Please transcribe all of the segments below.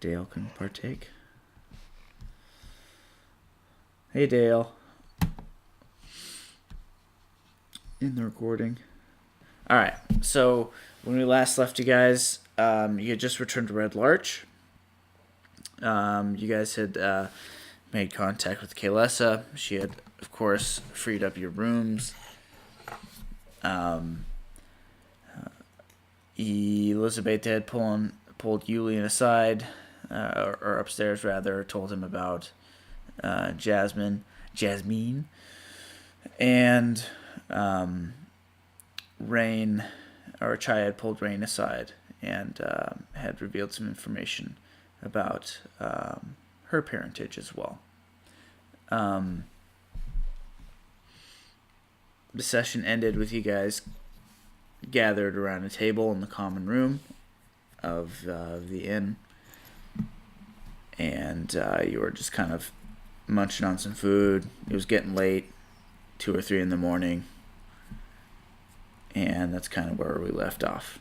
Dale can partake. Hey, Dale. In the recording. All right. So when we last left you guys, you had just returned to Red Larch. You guys had made contact with Kaylessa. She had, of course, freed up your rooms. Elizabeth had pulled Julian aside, or upstairs rather, told him about Jasmine, and Rain, or Chai had pulled Rain aside and had revealed some information about her parentage as well. The session ended with you guys gathered around a table in the common room of the inn, and you were just kind of munching on some food. It was getting late, 2 or 3 in the morning, and that's kind of where we left off.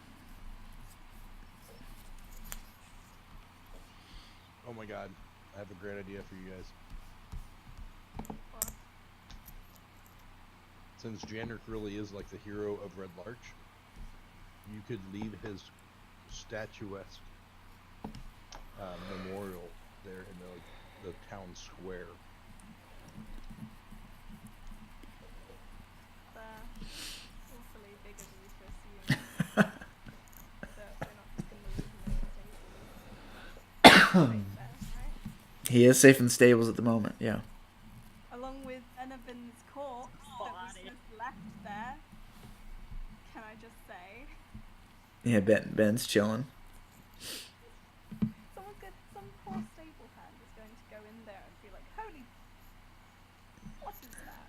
Oh my god, I have a great idea for you guys. Since Janrick really is like the hero of Red Larch, you could leave his statuesque memorial there in the town square. Awfully big of you to assume that we're not just going to leave him in the stables. He is safe in the stables at the moment, yeah. Along with Enabin's corpse that was just left there. Can I just say? Yeah, Ben's chilling. Some poor stable hand is going to go in there and be like, holy, what is that?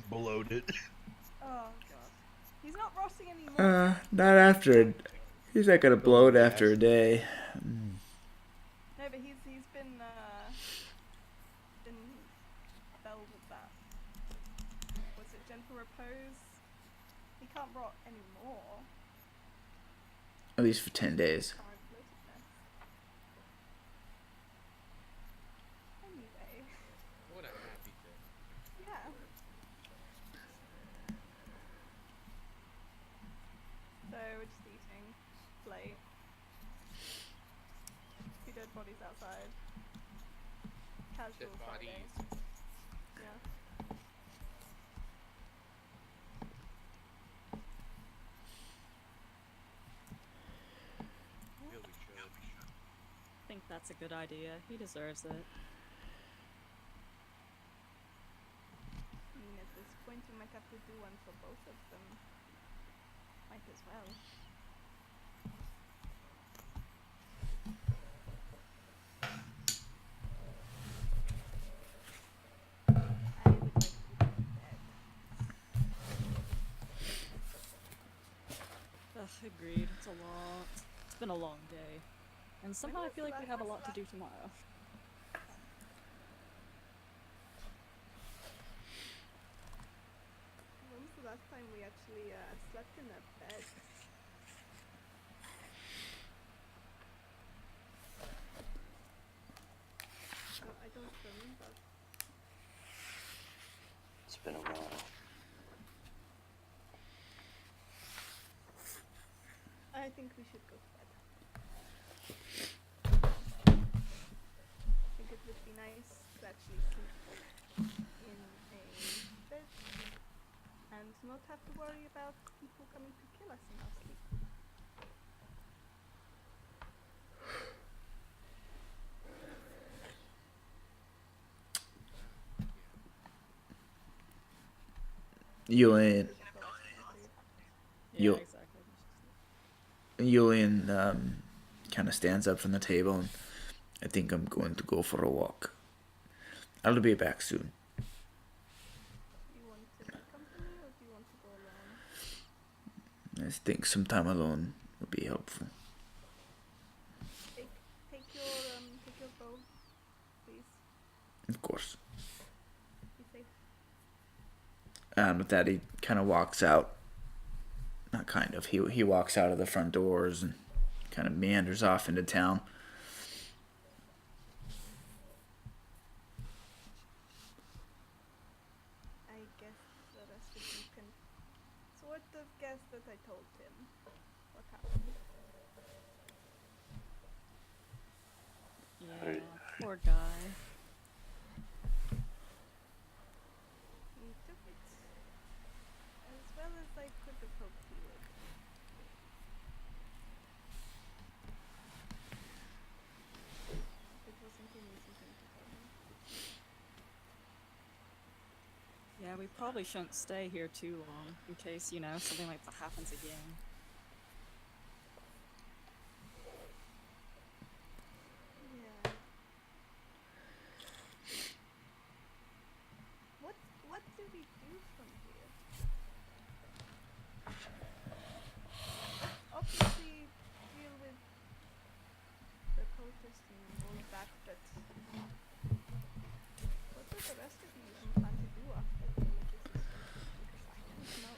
Blowed it. Oh god. He's not rotting anymore. Not after. He's not gonna blow it after a day. No, but he's been felled with that. Was it gentle repose? He can't rot anymore. At least for 10 days. Current bloatedness. Anyway. What a happy thing. Yeah. So we're just eating. Late. 2 dead bodies outside. Casual Dead Friday. bodies. Yeah. Really should. I think that's a good idea. He deserves it. I mean, at this point, we might have to do one for both of them. Might as well. I would like to go to bed. Ugh, agreed. It's been a long day. And somehow I feel like we have a lot to do tomorrow. When was the last time we actually slept in a bed? I don't remember. It's been a while. I think we should go to bed. I think it would be nice to actually sleep in a bed and not have to worry about people coming to kill us in our sleep. Julian Yeah, You'll- exactly. Julian kind of stands up from the table and I think I'm going to go for a walk. I'll be back soon. Do you want to be company or do you want to go alone? I think some time alone would be helpful. Take your bow, please. Of course. Be safe. With that, he kind of walks out. Not kind of. He walks out of the front doors and kind of meanders off into town. Poor guy. He took it as well as I could have hoped he would. It wasn't an easy thing to tell him. Yeah, we probably shouldn't stay here too long, in case, you know, something like that happens again. Yeah. What do we do from here? Obviously deal with the protesting and all of that, but what does the rest of you plan to do after all of this is sorted? Because I don't know.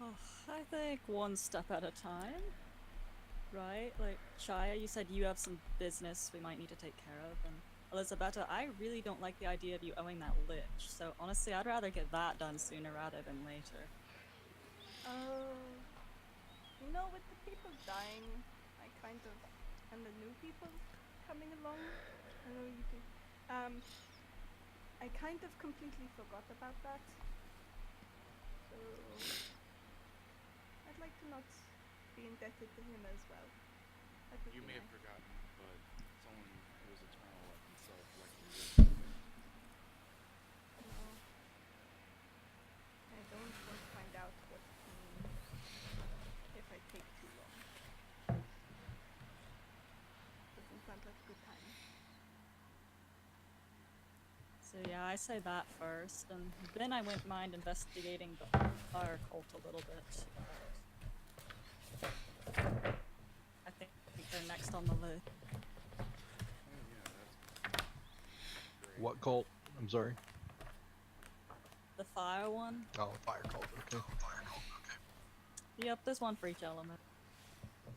Oh, I think one step at a time. Right? Like, Shia, you said you have some business we might need to take care of, and Elizabetta, I really don't like the idea of you owing that lich, so honestly, I'd rather get that done sooner rather than later. You know, with the people dying, I kind of, and the new people coming along, I know you do, I kind of completely forgot about that. So, I'd like to not be indebted to him as well. That would You be may have nice. forgotten, but someone who was eternal like himself likely will. No. I don't want to find out what it means if I take too long. Doesn't sound like a good time. So yeah, I say that first, and then I wouldn't mind investigating the fire cult a little bit. I think they're next on the list. Oh yeah, that's great. What cult? I'm sorry. The fire one? Oh, fire cult. Okay. Yep, there's one for each element.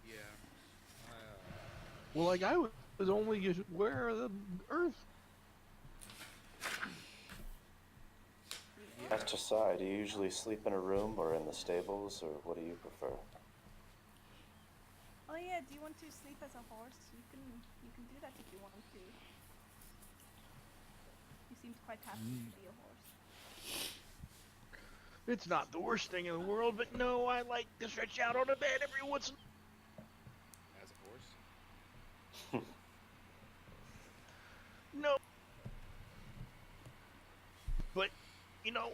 Yeah. Well, like I was only aware of the earth. As to side, do you usually sleep in a room or in the stables, or what do you prefer? Oh yeah, do you want to sleep as a horse? You can do that if you want to. You seemed quite happy to be a horse. It's not the worst thing in the world, but no, I like to stretch out on a bed every once in As a horse. No. But, you know,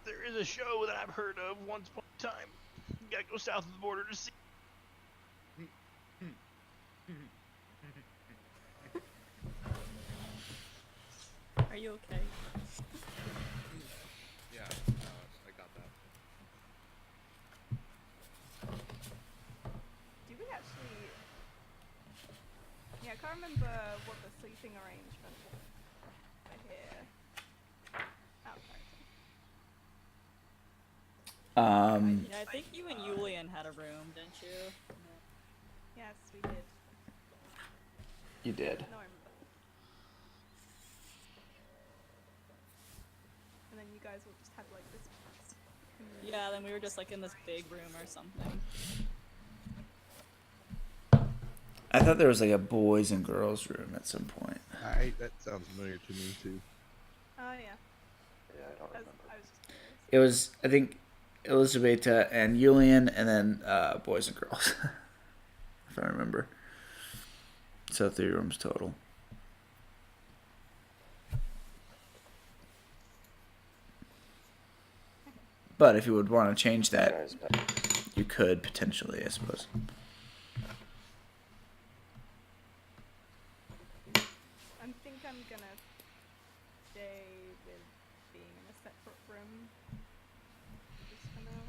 there is a show that I've heard of once upon a time. You gotta go south of the border to see. Are you okay? Yeah, I got that. Do we actually? Yeah, I can't remember what the sleeping arrangement was. I hear. Oh, sorry. Yeah, I think you and Julian had a room, didn't you? Yes, we did. You did. No, I remember. And then you guys will just have like this. Yeah, then we were just like in this big room or something. I thought there was like a boys and girls room at some point. That sounds familiar to me too. Oh yeah. Yeah, I don't I was remember. just curious. It was, I think, Elizabeth and Julian, and then boys and girls, if I remember. So 3 rooms total. But if you would want to change that, Guys, but you could potentially, I suppose. I think I'm gonna stay with being in a separate room. Just for now.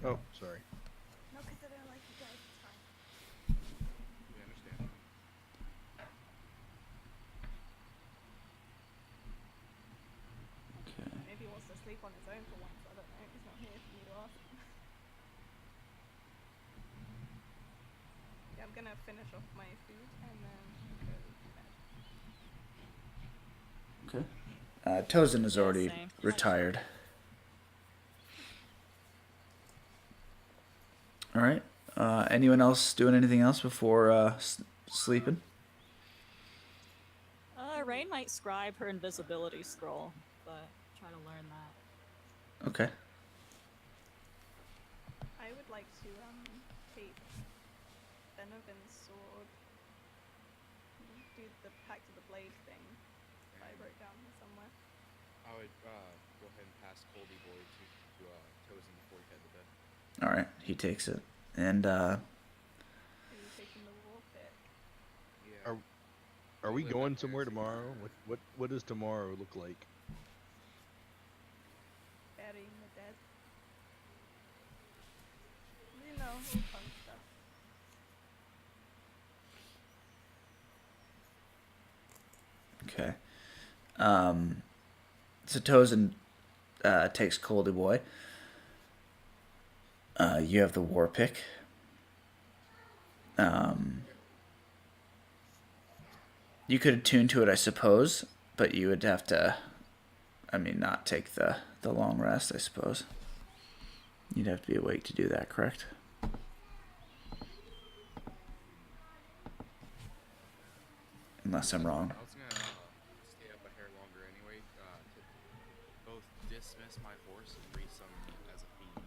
Oh, sorry. No, because I don't like you guys. It's fine. We understand. Okay. Maybe he wants to sleep on his own for once. I don't know. He's not here for me to ask. Yeah, I'm gonna finish off my food and then go to bed. Okay. Tozen is Yeah, already same. retired. All right. Anyone else doing anything else before sleeping? Rain might scribe her invisibility scroll, but try to learn that. Okay. I would like to take Benovan's sword, do the Pact of the Blade thing that I wrote down here somewhere. I would go ahead and pass Coldy Boy to Tozen before he head to bed. All right. He takes it, and Are you taking the war pick? Yeah. Are we Live going up somewhere there, so- tomorrow? What does tomorrow look like? Burying the dead. You know, all fun stuff. okay. So Tozen takes Coldy Boy. You have the war pick. You could attune to it, I suppose, but you would have to, not take the long rest, I suppose. You'd have to be awake to do that, correct? Unless I'm wrong. I was gonna stay up a hair longer anyway to both dismiss my horse and resummon it as a fiend.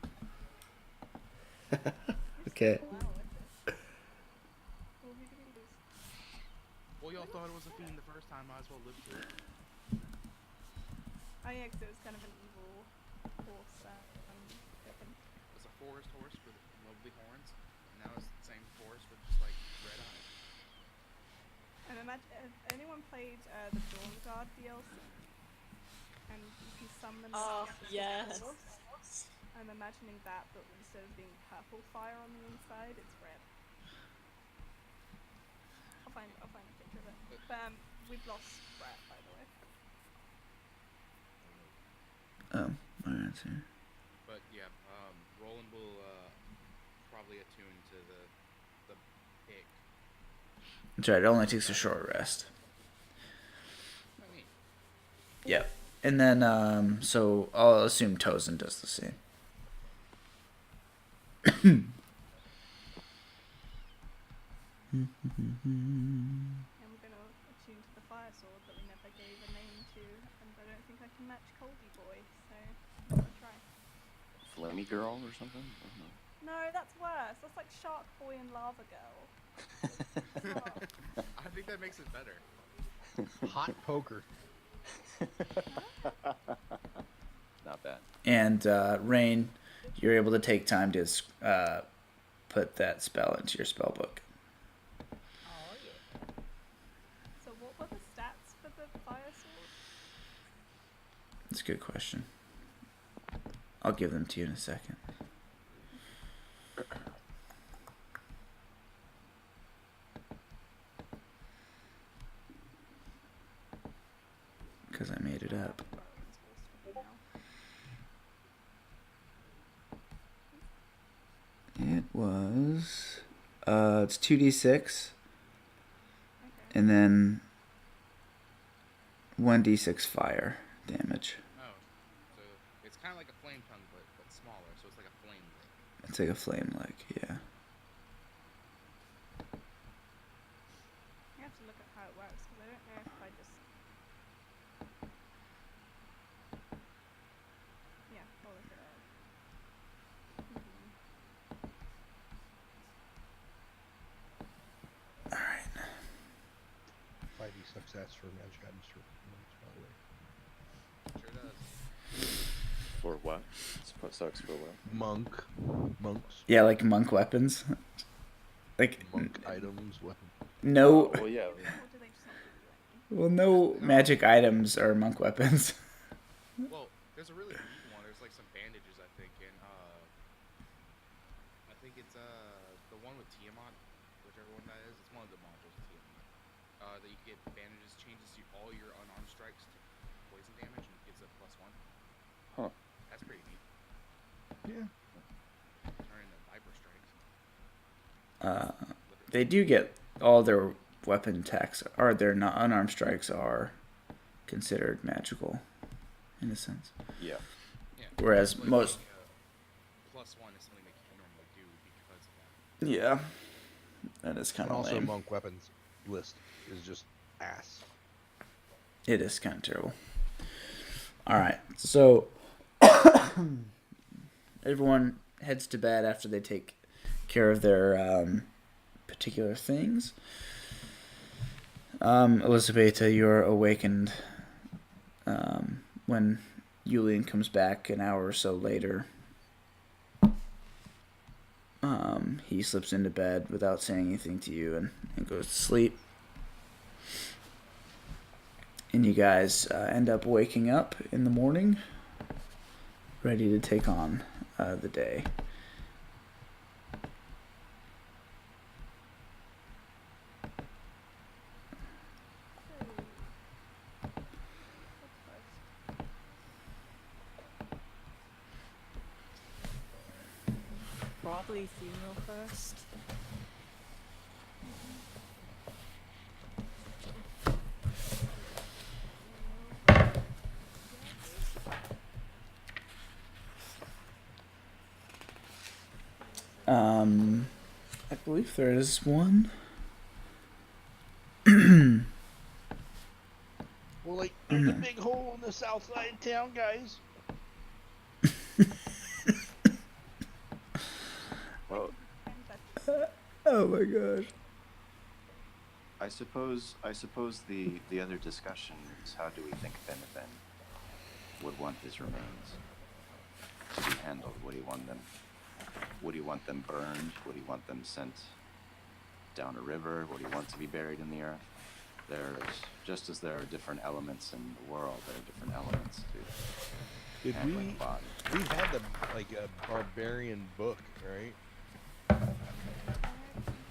Okay. Wow, what are we gonna lose? Well, y'all thought it was a fiend the first time. Might as well live through it. Oh yeah, 'cause it was kind of an evil horse. Weapon. It's a forest horse with lovely horns. And now it's the same forest with just like red eyes. And imagine, have anyone played the Dawn Guard DLC? And you can summon. Oh, specific yes. horse. I'm imagining that, but instead of being purple fire on the inside, it's red. I'll find a picture of it. But we've lost Brett, by the way. My answer. But yeah, Roland will probably attune to the pick. That's right, it only takes a short rest. I mean, Yep. And then, so I'll assume Tozen does the same. And we're gonna attune to the fire sword that we never gave a name to, and I don't think I can match Colby Boy, so I'm gonna try. Flemmy Girl or something? I don't know. No, that's worse. That's like Shark Boy and Lava Girl. I think that makes it better. Hot poker. Not bad. And Rain, you're able to take time to put that spell into your spell book. Oh yeah. So what were the stats for the fire sword? That's a good question. I'll give them to you in a second. Because I made it up. It was it's 2d6 Okay. and then 1d6 fire damage. Oh, so it's kind of like a flame tongue, but smaller. So it's like a flame lick. It's like a flame like, yeah. I have to look at how it works because I don't know if I just. Yeah, I'll look it up. Alright. 5d success for magic items for by the way. Sure does. For what? Sucks for what? Monks, Yeah, like monk weapons. Like monk items, weapon. no Well, yeah. Or do they just not give you any? well no magic items are monk weapons. Well, there's a really neat one. There's like some bandages, I think, and I think it's the one with Tiamat, whichever one that is. It's one of the modules of Tiamat. That you get bandages changes all your unarmed strikes to poison damage and gives a +1. Huh. That's pretty neat. Yeah. Turn into Viper strikes. They do get all their weapon attacks or their not unarmed strikes are considered magical in a sense. Yeah. Yeah. Whereas Like, most +1 is something that you can normally do because Yeah, that is kind And of also, lame. monk weapons list is just ass. It is kind of terrible. All right, so everyone heads to bed after they take care of their particular things. Elizabeth, you're awakened when Julian comes back an hour or so later. He slips into bed without saying anything to you and goes to sleep. And you guys end up waking up in the morning, ready to take on the day. So, what's first? Probably funeral first. I believe there is one. Well, like, there's a big hole in the south side of town, guys. Well, And that's Oh my gosh. I suppose the other discussion is how do we think Benevin would want his remains to be handled? Would he want them burned? Would he want them sent down a river? Would he want to be buried in the earth? There's just as there are different elements in the world, there are different elements to Did handling the body. We've had a barbarian book, right? I think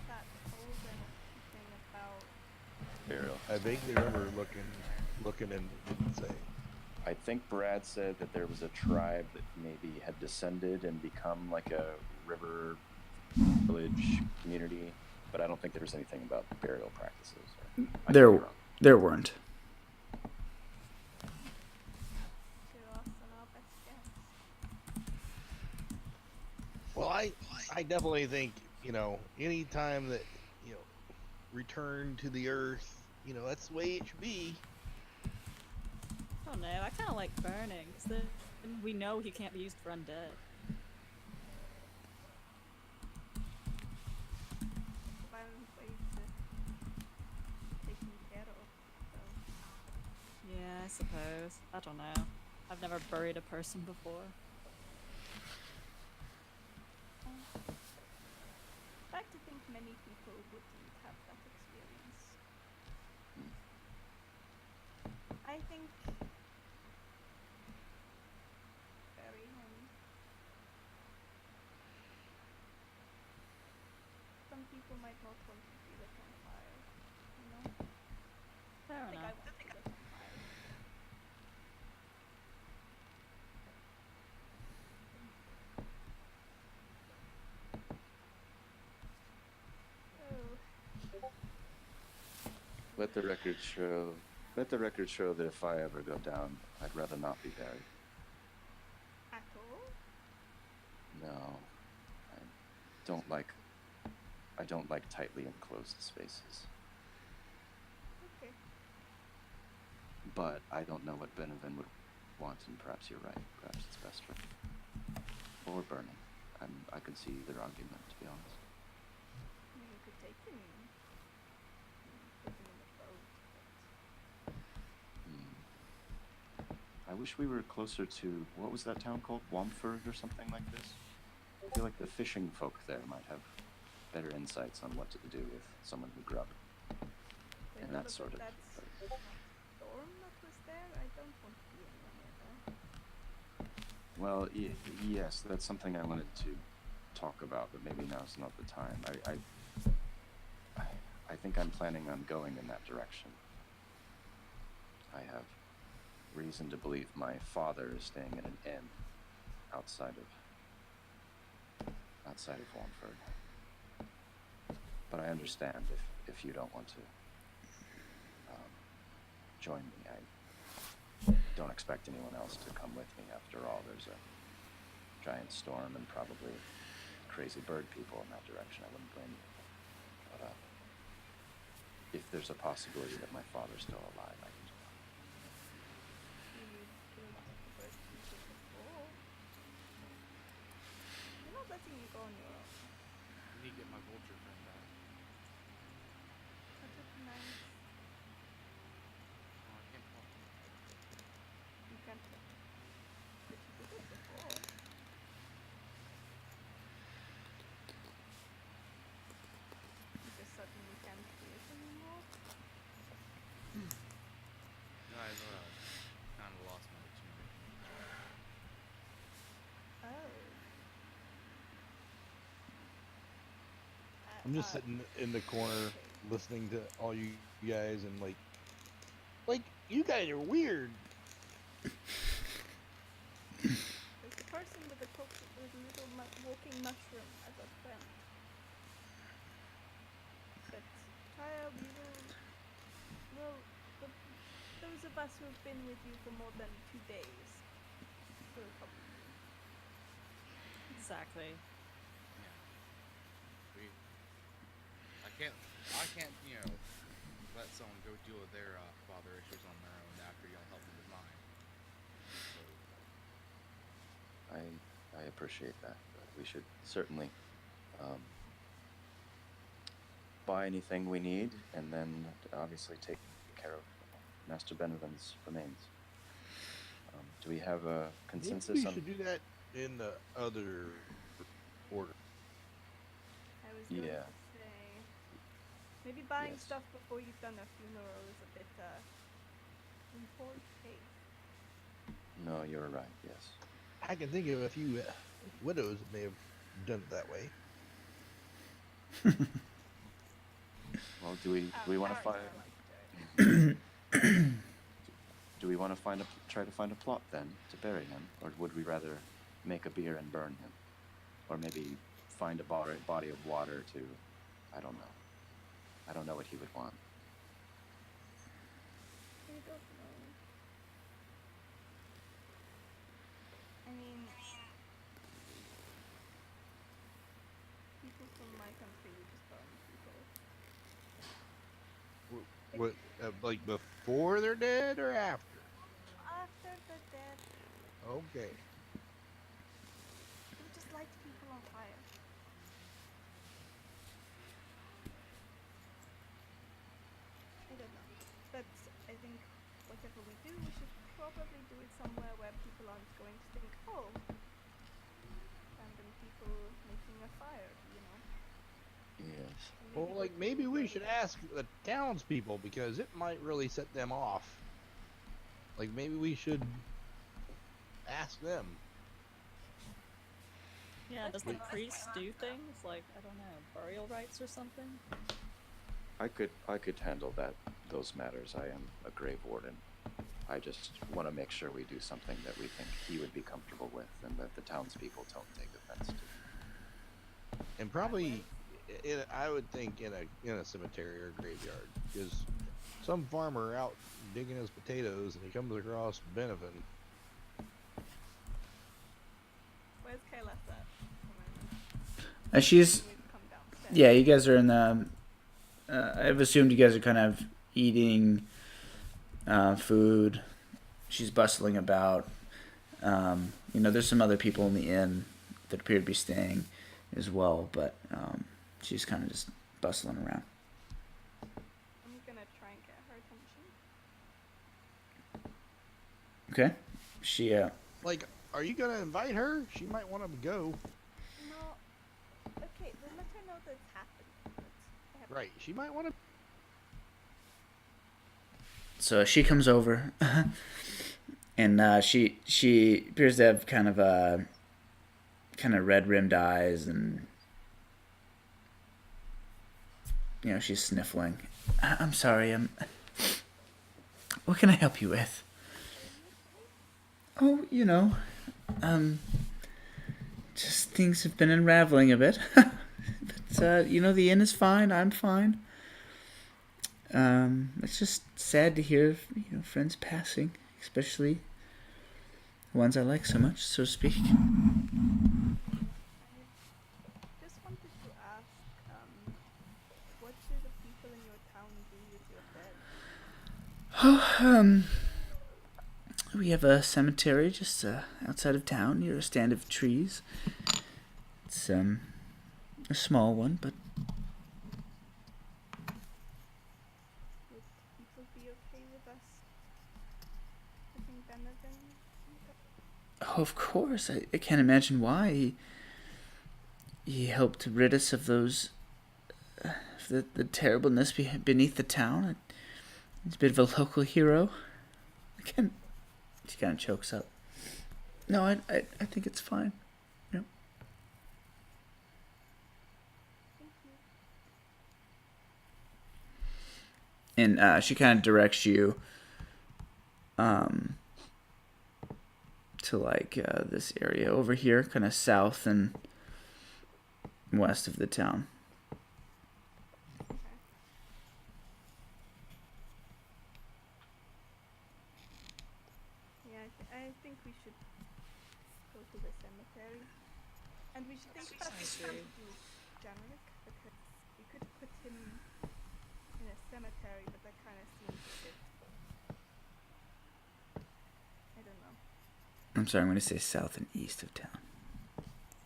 that told anything about Burial. I vaguely remember looking and didn't say. I think Brad said that there was a tribe that maybe had descended and become like a river village community, but I don't think there was anything about burial practices. I could be wrong. There weren't. to us and our best guess. Well, I definitely think, any time that, return to the earth, that's the way it should be. I don't know. I kind of like burning because then we know he can't be used for undead. Violent way to taken care of. So, Yeah, I suppose. I don't know. I've never buried a person before. I like to think many people wouldn't have that experience. I think bury him. Some people might not want to be lit on fire, Fair I think I enough. want to be lit on fire. Oh, Let the record show that if I ever go down, I'd rather not be buried. at all? No, I don't like tightly enclosed spaces. Okay. But I don't know what Benevin would want, and perhaps you're right. Perhaps it's best for or burning. I can see either argument, to be honest. I mean, you could take him and put him in the boat, but I wish we were closer to, what was that town called? Womford or something like this? I feel like the fishing folk there might have better insights on what to do with someone who grew up wait, in what that sort of about place. that storm that was there? I don't want to be anywhere near there. Well, yes, that's something I wanted to talk about, but maybe now's not the time. I think I'm planning on going in that direction. I have reason to believe my father is staying at an inn outside of Womford. But I understand if you don't want to join me. I don't expect anyone else to come with me. After all, there's a giant storm and probably crazy bird people in that direction, I wouldn't blame you. But if there's a possibility that my father's still alive, I can do that. You killed the first people before. You're not letting me go on your own. I need to get my vulture friend back. Such a nice. Oh, I can't talk. You can't. But you did it before. You just suddenly can't do it anymore. No, I kind of lost my opportunity. Oh. I'm just sitting in the corner listening to all you guys and like you guys are weird. There's a person with a little walking mushroom as a friend. But Kaya, we will. Well, those of us who have been with you for more than 2 days will help you. Exactly. Yeah. I can't, let someone go deal with their father issues on their own after y'all help me with mine. So, I appreciate that. We should certainly buy anything we need, and then obviously take care of Master Benevin's remains. Do we have a consensus Maybe we on? should do that in the other order. I was going Yeah. to say. Maybe buying Yes. stuff before you've done a funeral is a bit, in poor taste. No, you're right. Yes. I can think of a few widows that may have done it that way. Well, do we want to find? Like Do we want to try to find a plot then to bury him, or would we rather make a beer and burn him, or maybe find a body of water to? I don't know. I don't know what he would want. I don't know. I mean, people from my country would just burn people. What, like before they're dead or after? After the death, Okay. they would just light people on fire. I don't know. But I think whatever we do, we should probably do it somewhere where people aren't going to think, oh, random people making a fire, Yes. Well, like maybe we should ask the townspeople because it might really set them off. Like maybe we should ask them. Yeah, does the Okay. priest do things like, I don't know, burial rites or something? I could handle those matters. I am a grave warden. I just want to make sure we do something that we think he would be comfortable with, and that the townspeople don't take offense to. And probably, I would think in a cemetery or graveyard, because some farmer out digging his potatoes and he comes across Benevin. Where's Kayla at? She's We've come downstairs. yeah. You guys are in the. I've assumed you guys are kind of eating food. She's bustling about. There's some other people in the inn that appear to be staying as well, but she's kind of just bustling around. I'm gonna try and get her attention. Okay. She Like, are you gonna invite her? She might want to go. No. Okay, then let her know that it's happened. But I have Right. She might want to. So she comes over, and she appears to have kind of red rimmed eyes, and she's sniffling. I'm sorry. What can I help you with? Oh, just things have been unraveling a bit, but the inn is fine. I'm fine. It's just sad to hear of, friends passing, especially the ones I like so much, so to speak. Oh, we have a cemetery just outside of town near a stand of trees. It's a small one, but Would people be okay with us putting Benevin? oh, of course, I can't imagine why. He helped rid us of those the terribleness beneath the town. He's a bit of a local hero. Again, she kind of chokes up. No, I think it's fine. Yep. Thank you. And she kind of directs you to like this area over here, kind of south and west of the town. Okay. Yeah, I think we should go to the cemetery. And we should think about Sounds what to great. do with Janrik, because we could put him in a cemetery, but that kind of seems a bit... I don't know. I'm sorry, I'm going to say south and east of town.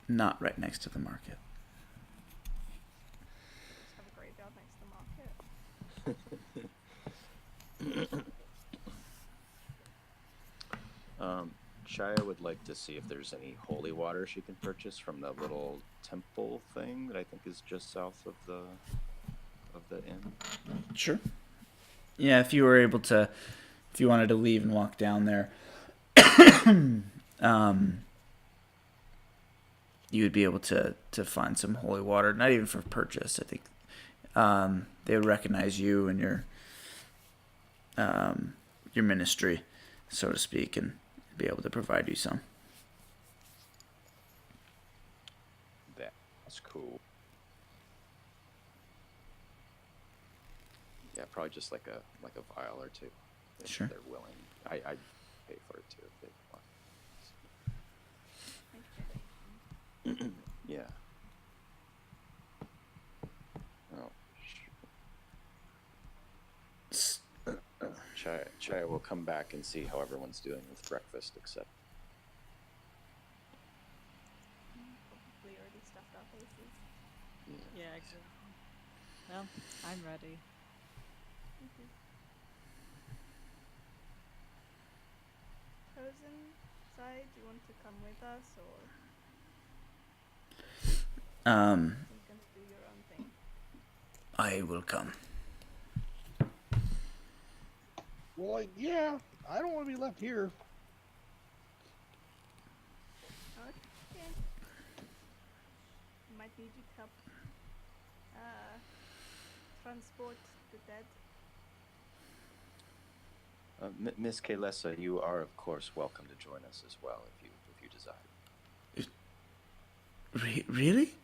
Not right next to the market. Just have a graveyard next to the market. Shia would like to see if there's any holy water she can purchase from the little temple thing that I think is just south of the inn. Sure. Yeah, if you wanted to leave and walk down there, you would be able to find some holy water. Not even for purchase. I think they would recognize you and your ministry, so to speak, and be able to provide you some. That's cool. Yeah, probably just like a vial or two. If Sure. they're willing. I'd pay for it too if they want. Okay. Yeah. Oh, Chaya will come back and see how everyone's doing with breakfast, except Probably already stuffed our faces. Yeah, exactly. Well, I'm ready. Chosen side, do you want to come with us, or you can do your own thing? I will come. Well, yeah, I don't want to be left here. Okay. Might need you to help transport the dead. Miss Kaylessa, you are of course welcome to join us as well if you desire. Really?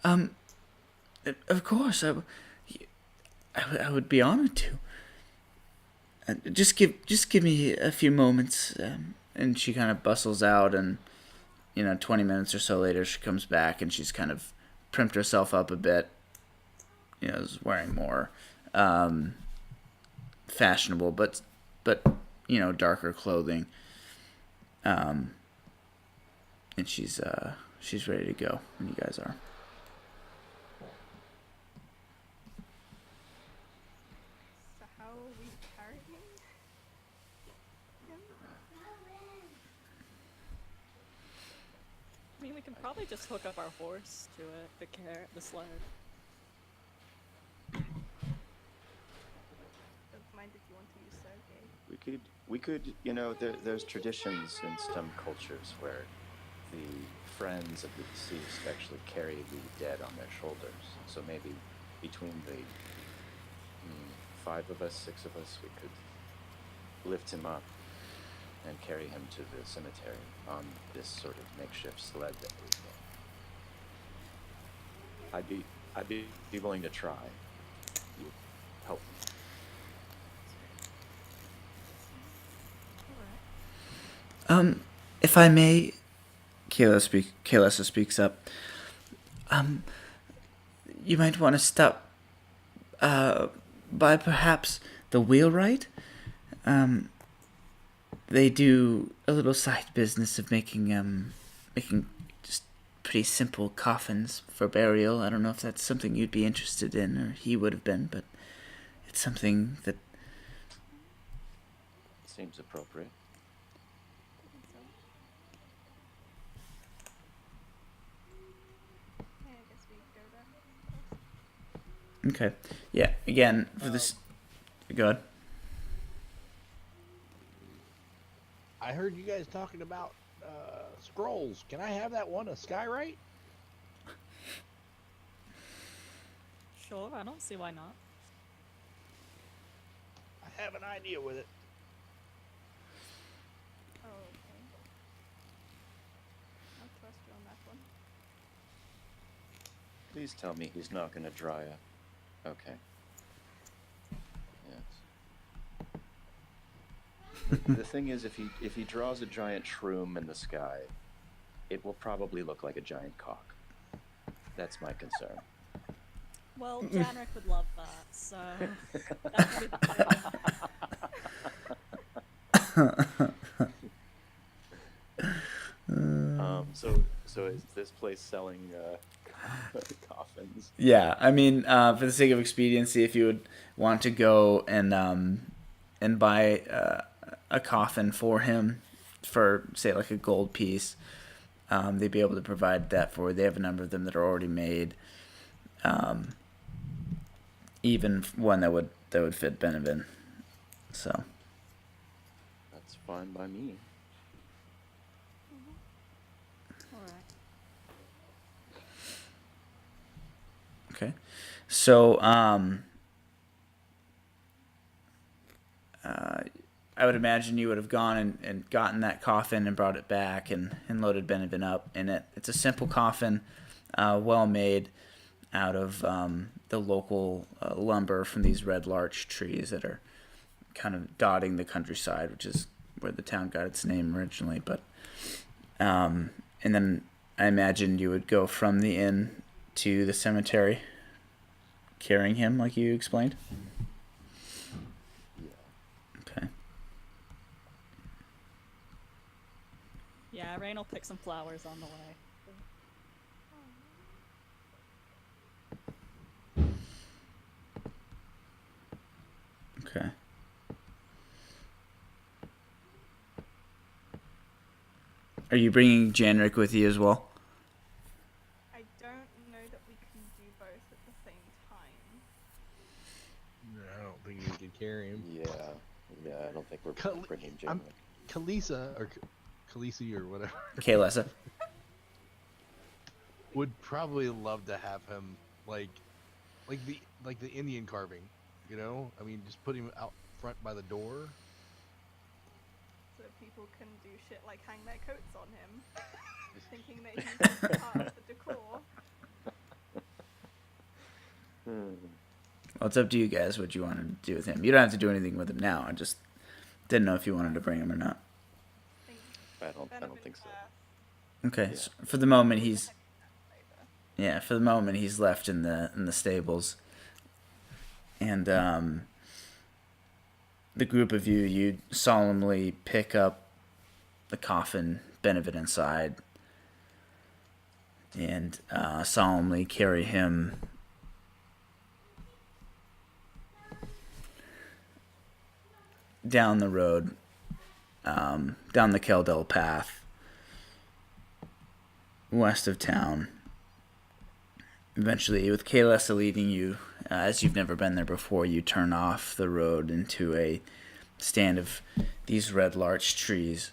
Of course. I would be honored to. Just give me a few moments, and she kind of bustles out, and 20 minutes or so later, she comes back, and she's kind of primped herself up a bit. Is wearing more fashionable, but darker clothing. And she's ready to go when you guys are. So how are we carrying him? I mean, we can probably just hook up our horse to it, the sled. Don't mind if you want to use Sergei. We could there's traditions in some cultures where the friends of the deceased actually carry the dead on their shoulders. So maybe between the 5 of us, 6 of us, we could lift him up and carry him to the cemetery on this sort of makeshift sled that we made. I'd be willing to try. You help me. If I may, Kaylessa speaks up. You might want to stop by perhaps the wheelwright. They do a little side business of making just pretty simple coffins for burial. I don't know if that's something you'd be interested in, or he would have been, but it's something that Seems appropriate. I think so. Yeah, I guess we go there first. okay. Yeah. Again, for this, go ahead. I heard you guys talking about scrolls. Can I have that one, a skywrite? Sure, I don't see why not. I have an idea with it. Oh, okay. I'll trust you on that one. Please tell me he's not going to dry up. Okay. Yes. The thing is, if he draws a giant shroom in the sky, it will probably look like a giant cock. That's my concern. Well, Janrik would love that, so that would be good. So is this place selling coffins? Yeah, I mean, for the sake of expediency, if you would want to go and buy a coffin for him for, say, like a gold piece, they'd be able to provide that for you. They have a number of them that are already made. Even one that would fit Benevin. So That's fine by me. Alright. okay, so I would imagine you would have gone and gotten that coffin and brought it back and loaded Benevin up in it. It's a simple coffin, well made out of the local lumber from these red larch trees that are kind of dotting the countryside, which is where the town got its name originally. But and then I imagine you would go from the inn to the cemetery, carrying him like you explained. Yeah. Okay. Yeah, Rain will pick some flowers on the way. Okay. Are you bringing Janrik with you as well? I don't know that we can do both at the same time. No, I don't think we could carry him. Yeah, I don't think we're Khal- bringing I'm- Jamie. Kalisa or Khaleesi or whatever Okay, Lessa. would probably love to have him like the Indian carving. You know, I mean, just put him out front by the door. So people can do shit like hang their coats on him, thinking that he's part of the decor. Well, it's up to you guys what you want to do with him. You don't have to do anything with him now. I just didn't know if you wanted to bring him or not. I think I don't think so. Okay, Yeah. so for the moment he's later. yeah, for the moment he's left in the stables. And the group of you solemnly pick up the coffin, Benevin inside, and solemnly carry him down the road, down the Keldell path, west of town. Eventually, with Kaylessa leading you, as you've never been there before, you turn off the road into a stand of these red larch trees.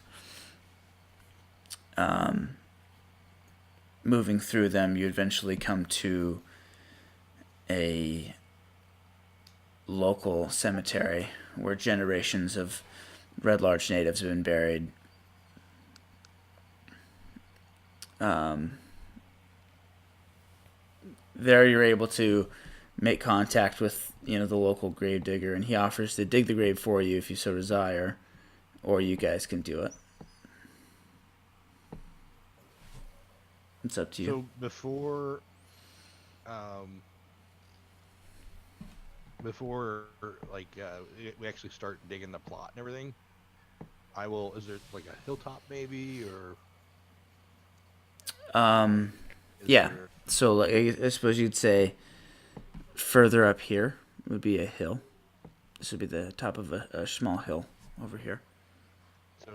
Moving through them, you eventually come to a local cemetery where generations of red larch natives have been buried. There you're able to make contact with the local grave digger, and he offers to dig the grave for you if you so desire, or you guys can do it. It's up to you. So before, before like we actually start digging the plot and everything, I will. Is there like a hilltop maybe, or is Yeah. there- So like, I suppose you'd say further up here would be a hill. This would be the top of a small hill over here. So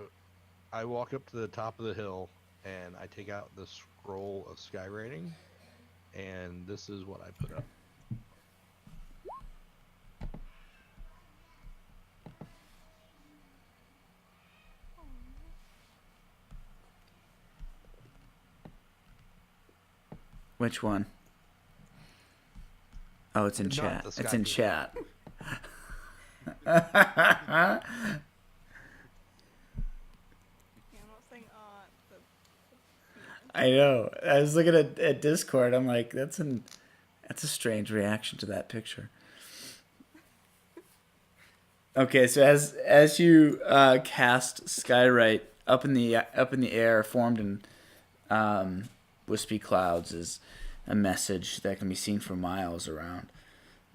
I walk up to the top of the hill and I take out the scroll of skywriting, and this is what I put up. Which one? Oh, it's in Not chat. the It's in Skype. chat. Yeah, I'm not saying art, but I know. I was looking at Discord. I'm like, that's a strange reaction to that picture. Okay, so as you cast Skywrite up in the air, formed in wispy clouds, is a message that can be seen for miles around.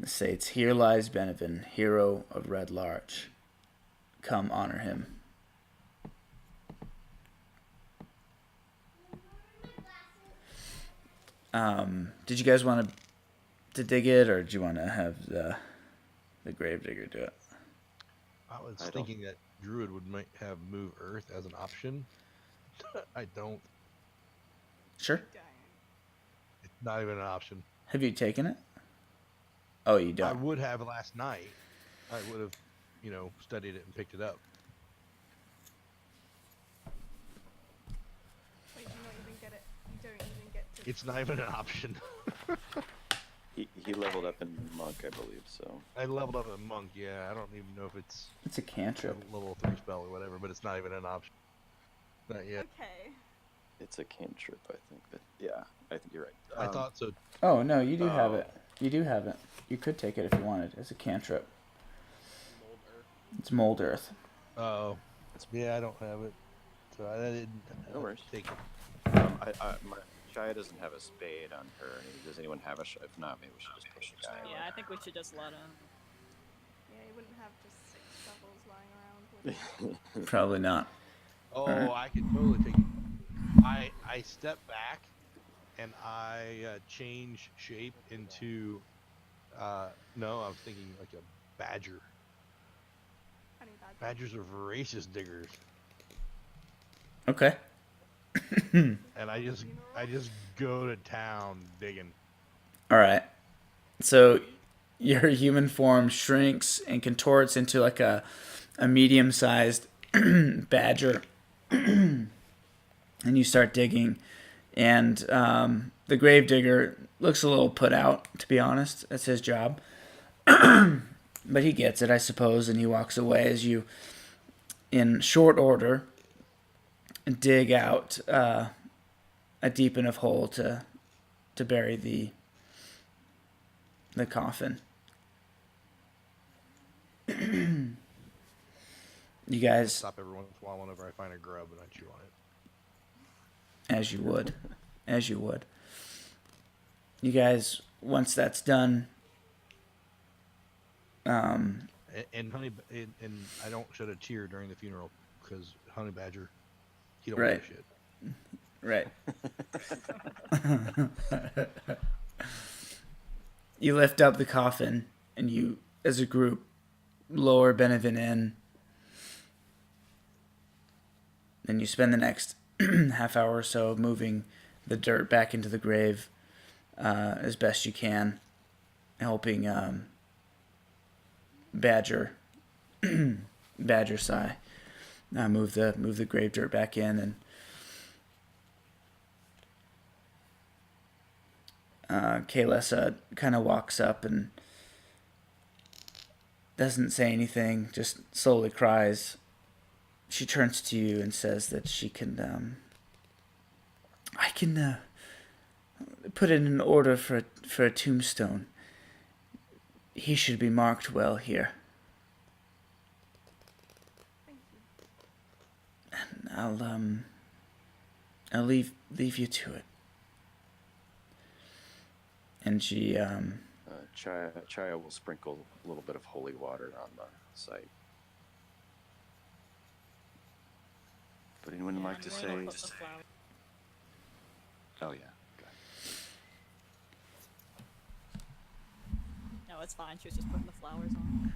It states, "Here lies Benevin, hero of Red Larch. Come honor him." Did you guys want to dig it, or do you want to have the gravedigger do it? I was I don't- thinking that Druid might have move Earth as an option. I don't. Sure. dang. It's not even an option. Have you taken it? Oh, you I don't. would have last night. I would have, studied it and picked it up. Wait, you not even get it. You don't even get to. It's not even an option. He leveled up in monk, I believe. So I leveled up a monk. Yeah, I don't even know if it's It's a a cantrip. level 3 spell or whatever, but it's not even an option. Not yet. Okay. it's a cantrip, I think. But yeah, I think you're right. I thought so. Oh no, you do have Oh. it. You do have it. You could take it if you wanted. It's a cantrip. Mold earth. It's mold earth. Oh, yeah, I don't have it, so I didn't No worries. take it. Shia doesn't have a spade on her. Does anyone have a? If not, maybe we should just push the guy. Yeah, I think we should just let him. Yeah, you wouldn't have just 6 shovels lying around, would you? Probably not. Oh, Alright. I could totally take it. I step back, and I change shape into. No, I was thinking like a badger. Honey badger. Badgers are voracious diggers, Okay. and I just go to town digging. All right. So your human form shrinks and contorts into like a medium-sized badger, and you start digging. And the gravedigger looks a little put out, to be honest. That's his job. But he gets it, I suppose, and he walks away as you, in short order, dig out a deep enough hole to bury the coffin. You guys, Stop every once in a while whenever I find a grub and I chew on it. as you would. You guys, once that's done, And I don't shed a tear during the funeral because Honey Badger, he don't Right. give a shit. right. You lift up the coffin, and you, as a group, lower Benevin in. Then you spend the next half hour or so moving the dirt back into the grave as best you can, helping Badger Sai move the grave dirt back in, and Kaylessa kind of walks up and doesn't say anything, just slowly cries. She turns to you and says that she can I can put in an order for a tombstone. He should be marked well here. Thank you. And I'll leave you to it. And she Chaya will sprinkle a little bit of holy water on the site. Would anyone Yeah, like I'm to going to say? put the flower. Oh yeah. Okay. No, it's fine. She was just putting the flowers on.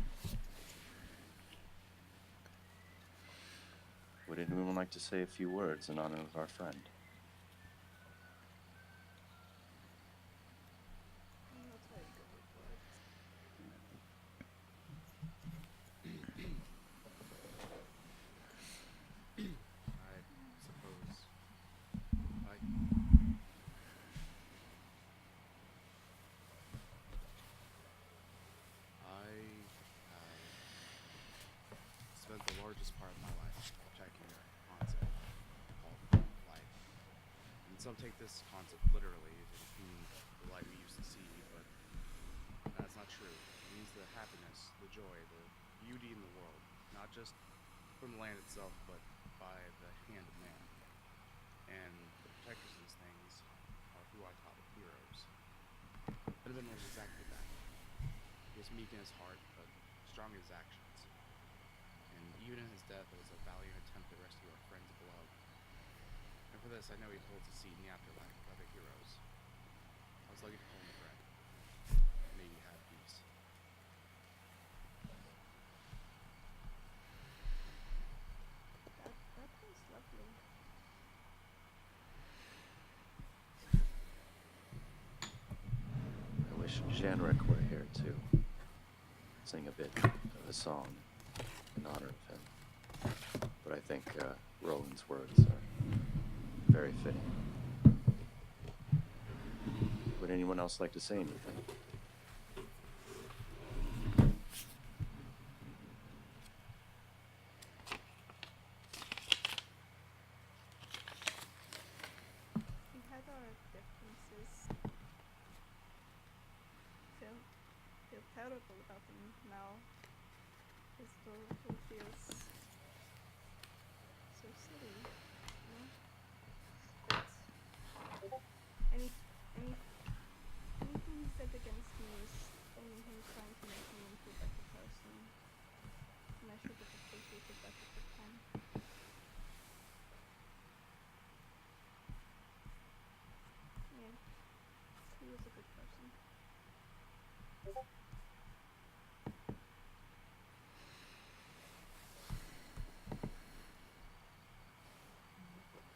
Would anyone like to say a few words in honor of our friend? I'm not very good with words. I suppose. I spent the largest part of my life checking a concept called life. And some take this concept literally, it means the light we used to see, but that's not true. It means the happiness, the joy, the beauty in the world, not just from the land itself, but by the hand of man. And the protectors of these things are who I call heroes. Benjamin was exactly that. He was meek in his heart, but strong in his actions. And even in his death, it was a valiant attempt to rescue our friend's beloved. And for this, I know he holds a seat in the afterlife with other heroes. I was lucky to call him a friend. May you have peace. That was lovely. I wish Shanrick were here to sing a bit of a song in honor of him. But I think Roland's words are very fitting. Would anyone else like to say anything? We had our differences. Feel terrible about them now. It still feels so silly, you know? But anything he said against me was only him trying to make me into a better person. And I should have appreciated that at the time. Yeah, he was a good person.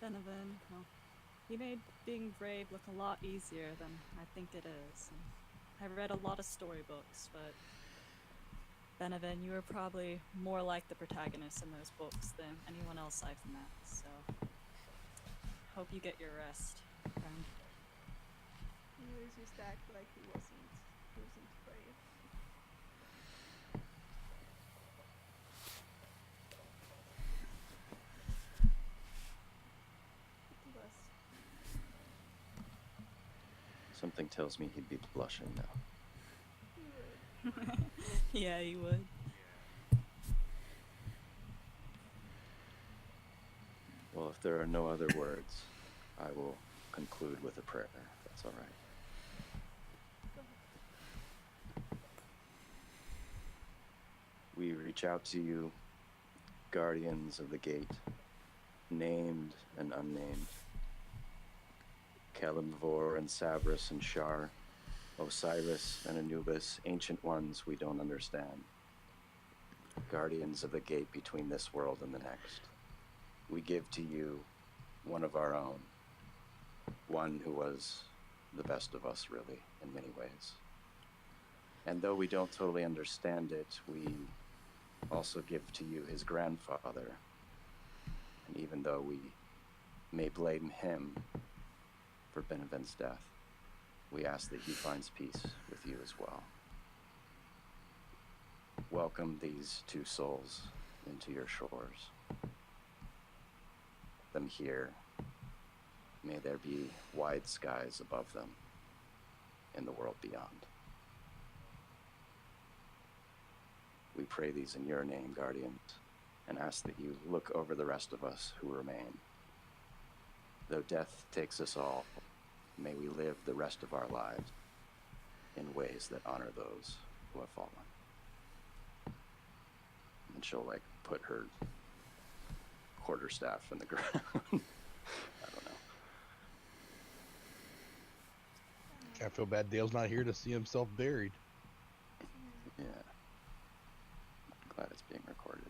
Benevin, well, you made being brave look a lot easier than I think it is. And I read a lot of storybooks, but Benevin, you were probably more like the protagonist in those books than anyone else I've met, so hope you get your rest, friend. He always used to act like he wasn't brave. He was. Something tells me he'd be blushing now. He would. Yeah, you would. Well, if there are no other words, I will conclude with a prayer, if that's all right. Go ahead. We reach out to you, guardians of the gate, named and unnamed, Kalimvor and Savras and Shar, Osiris and Anubis, ancient ones we don't understand, guardians of the gate between this world and the next. We give to you one of our own, one who was the best of us, really, in many ways. And though we don't totally understand it, we also give to you his grandfather. And even though we may blame him for Benevin's death, we ask that he finds peace with you as well. Welcome these two souls into your shores. Them here, may there be wide skies above them in the world beyond. We pray these in your name, guardians, and ask that you look over the rest of us who remain. Though death takes us all, may we live the rest of our lives in ways that honor those who have fallen. And she'll like put her quarterstaff in the ground. I don't know. I feel bad Dale's not here to see himself buried. Yeah. Glad it's being recorded.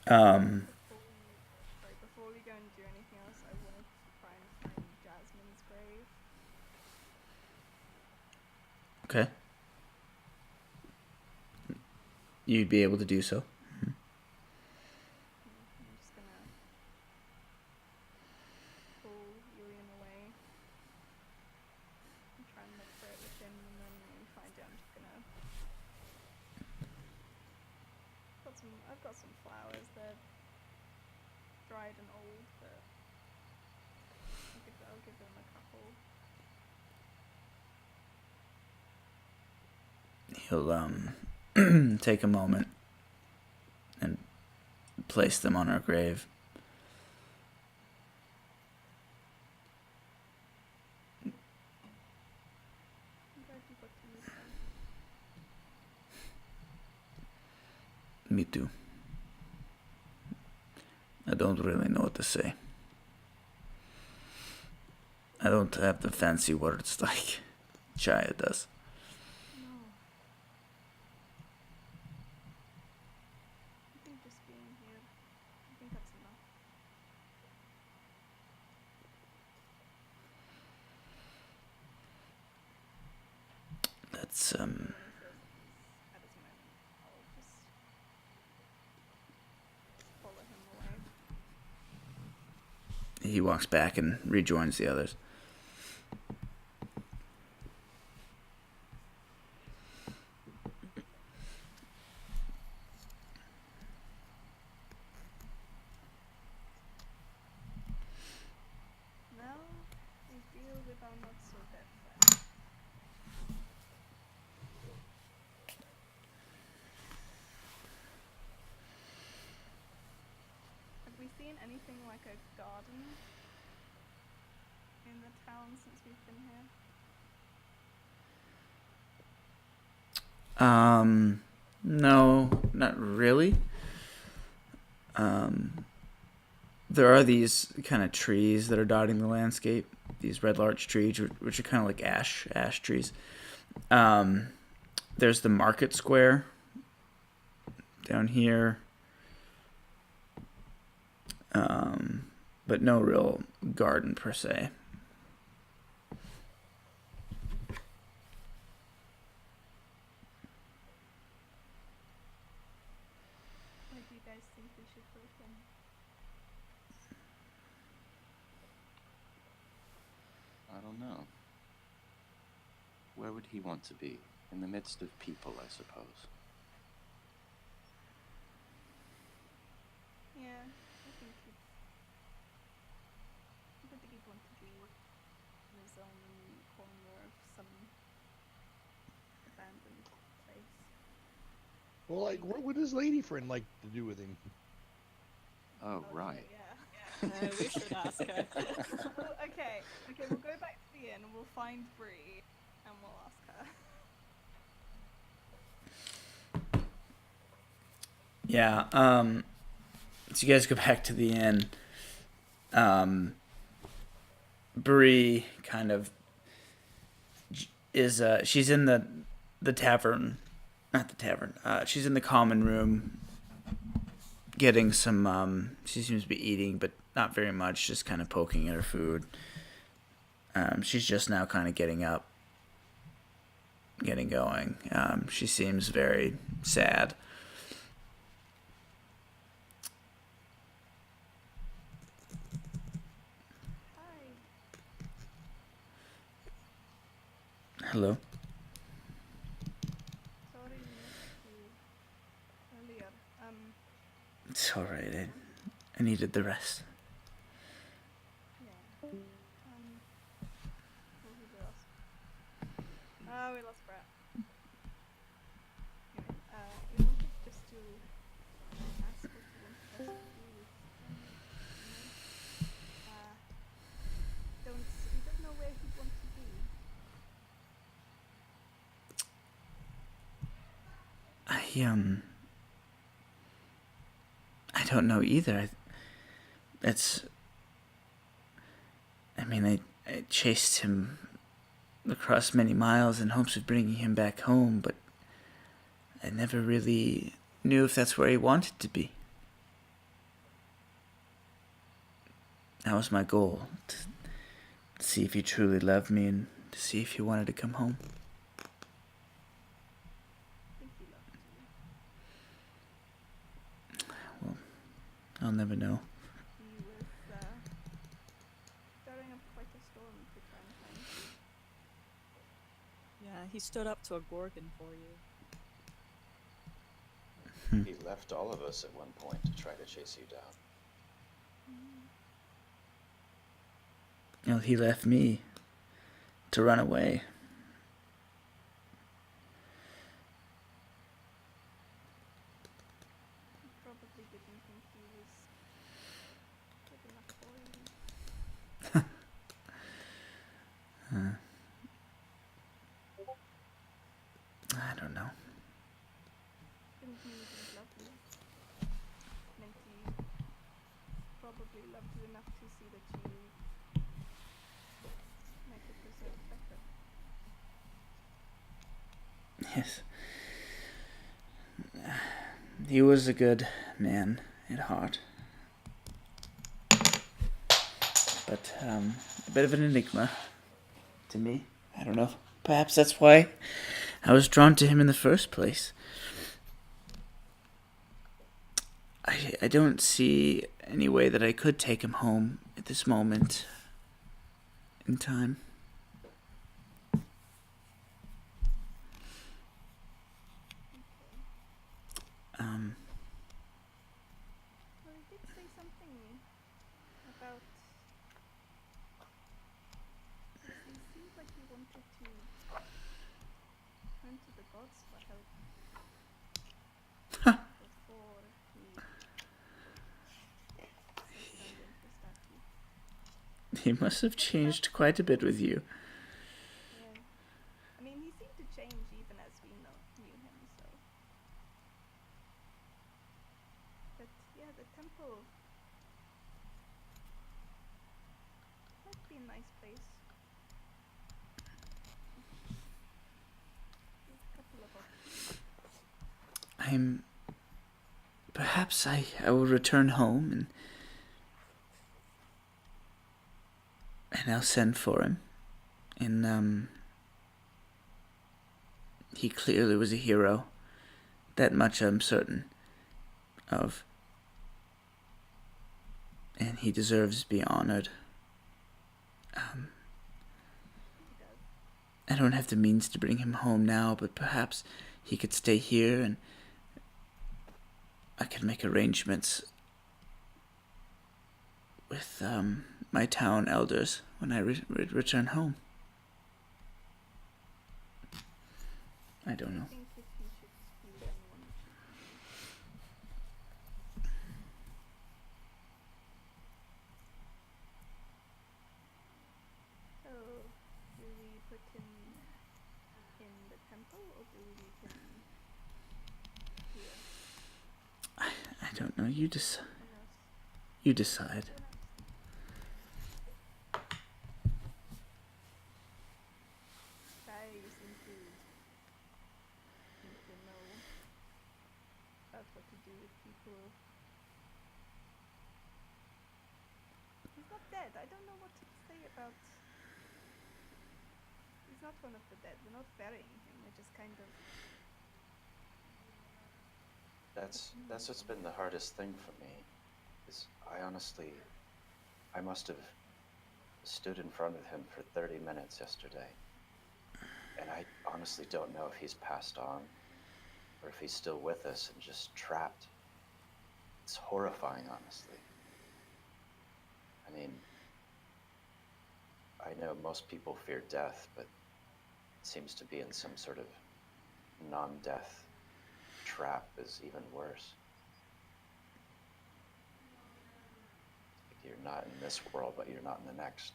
Before we go and do anything else, I wanted to try and find Jasmine's grave. Okay. You'd be able to do so. I'm just gonna pull Julian away and try and look for it with him, and then when we find it, I'm just gonna I've got some flowers. They're dried and old, but I'll give them a couple. He'll take a moment and place them on her grave. I'm glad you got to use them. Me too. I don't really know what to say. I don't have the fancy words like Chaya does. No. I think just being here, I think that's enough. That's At this moment, I'll just follow him away. he walks back and rejoins the others. Now we deal with our not so dead friend. Have we seen anything like a garden in the town since we've been here? No, not really. There are these kind of trees that are dotting the landscape. These red larch trees, which are kind of like ash trees. There's the market square down here. But no real garden per se. Where do you guys think we should put him? I don't know. Where would he want to be? In the midst of people, I suppose. Yeah, I think he'd want to be in his own corner of some abandoned place. Well, like, what would his lady friend like to do with him? Oh, right. Yeah. We should ask her. Okay, we'll go back to the inn, we'll find Bree, and we'll ask her. Yeah. So you guys go back to the inn. Bree kind of is she's in the tavern, not the tavern. She's in the common room getting some she seems to be eating, but not very much, just kind of poking at her food. She's just now kind of getting up, getting going. She seems very sad. Hi. Hello. Sorry we missed you earlier. It's alright. I needed the rest. Yeah. What did we lost? Oh, we lost Brett. Anyway, we wanted just to ask what you wanted us to do with I don't know either. It's. I mean, I chased him across many miles in hopes of bringing him back home, but I never really knew if that's where he wanted to be. That was my goal, to see if he truly loved me and to see if he wanted to come home. I think he loved you. I'll never know. He was stirring up quite a storm to try and find you. Yeah, he stood up to a Gorgon for you. He left all of us at one point to try to chase you down. Well, he left me to run away. He probably didn't think he was good enough for you. I don't know. Didn't mean he didn't love you. Meant he probably loved you enough to see that you might have deserved better. Yes. He was a good man at heart. But a bit of an enigma to me. I don't know. Perhaps that's why I was drawn to him in the first place. I don't see any way that I could take him home at this moment in time. Well, he did say something about. He seemed like he wanted to turn to the gods for help before he turned into a statue. He must have changed quite a bit with you. Yeah. I mean, he seemed to change even as we knew him, so. But yeah, the temple might be a nice place. There's a couple of options. Perhaps I will return home and I'll send for him. And he clearly was a hero. That much I'm certain of. And he deserves to be honored. He does. I don't have the means to bring him home now, but perhaps he could stay here and I could make arrangements with my town elders when I return home. I don't know. I think if you should excuse anyone, it should be you. So, do we put him in the temple or do we leave him here? I don't know. You Who knows? you decide. Who knows? Sky, you seem to know about what to do with people. He's not dead. I don't know what to say about. He's not one of the dead. We're not burying him. We're just kind of. That's what's been the hardest thing for me. Is I must have stood in front of him for 30 minutes yesterday. And I honestly don't know if he's passed on or if he's still with us and just trapped. It's horrifying, honestly. I mean, I know most people fear death, but it seems to be in some sort of non-death trap is even worse. Like you're not in this world, but you're not in the next.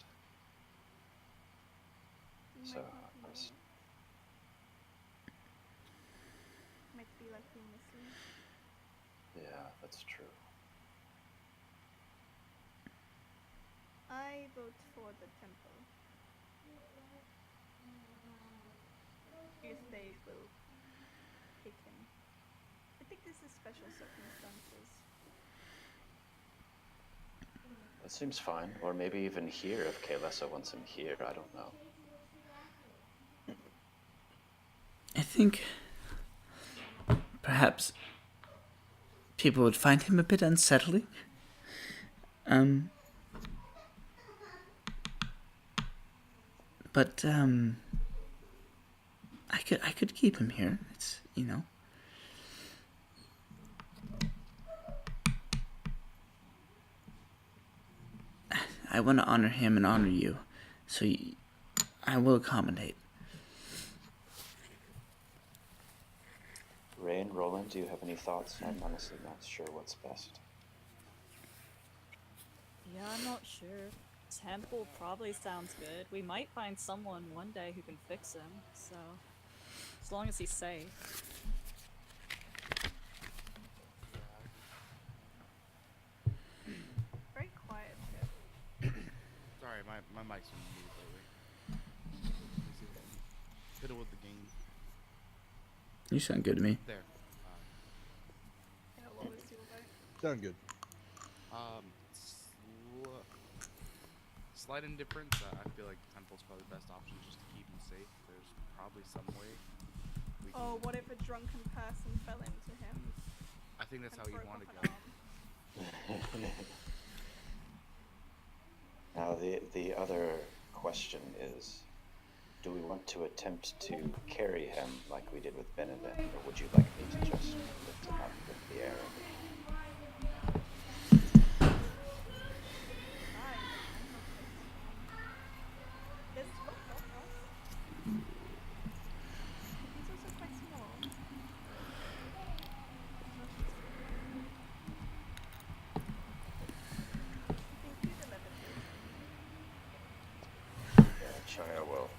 He So, might be like in that's true. I vote for the temple. If they will pick him. I think this is special circumstances. That seems fine. Or maybe even here if Kaylessa wants him here. I don't know. I think perhaps people would find him a bit unsettling. But I could keep him here. It's, you know. I want to honor him and honor you, so I will accommodate. Ray and Roland, do you have any thoughts? I'm honestly not sure what's best. Yeah, I'm not sure. Temple probably sounds good. We might find someone one day who can fix him, so as long as he's safe. Very quiet here. Sorry, my mic's been muted lately. Let me see if I can fiddle with the game. You sound good to me. There. Yeah, what was your vote? Sound good. Slight indifference. I feel like Temple's probably the best option just to keep him safe. There's probably some way we can. Oh, what if a drunken person fell into him? I think that's how and he'd broke want to off go. an arm? Now, the other question is, do we want to attempt to carry him like we did with Benedict, or would you like me to just lift him up in the air? There's lots of us. He's also quite small. You can do the levitation. Yeah, Chaya will,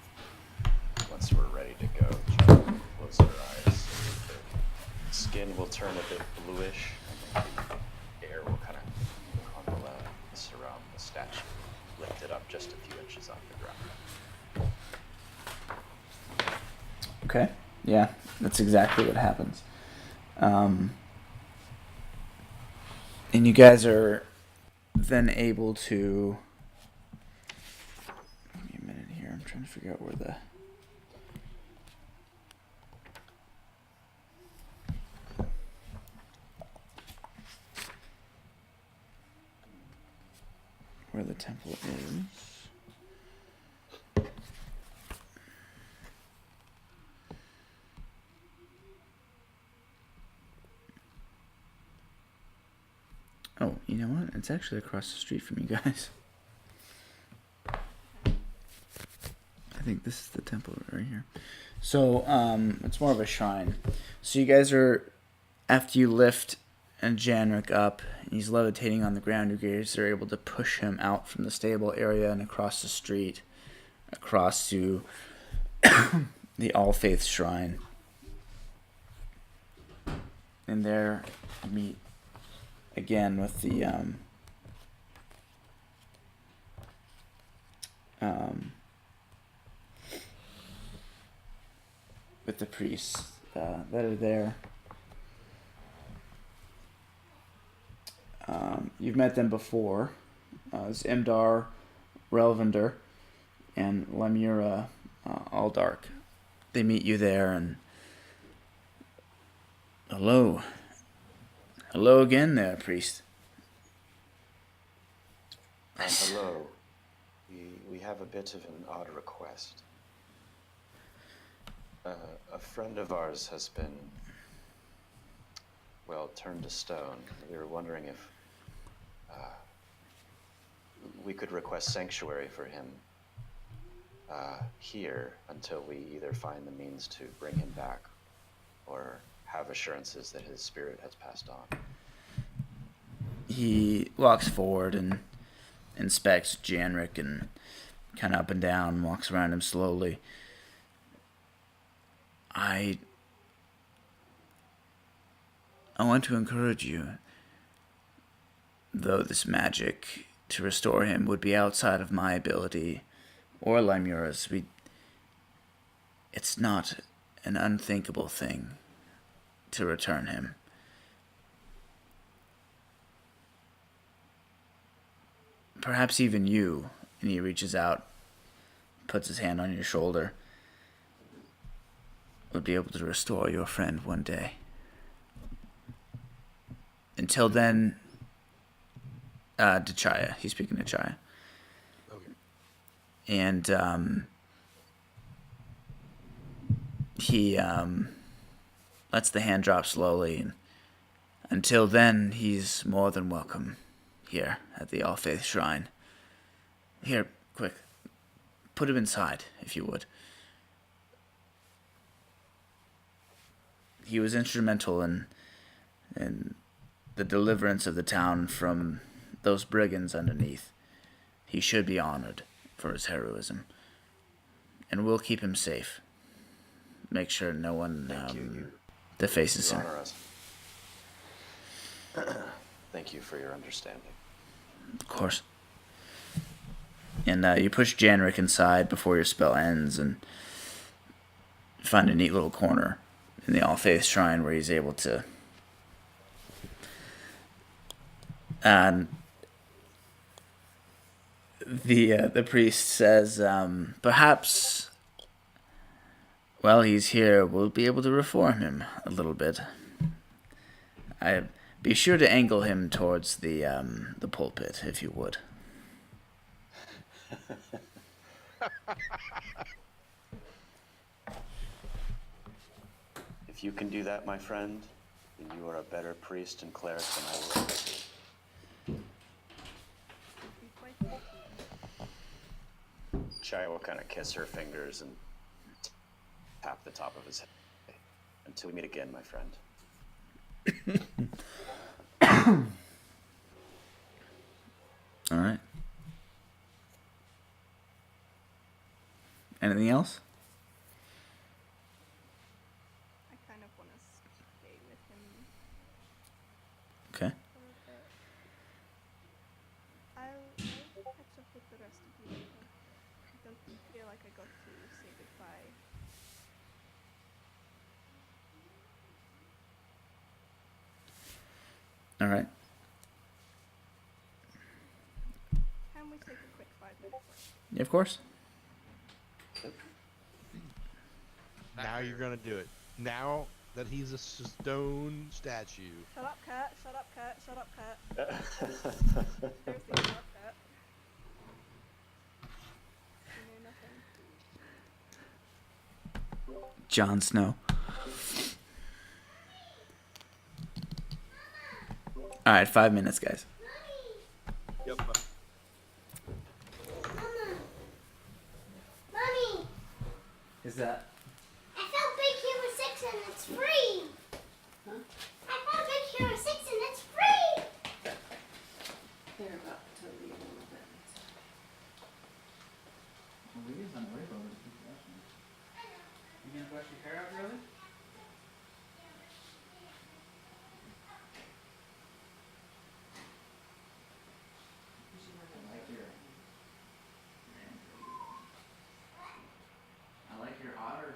once we're ready to go, Chaya will close her eyes. The skin will turn a bit bluish, and the air will kind of coalesce around the statue, lift it up just a few inches off the ground. Okay. Yeah, that's exactly what happens. And you guys are then able to. Give me a minute here. I'm trying to figure out where the temple is. Oh, you know what? It's actually across the street from you guys. I think this is the temple right here. So, it's more of a shrine. So you guys are, after you lift and Janrik up, and he's levitating on the ground, you guys are able to push him out from the stable area and across the street, across to the All Faith Shrine. And there you meet again with the priests that are there. You've met them before. It's Imdar, Relvander, and Lemura Aldark. They meet you there, and hello. Hello again there, priest. Hello. We have a bit of an odd request. A friend of ours has been, well, turned to stone. We were wondering if we could request sanctuary for him here until we either find the means to bring him back or have assurances that his spirit has passed on. He walks forward and inspects Janrik and kind of up and down, walks around him slowly. I want to encourage you. though this magic to restore him would be outside of my ability or Limura's, it's not an unthinkable thing to return him. Perhaps even you, and he reaches out, puts his hand on your shoulder, would be able to restore your friend one day. Until then, to Chaya. He's speaking to Chaya. Okay. And he lets the hand drop slowly. And until then, he's more than welcome here at the All Faith Shrine. Here, quick. Put him inside, if you would. He was instrumental in the deliverance of the town from those brigands underneath. He should be honored for his heroism. And we'll keep him safe. Make sure no one defaces You him. honor us. Thank you for your understanding. Of course. And you push Janrik inside before your spell ends and find a neat little corner in the All Faith Shrine where he's able to the priest says, perhaps while he's here, we'll be able to reform him a little bit. Be sure to angle him towards the pulpit, if you would. If you can do that, my friend, then you are a better priest and cleric than I will ever be. Be quite tricky. Chai will kind of kiss her fingers and tap the top of his head. Until we meet again, my friend. All right. Anything else? I kind of want to stay with him Okay. for a bit. I'll catch up with the rest of you later. I don't feel like I got to say goodbye. All right. Can we take a quick 5 minutes? Yeah, of course. Now you're gonna do it. Now that he's a stone statue. Shut up, Kurt. Shut up, Kurt. Shut up, Kurt. Seriously, shut up, Kurt. You know nothing. Jon Snow. All right, 5 minutes, guys. Yep. Mommy, Is that? I found Big Hero 6 and it's free. Huh? I found Big Hero 6 and it's free. They're about to leave a little bit. You gonna brush your hair out, really? I like your otter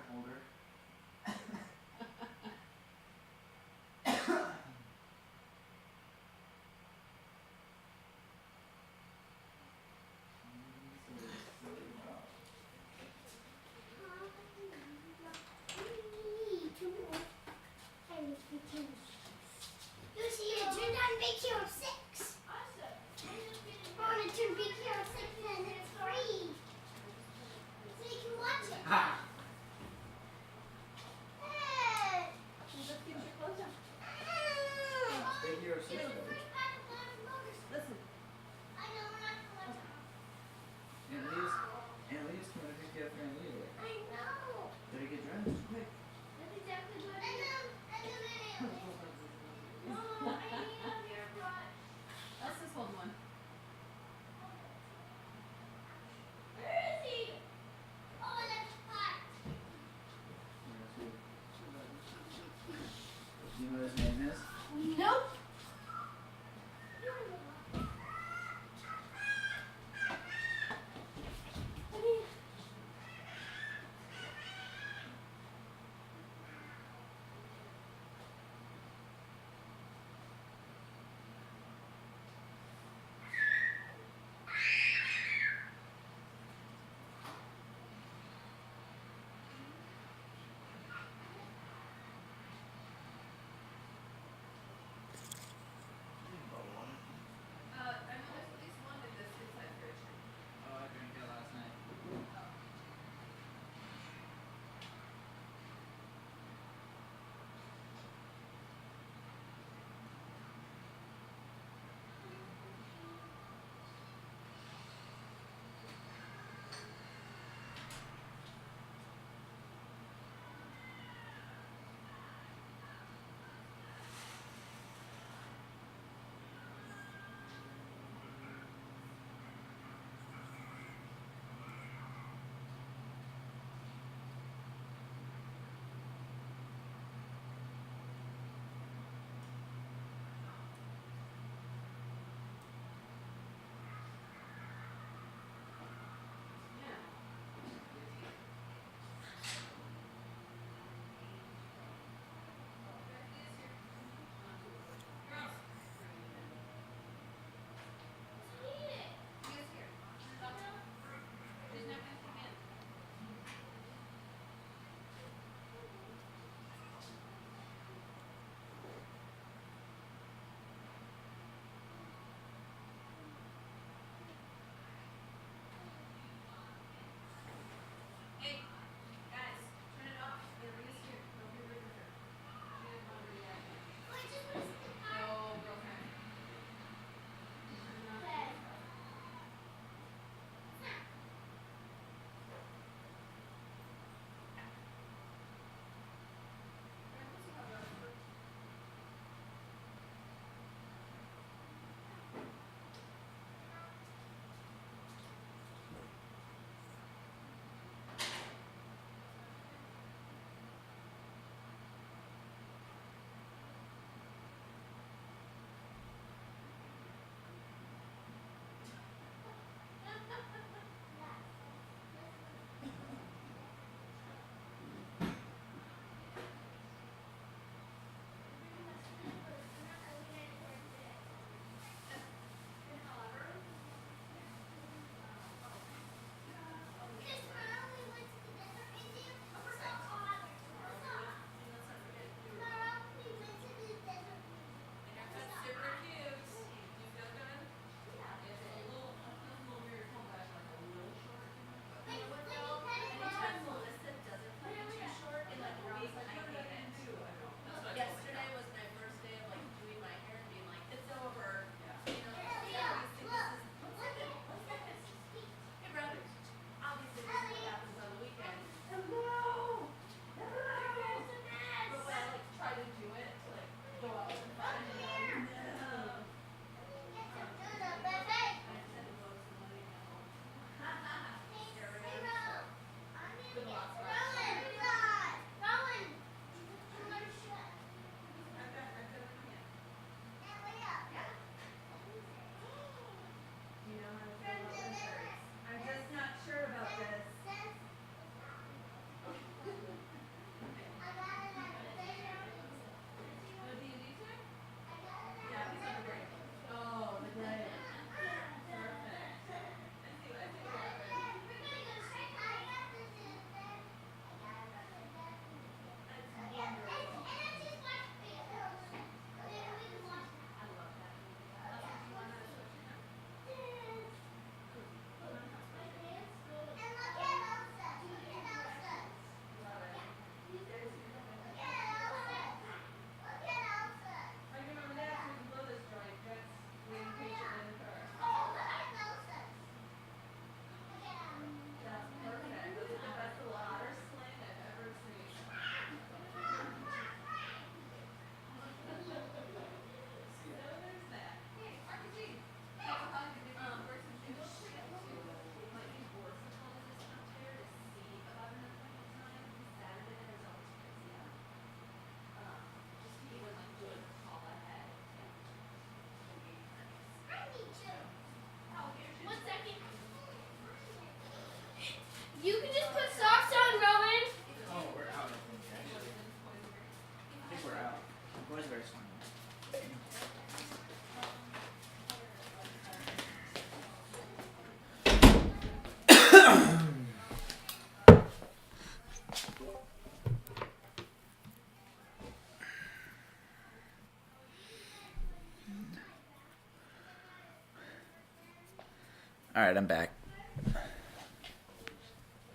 All right, I'm back.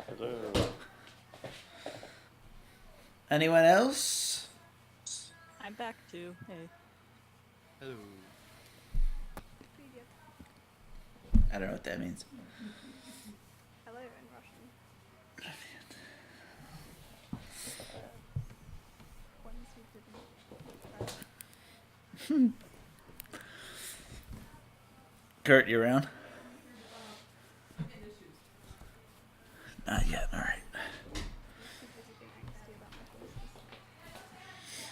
Hello. Anyone else? I'm back too. Hey. Hello. Привет. I don't know what that means. Hello in Russian. Ones who didn't. Kurt, you around? Not yet. All right. Too busy being angsty about my voices.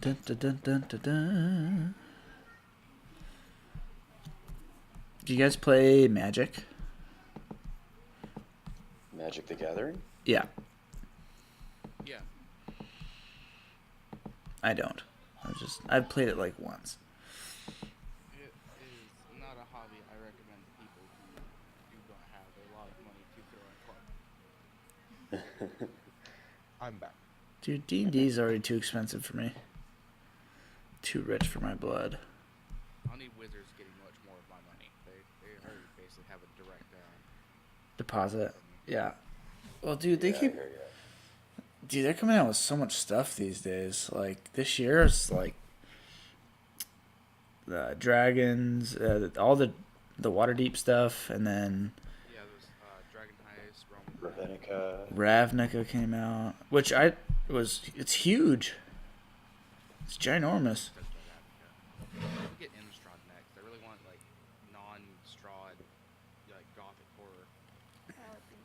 Dun, dun, dun, dun, dun, dun. Do you guys play Magic? Magic the Gathering? Yeah, Yeah. I don't. I've played it like once. It is not a hobby I recommend to people who do not have a lot of money to throw at cards. I'm back. Dude, D&D is already too expensive for me. Too rich for my blood. I need wizards getting much more of my money. They already basically have a direct Deposit. Yeah. Well, dude, they Yeah, I keep. hear ya. Dude, they're coming out with so much stuff these days. Like this year, it's like the dragons, all the Waterdeep stuff, and then Yeah, there's Dragon Heist, Realm of Ravenica. Ravnica came out, which it's huge. It's ginormous. Touched on Ravnica. I would get Innistrad next. I really want like non-Strahd, like gothic horror. That would be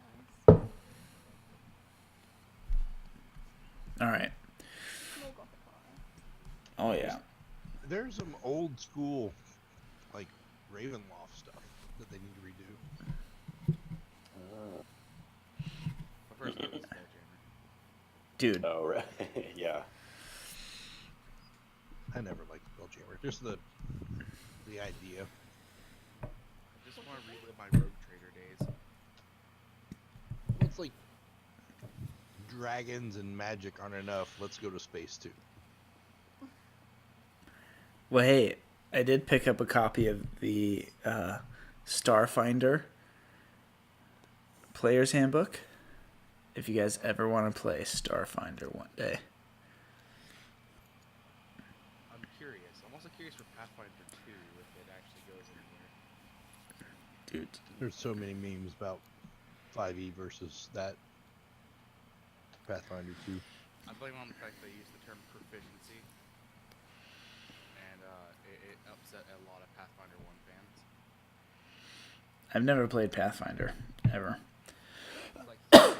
nice. All right. More gothic horror. Oh yeah. There's some old school, like Ravenloft stuff that they need to redo. Oh, My first one was Spelljammer. Dude. oh right. Yeah. I never liked Spelljammer. Just the idea. I just want to relive my Rogue Trader days. It's like dragons and magic aren't enough. Let's go to space too. Well, hey, I did pick up a copy of the Starfinder Player's Handbook. If you guys ever want to play Starfinder one day. I'm curious. I'm also curious for Pathfinder 2 if it actually goes anywhere. Dude. There's so many memes about 5e versus that Pathfinder 2. I blame it on the fact they use the term proficiency, and it upset a lot of Pathfinder 1 fans. I've never played Pathfinder, ever. It's like 5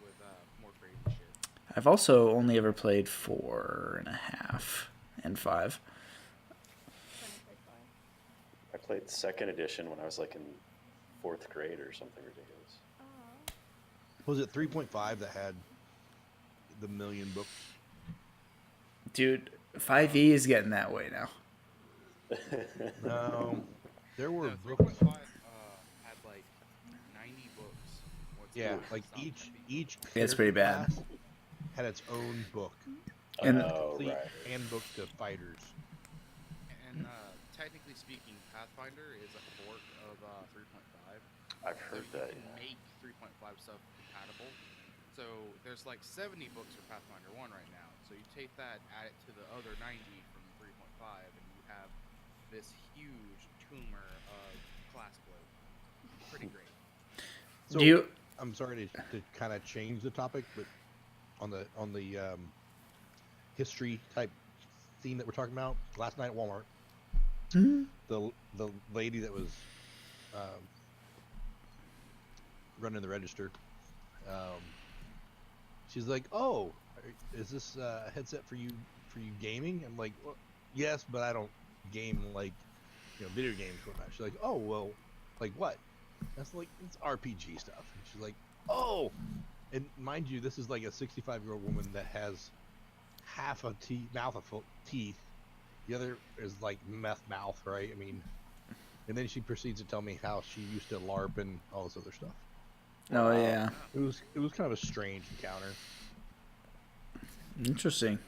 with more crazy shit. I've also only ever played 4.5 and 5. Trying to play five. I played 2nd edition when I was like in 4th grade or something ridiculous. Oh. Was it 3.5 that had the million books? Dude, 5e is getting that way now. No, there were No, books. 3.5 had like 90 books. What's Yeah, the- like it's not each heavy. each. Yeah, it's pretty character bad. class had its own book. And- oh, Complete right. handbook to fighters. And technically speaking, Pathfinder is a fork of 3.5. I've So heard you that. can make 3.5 stuff compatible. So there's like 70 books for Pathfinder 1 right now. So you take that, add it to the other 90 from 3.5, and you have this huge tumor of class split. Pretty great. So Do you? I'm sorry to kind of change the topic, but on the history type theme that we're talking about, last night at Walmart, the lady that was running the register, she's like, "Oh, is this a headset for you gaming?" I'm like, well, "Yes, but I don't game like, video games whatnot. She's like, oh well, like what? That's like it's RPG stuff. And she's like, oh, and mind you, this is like a 65-year-old woman that has half a mouth of teeth. The other is like meth mouth, right? I mean, and then she proceeds to tell me how she used to LARP and all this other stuff. Oh yeah, It was kind of a strange encounter. interesting.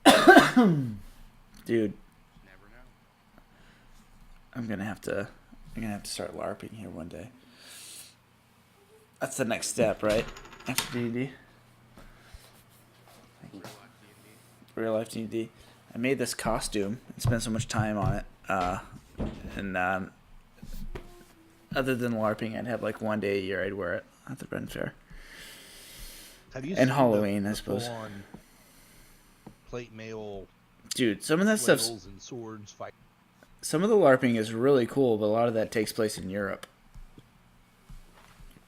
Dude, Never know. I'm gonna have to start LARPing here one day. That's the next step, right? After D&D, Real life D&D. real life D&D. I made this costume and spent so much time on it. And other than LARPing, I'd have like one day a year I'd wear it at the Ren Fair. Have you And seen Halloween, the I suppose. full-on plate mail Dude, some of that stuff's flails and swords fight? some of the LARPing is really cool, but a lot of that takes place in Europe.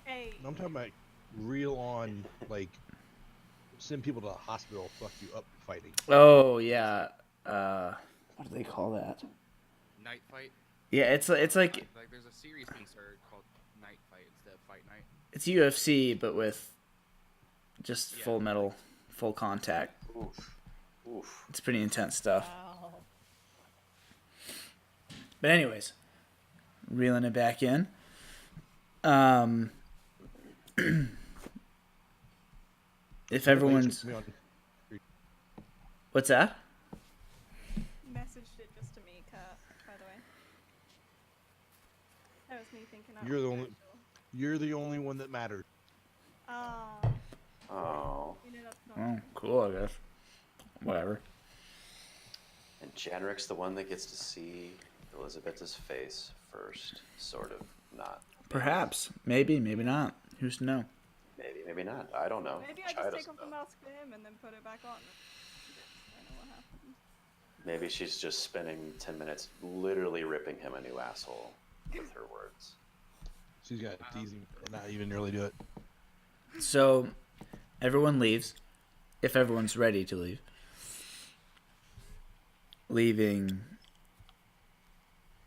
Hey, I'm talking about real on, like, send people to the hospital, fuck you up fighting. Oh yeah, what do they call that? Night Fight. Yeah, it's like Like there's a series being started called Night Fight instead of Fight Night. it's UFC but with just Yeah. full metal, full contact. Oof. Oof. It's pretty intense stuff. Wow. But anyways, reeling it back in. If everyone's Me on- what's that? messaged it just to me, Kat, by the way. That was me thinking out You're the loud. only- You're the only one that matters. Ah, Oh. you know that's not Oh, true. cool, I guess. Whatever. And Janrik's the one that gets to see Elizabeth's face first, sort of. Not. Perhaps, maybe, maybe not. Who's to know? Maybe, maybe not. I don't know. Maybe I Chai just take doesn't off the know. mask for him and then put it back on. I know what happened. Maybe she's just spending 10 minutes literally ripping him a new asshole with her words. She's got to tease him and not even really do it. So, everyone leaves. If everyone's ready to leave. Leaving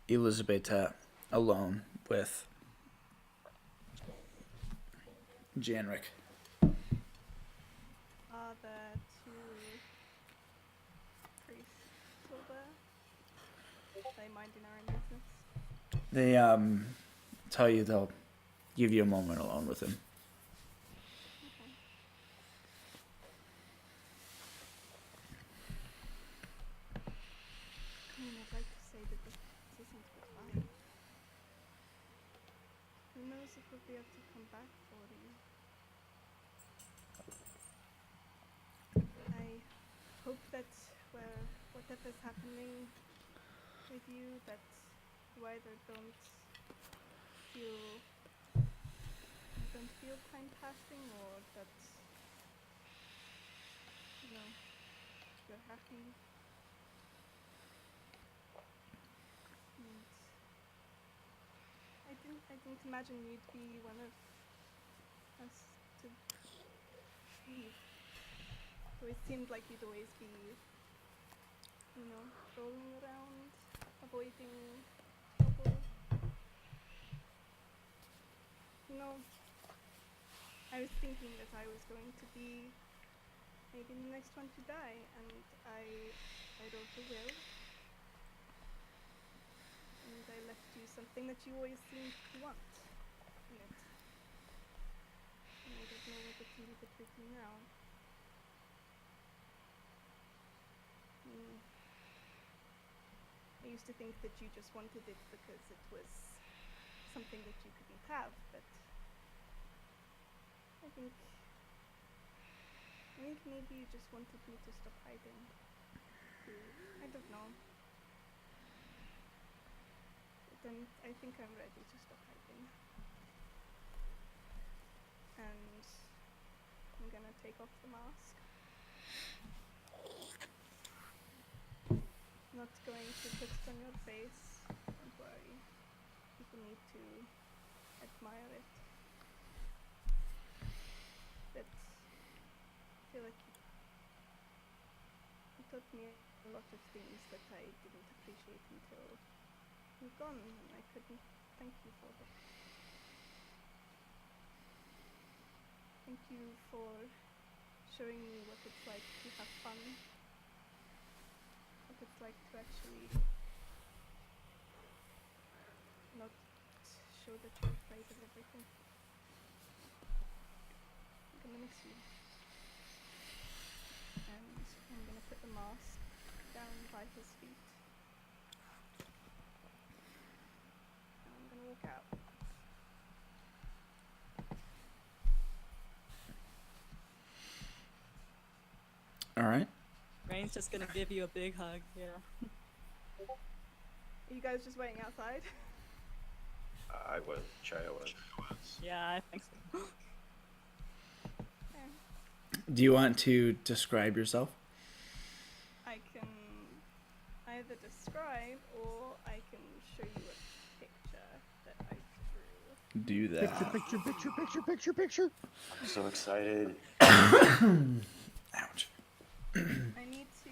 Elizabeth alone with Janrik. Are there two priests still there? Are they minding our own business? They tell you they'll give you a moment alone with him. Okay. I mean, I'd like to say that this isn't goodbye. Who knows if we'll be able to come back for you? I hope that whatever's happening with you, that you either don't feel time passing, or that you're happy. And I didn't imagine you'd be one of us to leave. It always seemed like you'd always be, rolling around, avoiding trouble. I was thinking that I was going to be maybe the next one to die, and I wrote a will. And I left you something that you always seemed to want in it. And I don't know whether to leave it with you now. I used to think that you just wanted it because it was something that you couldn't have, but I think maybe you just wanted me to stop hiding. I don't know. But I think I'm ready to stop hiding. And I'm gonna take off the mask. Not going to put it on your face. Don't worry. People need to admire it. But I feel like it taught me a lot of things that I didn't appreciate until you've gone, and I couldn't thank you for them. Thank you for showing me what it's like to have fun, what it's like to actually not show that you're afraid of everything. I'm gonna miss you. And I'm gonna put the mask down by his feet. And I'm gonna walk out. All right. Rain's just gonna give you a big hug. Yeah. Are you guys just waiting outside? I was. Chaya was. Yeah, I think so. Yeah. Do you want to describe yourself? I can either describe or I can show you a picture that I drew. Do that. Picture. I'm so excited. Ouch. I need to.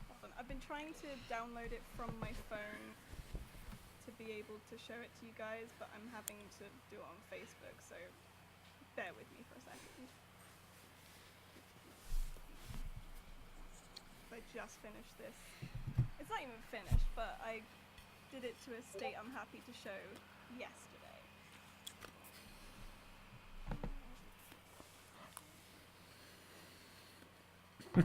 Hold on. I've been trying to download it from my phone to be able to show it to you guys, but I'm having to do it on Facebook, so bear with me for a second. I just finished this. It's not even finished, but I did it to a state I'm happy to show yesterday. Where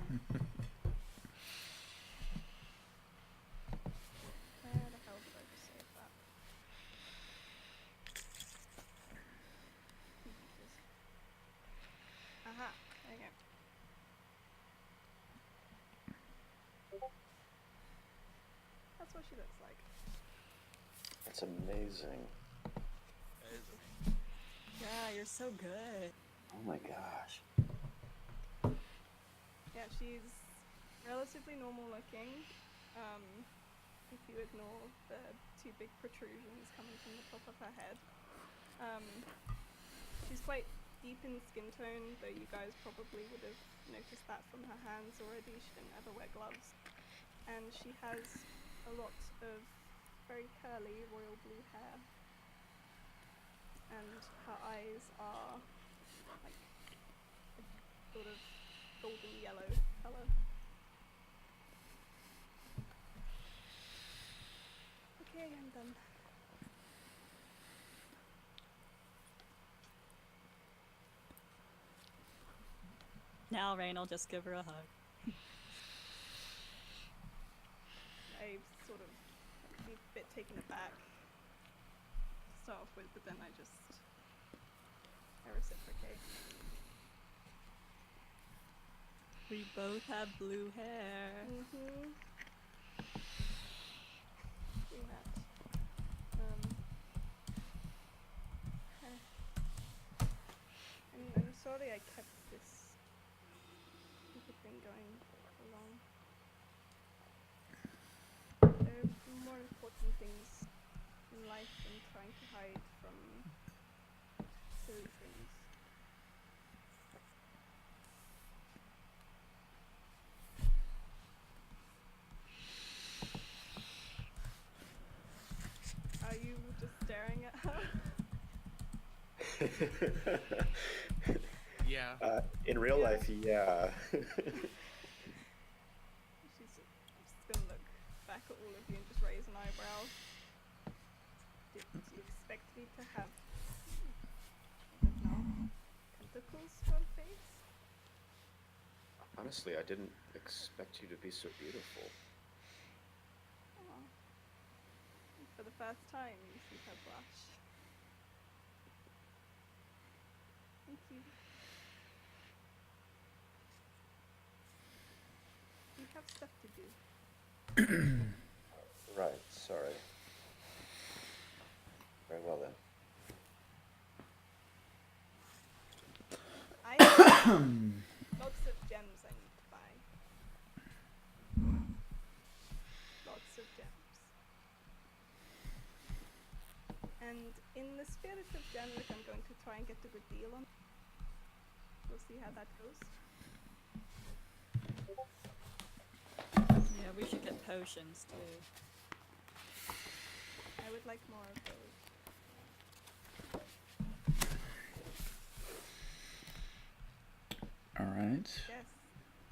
the hell did I just save that? Computers. Aha, there you go. That's what she looks like. That's amazing. That is amazing. Yeah, you're so good. Oh my gosh. Yeah, she's relatively normal looking. If you ignore the two big protrusions coming from the top of her head. She's quite deep in skin tone, though you guys probably would have noticed that from her hands already. She didn't ever wear gloves. And she has a lot of very curly royal blue hair. And her eyes are like a sort of golden yellow colour. Okay, I'm done. Now Rain will just give her a hug. I sort of be a bit taken aback to start off with, but then I reciprocate. We both have blue hair. Mm-hmm. Do that. I'm sorry I kept this stupid thing going so long. There are more important things in life than trying to hide from silly things. Are you just staring at her? Yeah. In real Yeah. life, yeah. She's just gonna look back at all of you and just raise an eyebrow. Did you expect me to have, I don't know, tentacles for a face? Honestly, I didn't expect you to be so beautiful. Aw. For the first time, you see her blush. Thank you. We have stuff to do. Right, sorry. Very well then. I have lots of gems I need to buy. Lots of gems. And in the spirit of Genric, I'm going to try and get a good deal on. We'll see how that goes. potions too. I would like more of those. All right. Yes.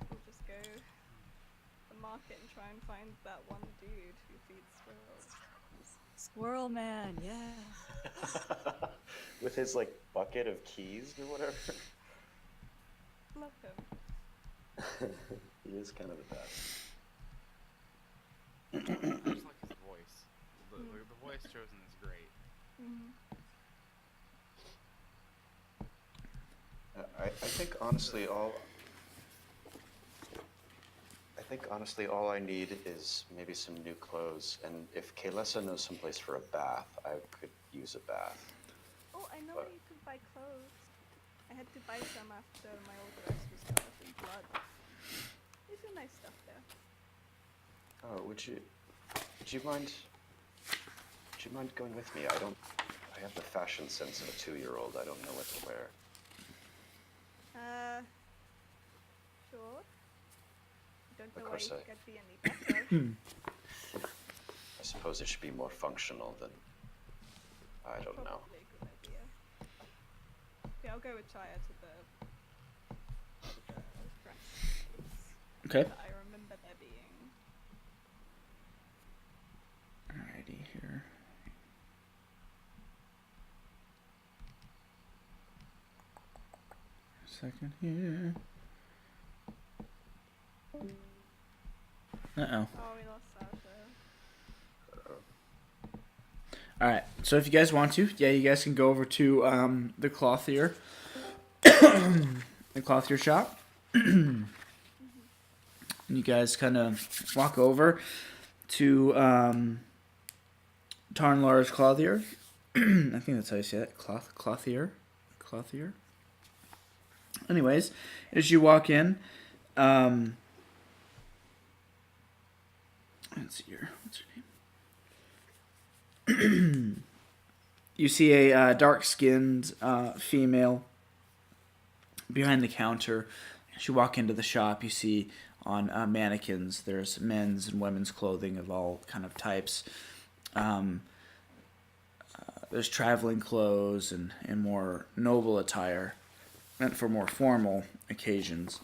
We'll just go to the market and try and find that one dude who feeds squirrels. Squirrel man, yeah. With his like bucket of keys or whatever. Love him. He is kind of the best. I just like his voice. The voice chosen is great. Mm-hmm. I think honestly all I need is maybe some new clothes, and if Kaylessa knows someplace for a bath, I could use a bath. Oh, I know where you could buy clothes. I had to buy some after my old dress was covered in blood. They do nice stuff there. Oh, would you mind going with me? I have the fashion sense of a 2-year-old. I don't know what to wear. Sure. Don't Of know why course you I- could be any better. I suppose it should be more functional than, I don't know. Probably a good idea. Okay, I'll go with Chaya to the dress Okay. that I remember there being. Alrighty here. Second here. Uh-oh. Oh, we lost Sasha. All right. So if you guys want to, yeah, you guys can go over to the clothier, the clothier shop. And you guys kind of walk over to Tarnlar's clothier. I think that's how you say it. Clothier. Anyways, as you walk in, let's see here. What's her name? You see a dark-skinned female behind the counter. As you walk into the shop, you see on mannequins there's men's and women's clothing of all kind of types. There's traveling clothes and more noble attire meant for more formal occasions.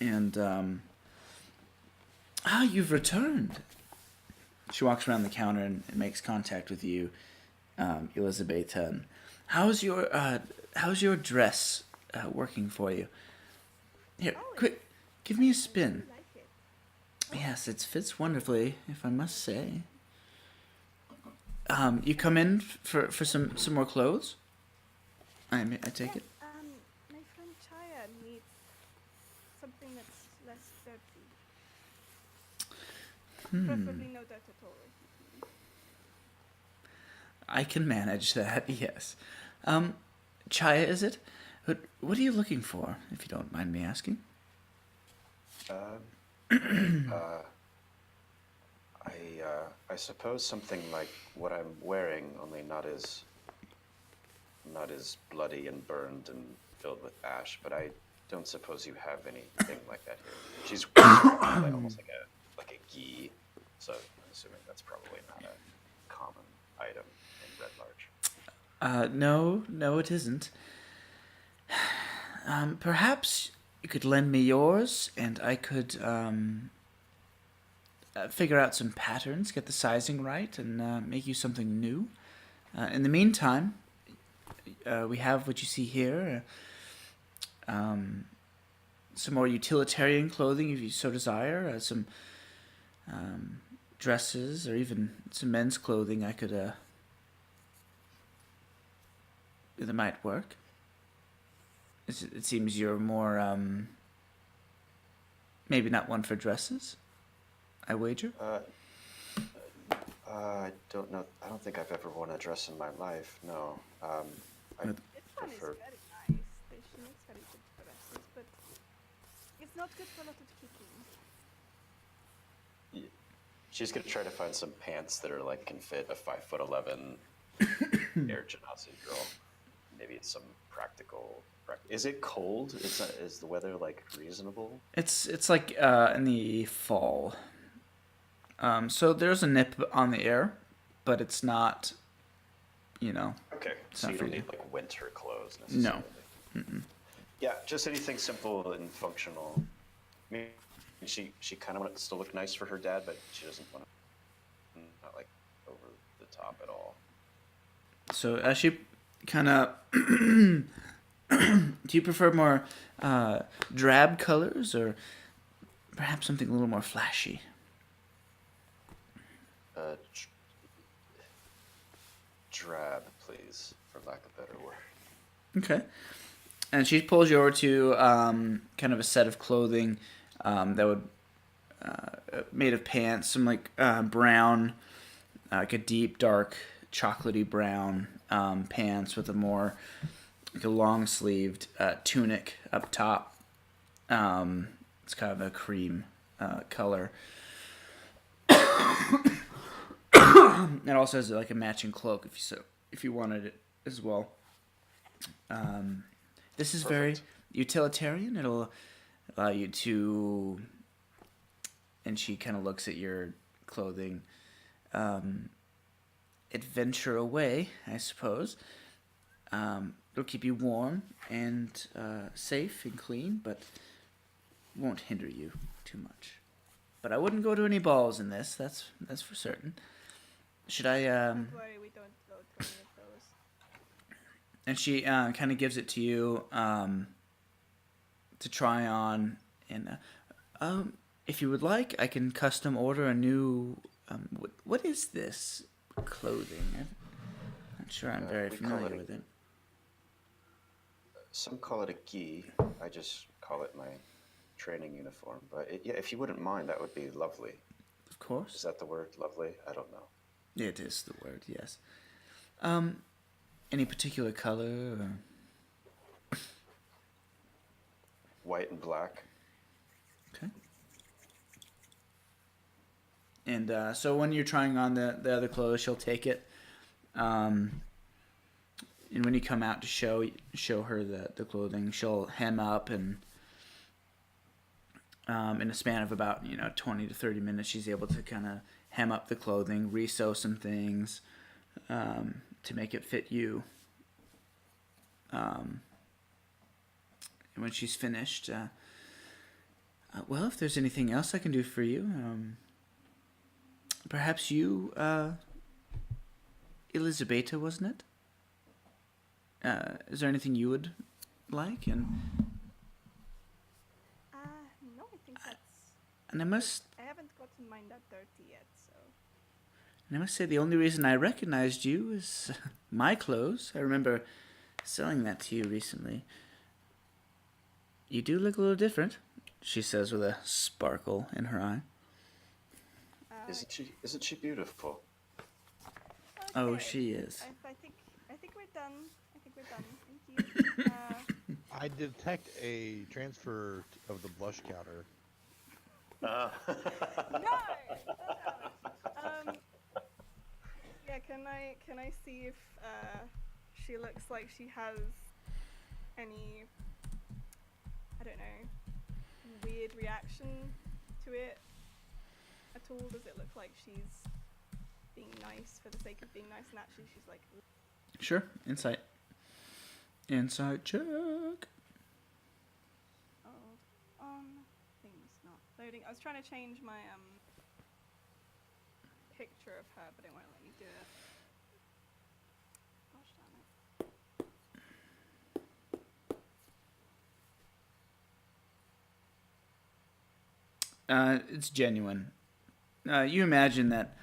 And you've returned. She walks around the counter and makes contact with you, Elizabethan. How's your dress working for you? Here, quick, give me a spin. I like it. Yes, it fits wonderfully, if I must say. You come in for some more clothes? I take it. My friend Chaya needs something that's less dirty. Preferably no dirt at all. I can manage that, yes. Chaya, is it? What are you looking for, if you don't mind me asking? I suppose something like what I'm wearing, only not as bloody and burned and filled with ash. But I don't suppose you have anything like that here. She's like, almost like a gi, so I'm assuming that's probably not a common item in Red Larch. No, it isn't. Perhaps you could lend me yours, and I could figure out some patterns, get the sizing right, and make you something new. In the meantime, we have what you see here. Some more utilitarian clothing, if you so desire. Some dresses, or even some men's clothing. I could that might work. It seems you're more maybe not one for dresses, I wager. I don't know. I don't think I've ever worn a dress in my life. No. I This one prefer. is very nice. She makes very good dresses, but it's not good for a lot of kicking. She's gonna try to find some pants that are like can fit a 5'11" Air Genasi girl. Maybe it's some practical. Is it cold? Is the weather like reasonable? It's like in the fall. So there's a nip on the air, but it's not, you know, Okay, It's so not you for don't you. need like winter clothes No. necessarily. Yeah, just anything simple and functional. I mean, she kind of wants to look nice for her dad, but she doesn't want to, not like over the top at all. So as she kind of, do you prefer more drab colors or perhaps something a little more flashy? Dr- Drab, please, for lack of a better word. Okay. And she pulls you over to kind of a set of clothing that would made of pants, some like brown, like a deep dark chocolatey brown pants with a more like a long sleeved tunic up top. It's kind of a cream color. It also has like a matching cloak if you wanted it as well. This is very Perfect. utilitarian. It'll allow you to, and she kind of looks at your clothing, adventure away, I suppose. It'll keep you warm and safe and clean, but won't hinder you too much. But I wouldn't go to any balls in this. That's for certain. Should I? Don't worry, we don't go to any of those. And she kind of gives it to you to try on, and if you would like, I can custom order a new. What is this clothing? I'm not sure I'm very we call familiar it with it. Some call it a gi. I just call it my training uniform. But yeah, if you wouldn't mind, that would be lovely. Of Is course, that the word, lovely? I don't know. it is the word. Yes. Any particular color? Or... White and black. Okay. And so when you're trying on the other clothes, she'll take it. And when you come out to show her the clothing, she'll hem up and in a span of about 20 to 30 minutes, she's able to kind of hem up the clothing, re-sew some things to make it fit you. And when she's finished, well, if there's anything else I can do for you, perhaps you, Elizabeta, wasn't it? Is there anything you would like? No, I think that's. And I haven't gotten mine that dirty yet, so. must say the only reason I recognized you is my clothes. I remember selling that to you recently. You do look a little different, she says with a sparkle in her eye. Isn't she beautiful? Oh, Okay. she is. I think we're done. Thank you. I detect a transfer of the blush counter. No! Yeah, can I see if she looks like she has any, I don't know, weird reaction to it at all? Does it look like she's being nice for the sake of being nice and actually she's like, Sure, insight. Insight check. hold on, thing's not loading. I was trying to change my picture of her, but it won't let me do it. Gosh damn it. It's genuine. You imagine that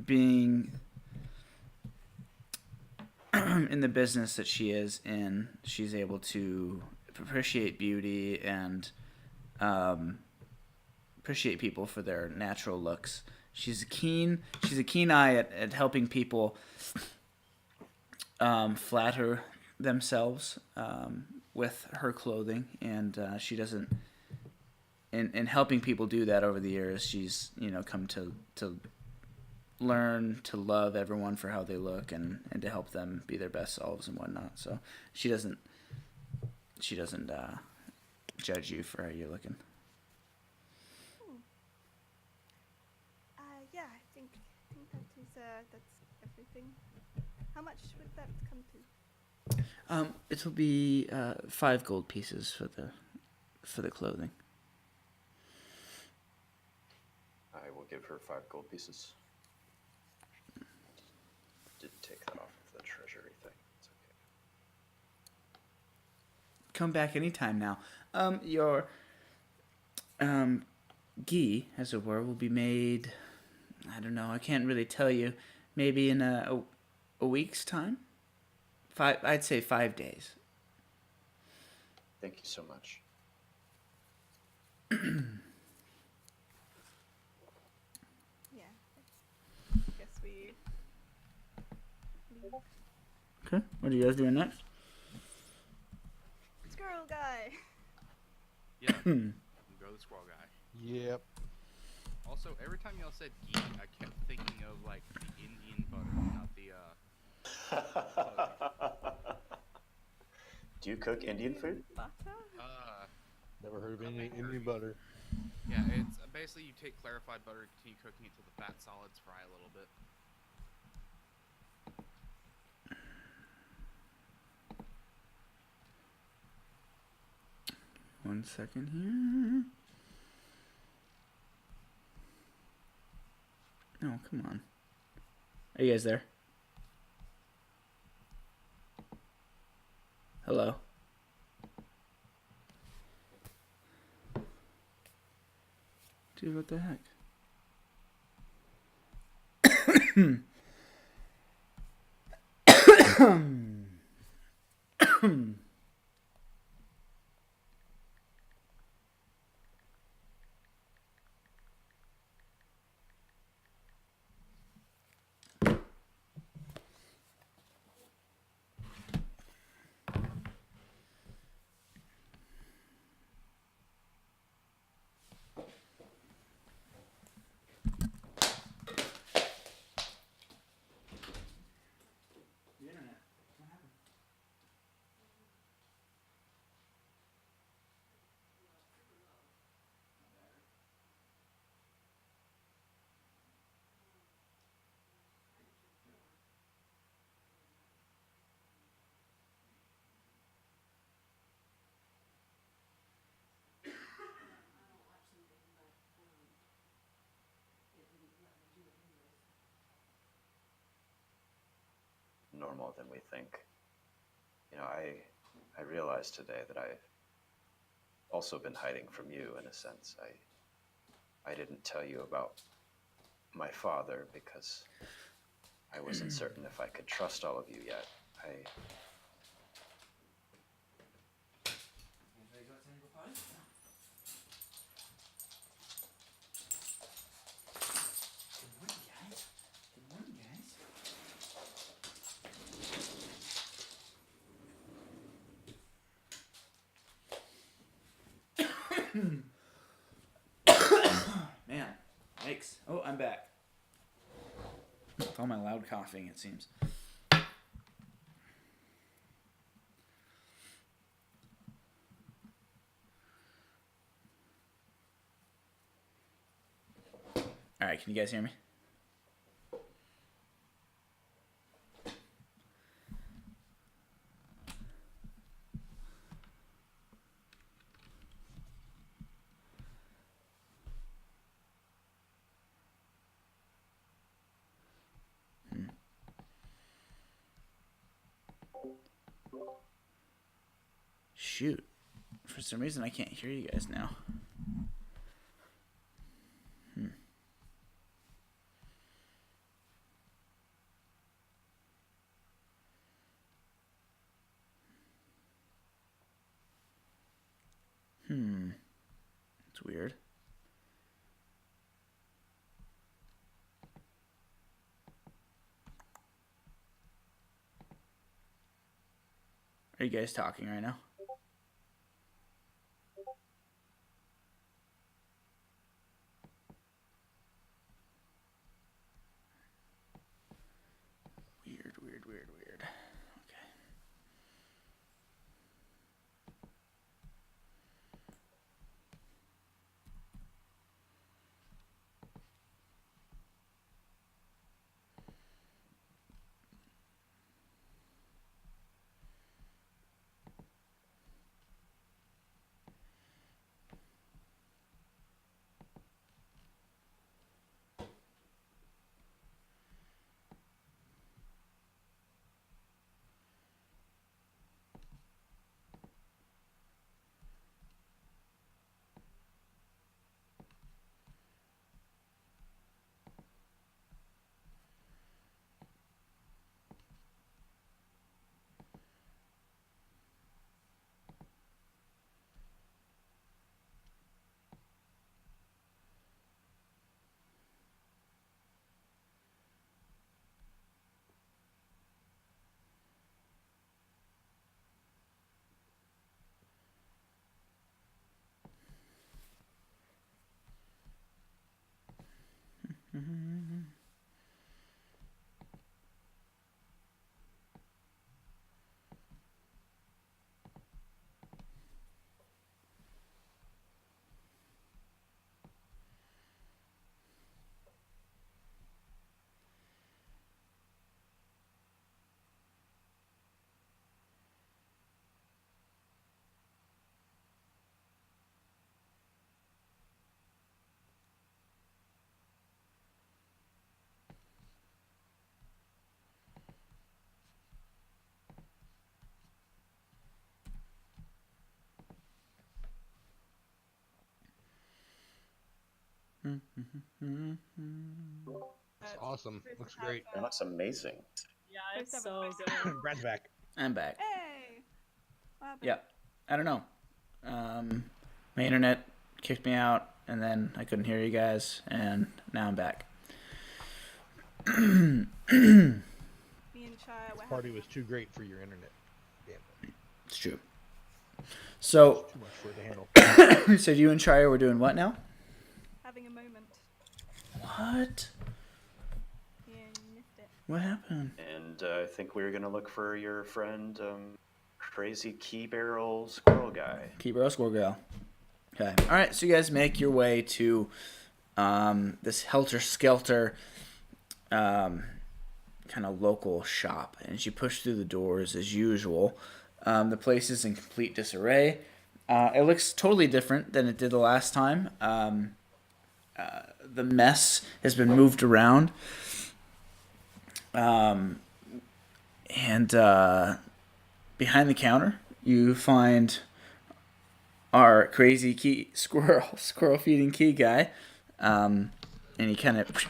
being in the business that she is in, she's able to appreciate beauty and appreciate people for their natural looks. She's a keen eye at helping people flatter themselves with her clothing, and she doesn't. In helping people do that over the years, she's come to learn to love everyone for how they look and to help them be their best selves and whatnot. So she doesn't judge you for how you're looking. think that's everything. How much would that come to? It'll be 5 gold pieces for the clothing. I will give her 5 gold pieces. Didn't take that off of the treasury thing. It's okay. Come back anytime now. Your ghee, as it were, will be made. I don't know. I can't really tell you. Maybe in a week's time. I'd say 5 days. Thank you so much. Yeah. I guess we leave. Okay. What are you guys doing next? Squirrel guy. Yeah. Go the squirrel guy. Yep. Also, every time y'all said ghee, I kept thinking of like the Indian butter, not the Do you cook Indian food? Butter? Never heard of any Indian butter. Yeah, it's basically you take clarified butter, continue cooking it till the fat solids fry a little bit. One second here. No, come on. Are you guys there? Hello? Dude, what the heck? Normal than we think. You know, I realized today that I've also been hiding from you in a sense. I didn't tell you about my father because I wasn't certain if I could trust all of you yet. Man, yikes. Oh, I'm back. With all my loud coughing, it seems. Alright, can you guys hear me? Shoot. For some reason, I can't hear you guys now. It's weird. Are you guys talking right now? Weird. Okay. It's awesome. First Looks have, great. That looks amazing. Yeah, First it's have a so question. good. Brad's back. I'm back. Hey! What happened? Yeah, I don't know. My internet kicked me out, and then I couldn't hear you guys, and now I'm back. Me and Chaya were Party having was too great for your internet. Damn, It's true. So, too much for it to handle. so you and Shire were doing what now? having a moment. What? Yeah, you missed it. What happened? And I think we were gonna look for your friend, crazy key barrel squirrel guy. Keep Row Squirrel Girl. Okay. All right. So you guys make your way to this helter skelter kind of local shop, and as you push through the doors, as usual, the place is in complete disarray. It looks totally different than it did the last time. The mess has been moved around, and behind the counter, you find our crazy key squirrel feeding key guy, and he kind of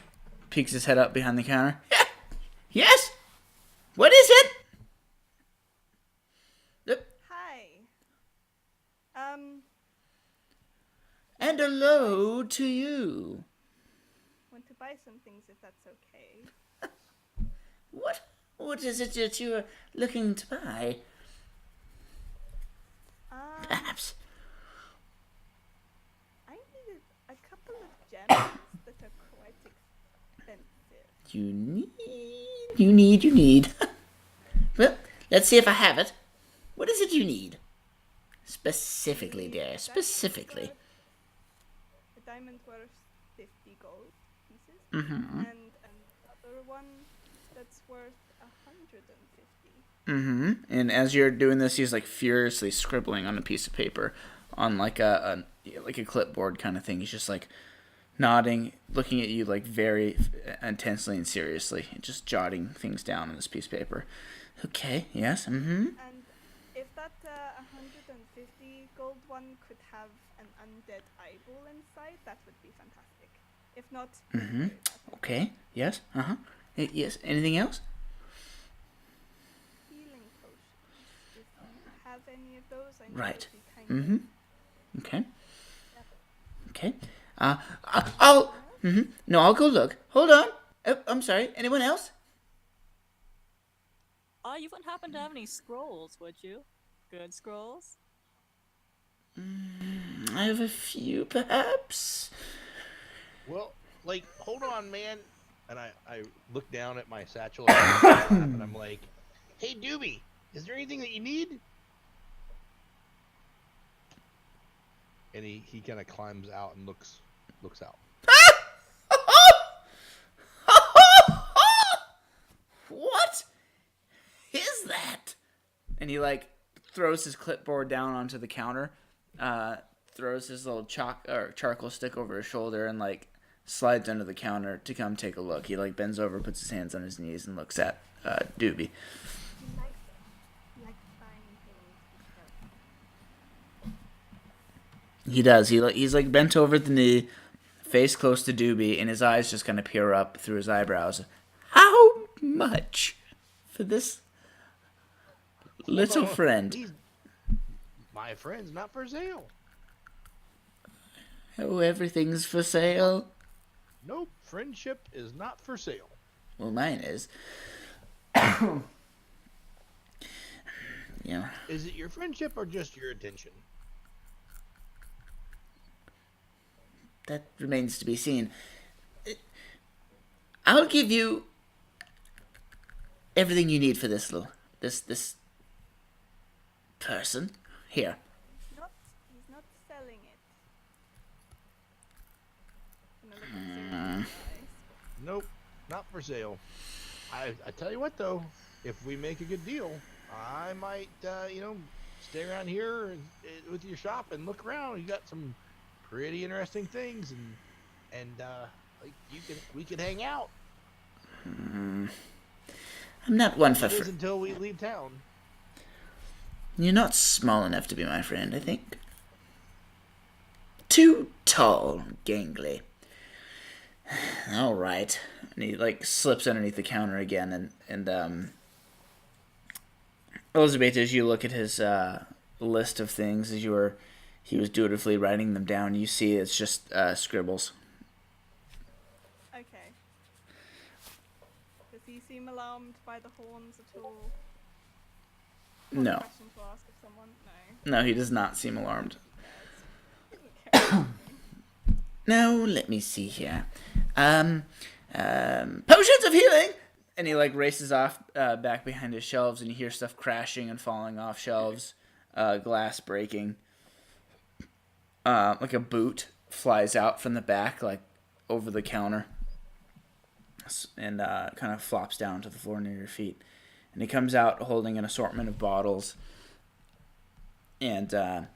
peeks his head up behind the counter. Yes. What is it? Hi. And a load to you. Want to buy some things if that's okay. What is it that you are looking to buy? Perhaps. I needed a couple of gems that are quite expensive. You need. Well, let's see if I have it. What is it you need? Specifically, dear. Specifically. A diamond worth 50 gold pieces. Mm-hmm. And another one that's worth 150. Mm-hmm. And as you're doing this, he's like furiously scribbling on a piece of paper, on like a clipboard kind of thing. He's just like nodding, looking at you like very intensely and seriously, just jotting things down on this piece of paper. Okay. Yes. Mm-hmm. And if that 150 gold one could have an undead eyeball inside, that would be fantastic. If not, Mm-hmm. very bad. Okay. Yes. Uh-huh. Yes. Anything else? Healing potions. If you have any of those, I know Right. it'd be kind Mm-hmm. Okay. Okay. I'll. Mm-hmm. No, I'll go look. Hold on. Oh, I'm sorry. Anyone else? You wouldn't happen to have any scrolls, would you? Good scrolls? I have a few, perhaps. Well, like, hold on, man. And I look down at my satchel and I'm like, hey, Doobie, is there anything that you need? And he kind of climbs out and looks out. What is that? And he like throws his clipboard down onto the counter, throws his little charcoal stick over his shoulder, and like slides under the counter to come take a look. He like bends over, puts his hands on his knees, and looks at Doobie. He likes buying things. He does. He's like bent over at the knee, face close to Doobie, and his eyes just kind of peer up through his eyebrows. How much for this little friend? My friend's not for sale. Oh, everything's for sale. Nope, friendship is not for sale. Well, mine is. Yeah. Is it your friendship or just your attention? That remains to be seen. I'll give you everything you need for this this person. Here. He's not selling it. Gonna look at Sarah's eyes. Nope, not for sale. I tell you what though, if we make a good deal, I might stay around here with your shop and look around. You got some pretty interesting things, and like we could hang out. I'm not one for. It is until we leave town. You're not small enough to be my friend, I think. Too tall, gangly. All right. And he like slips underneath the counter again, and Elizabeth, as you look at his list of things, he was dutifully writing them down. You see, it's just scribbles. Okay. Does he seem alarmed by the horns at all? One No, question to ask of someone? No. no, he does not seem alarmed. Okay. Now, let me see here. Potions of healing! And he, like, races off back behind his shelves, and you hear stuff crashing and falling off shelves, glass breaking. Like a boot flies out from the back, like, over the counter, and kind of flops down to the floor near your feet. And he comes out holding an assortment of bottles, and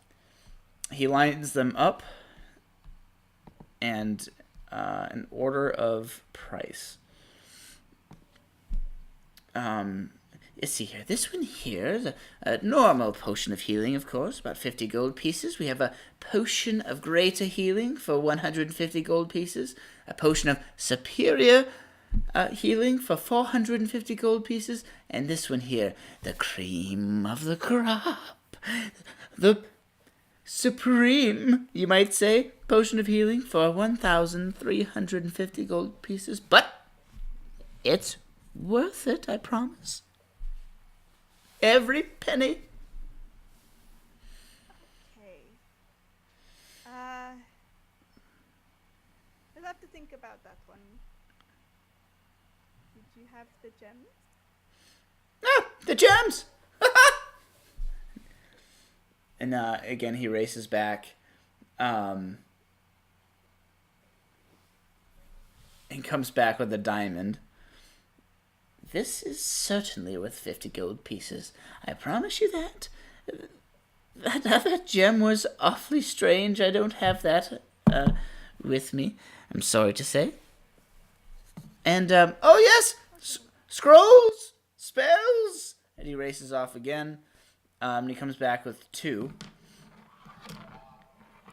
he lines them up and an order of price. Let's see here. This one here is a normal potion of healing, of course, about 50 gold pieces. We have a potion of greater healing for 150 gold pieces. A potion of superior healing for 450 gold pieces. And this one here, the cream of the crop. The supreme, you might say, potion of healing for 1,350 gold pieces. But it's worth it, I promise. Every penny. Okay. We'll have to think about that one. Did you have the gems? Ah, the gems! And again, he races back. And comes back with a diamond. This is certainly worth 50 gold pieces. I promise you that. That other gem was awfully strange. I don't have that with me, I'm sorry to say. And, oh yes! Scrolls! Spells! And he races off again. And he comes back with two.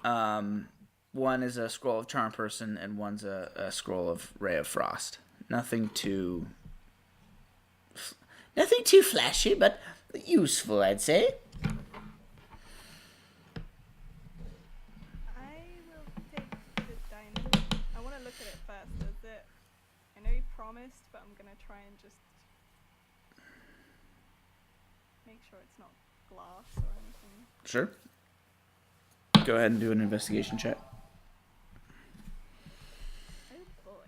One is a scroll of Charm Person, and one's a scroll of Ray of Frost. Nothing too flashy, but useful, I'd say. I will take the diamond. I want to look at it first. Is it? I know you promised, but I'm gonna try and just make sure it's not glass or anything. Sure. Go ahead and do an investigation check. Oh boy.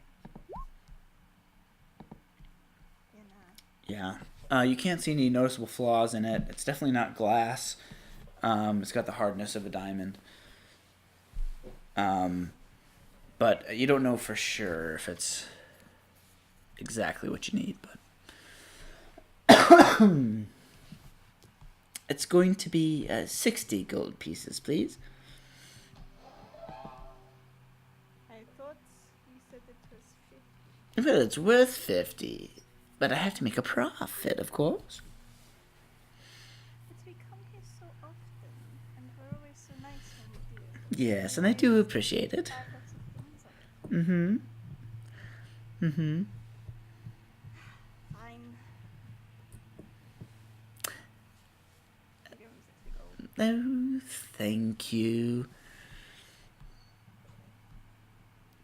Yeah. You can't see any noticeable flaws in it. It's definitely not glass. It's got the hardness of a diamond. But you don't know for sure if it's exactly what you need. But it's going to be 60 gold pieces, please. I thought you said it was 50. Well, it's worth 50. But I have to make a profit, of course. But we come here so often, and we're always so nice when we do. Yes, and I do appreciate it. Add lots of things on it. Mm-hmm. Mm-hmm. Fine. I'll give him 60 gold. Oh, thank you.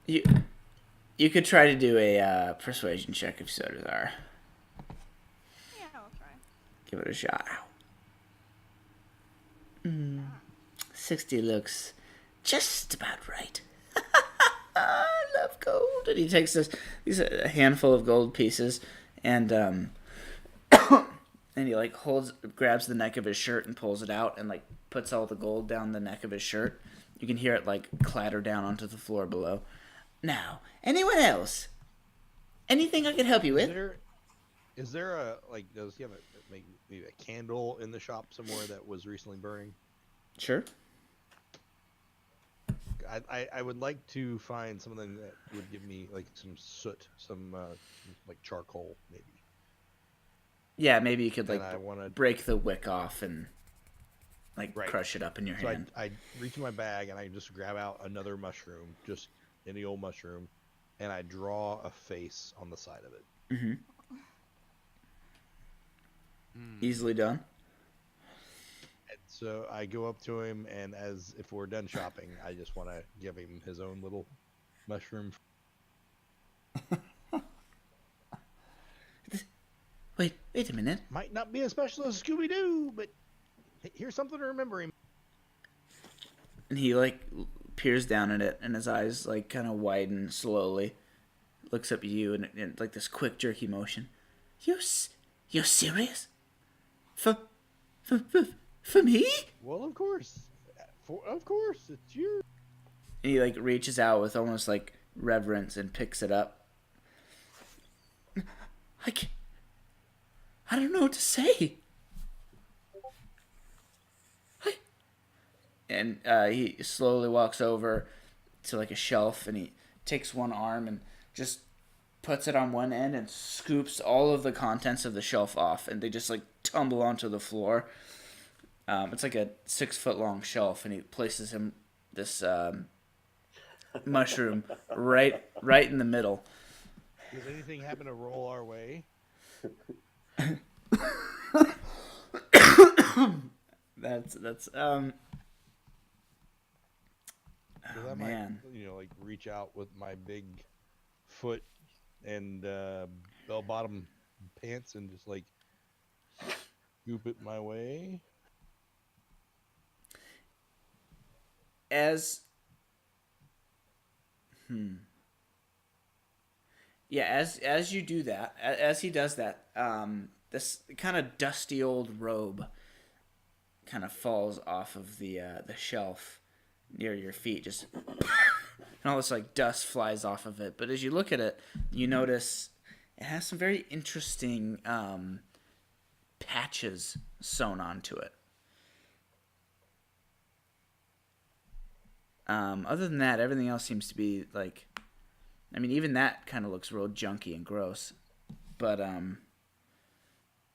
You could try to do a persuasion check if so desire. Yeah, I'll try. Give it a shot. 60 looks just about right. I love gold. And he takes a handful of gold pieces and and he like grabs the neck of his shirt and pulls it out and like puts all the gold down the neck of his shirt. You can hear it like clatter down onto the floor below. Now, anyone else? Anything I can help you with? Is there a does he have maybe a candle in the shop somewhere that was recently burning? Sure. I would like to find something that would give me like some soot, some like charcoal maybe. Yeah, maybe you could And like I wanna- break the wick off and like Right. crush it up in your So hand. I reach in my bag and I just grab out another mushroom, just any old mushroom, and I draw a face on the side of it. Mm-hmm. Hmm. Easily done. And so I go up to him, and as if we're done shopping, I just want to give him his own little mushroom. Wait a minute. Might not be as special as Scooby Doo, but here's something to remember him. And he like peers down at it, and his eyes like kind of widen slowly. Looks up at you, and like this quick jerky motion. You're serious? For me? Well, of course, of course, it's yours. And he like reaches out with almost like reverence and picks it up. I don't know what to say. And he slowly walks over to like a shelf, and he takes one arm and just puts it on one end and scoops all of the contents of the shelf off, and they just like tumble onto the floor. It's like a 6-foot long shelf, and he places him this mushroom right in the middle. Does anything happen to roll our way? That's Because I man. might, like reach out with my big foot and bell-bottom pants and just like scoop it my way. As you do that, as he does that, this kind of dusty old robe kind of falls off of the shelf near your feet, just and all this like dust flies off of it. But as you look at it, you notice it has some very interesting patches sewn onto it. Other than that, everything else seems to be like, I mean, even that kind of looks real junky and gross, but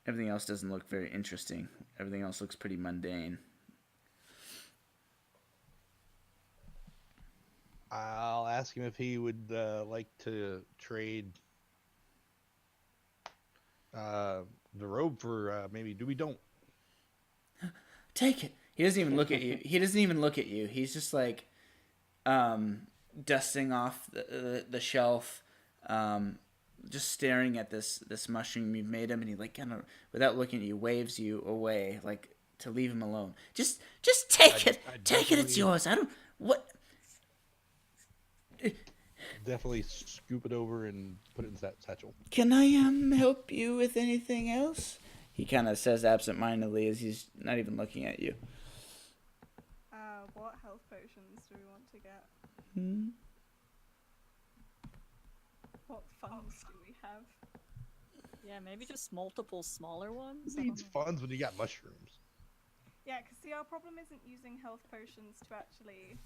everything else doesn't look very interesting. Everything else looks pretty mundane. I'll ask him if he would like to trade the robe for maybe Doobie Don't. Take it. He doesn't even look at you. He's just like dusting off the shelf, just staring at this mushroom you've made him, and he like kind of, without looking at you, waves you away like to leave him alone. Just take it. Take it. It's yours. I don't what. Definitely scoop it over and put it in that satchel. Can I help you with anything else? He kind of says absentmindedly as he's not even looking at you. What health potions do we want to get? What funds do we have? Yeah, maybe just multiple smaller ones. Who needs funds when you got mushrooms? Yeah, because see, our problem isn't using health potions to actually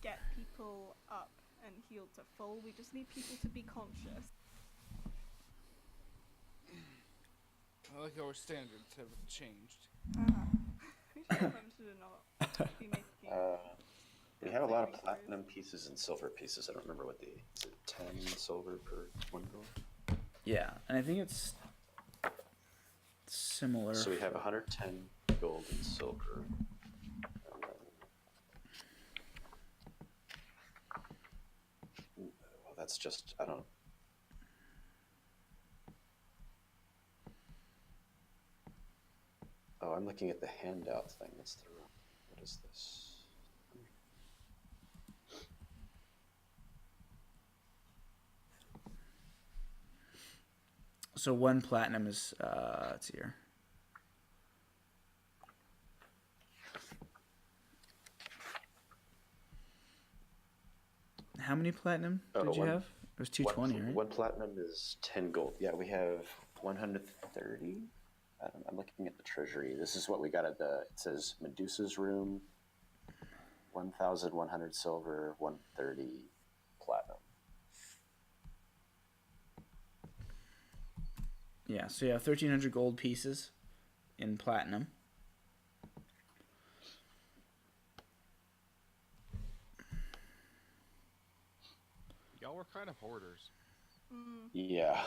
get people up and healed to full. We just need people to be conscious. I like how our standards have changed. We should have them to not be making. We have a lot of platinum pieces and silver pieces. I don't remember what is it 10 silver per 1 gold? Yeah, and I think it's similar. So we have 110 gold and silver. Well, that's just, I don't. Oh, I'm looking at the handout thing. That's the wrong. What is this? So 1 platinum is let's see here. How many platinum did you have? It was 220, right? 1 platinum is 10 gold. Yeah, we have 130. I'm looking at the treasury. This is what we got at it says Medusa's room, 1,100 silver, 130 platinum. Yeah, so you have 1,300 gold pieces in platinum. Y'all were kind of hoarders. Mm. Yeah.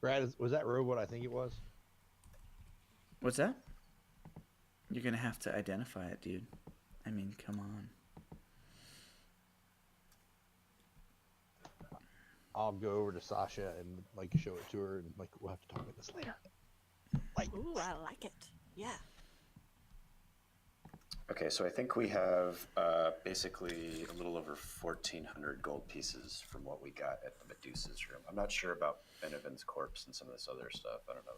Brad, was that road what I think it was? What's that? You're gonna have to identify it, dude. I mean, come on. I'll go over to Sasha and like show it to her, and like we'll have to talk about this later. Like, Ooh, I like it. Yeah. Okay, so I think we have basically a little over 1,400 gold pieces from what we got at the Medusa's room. I'm not sure about Benevin's corpse and some of this other stuff. I don't know.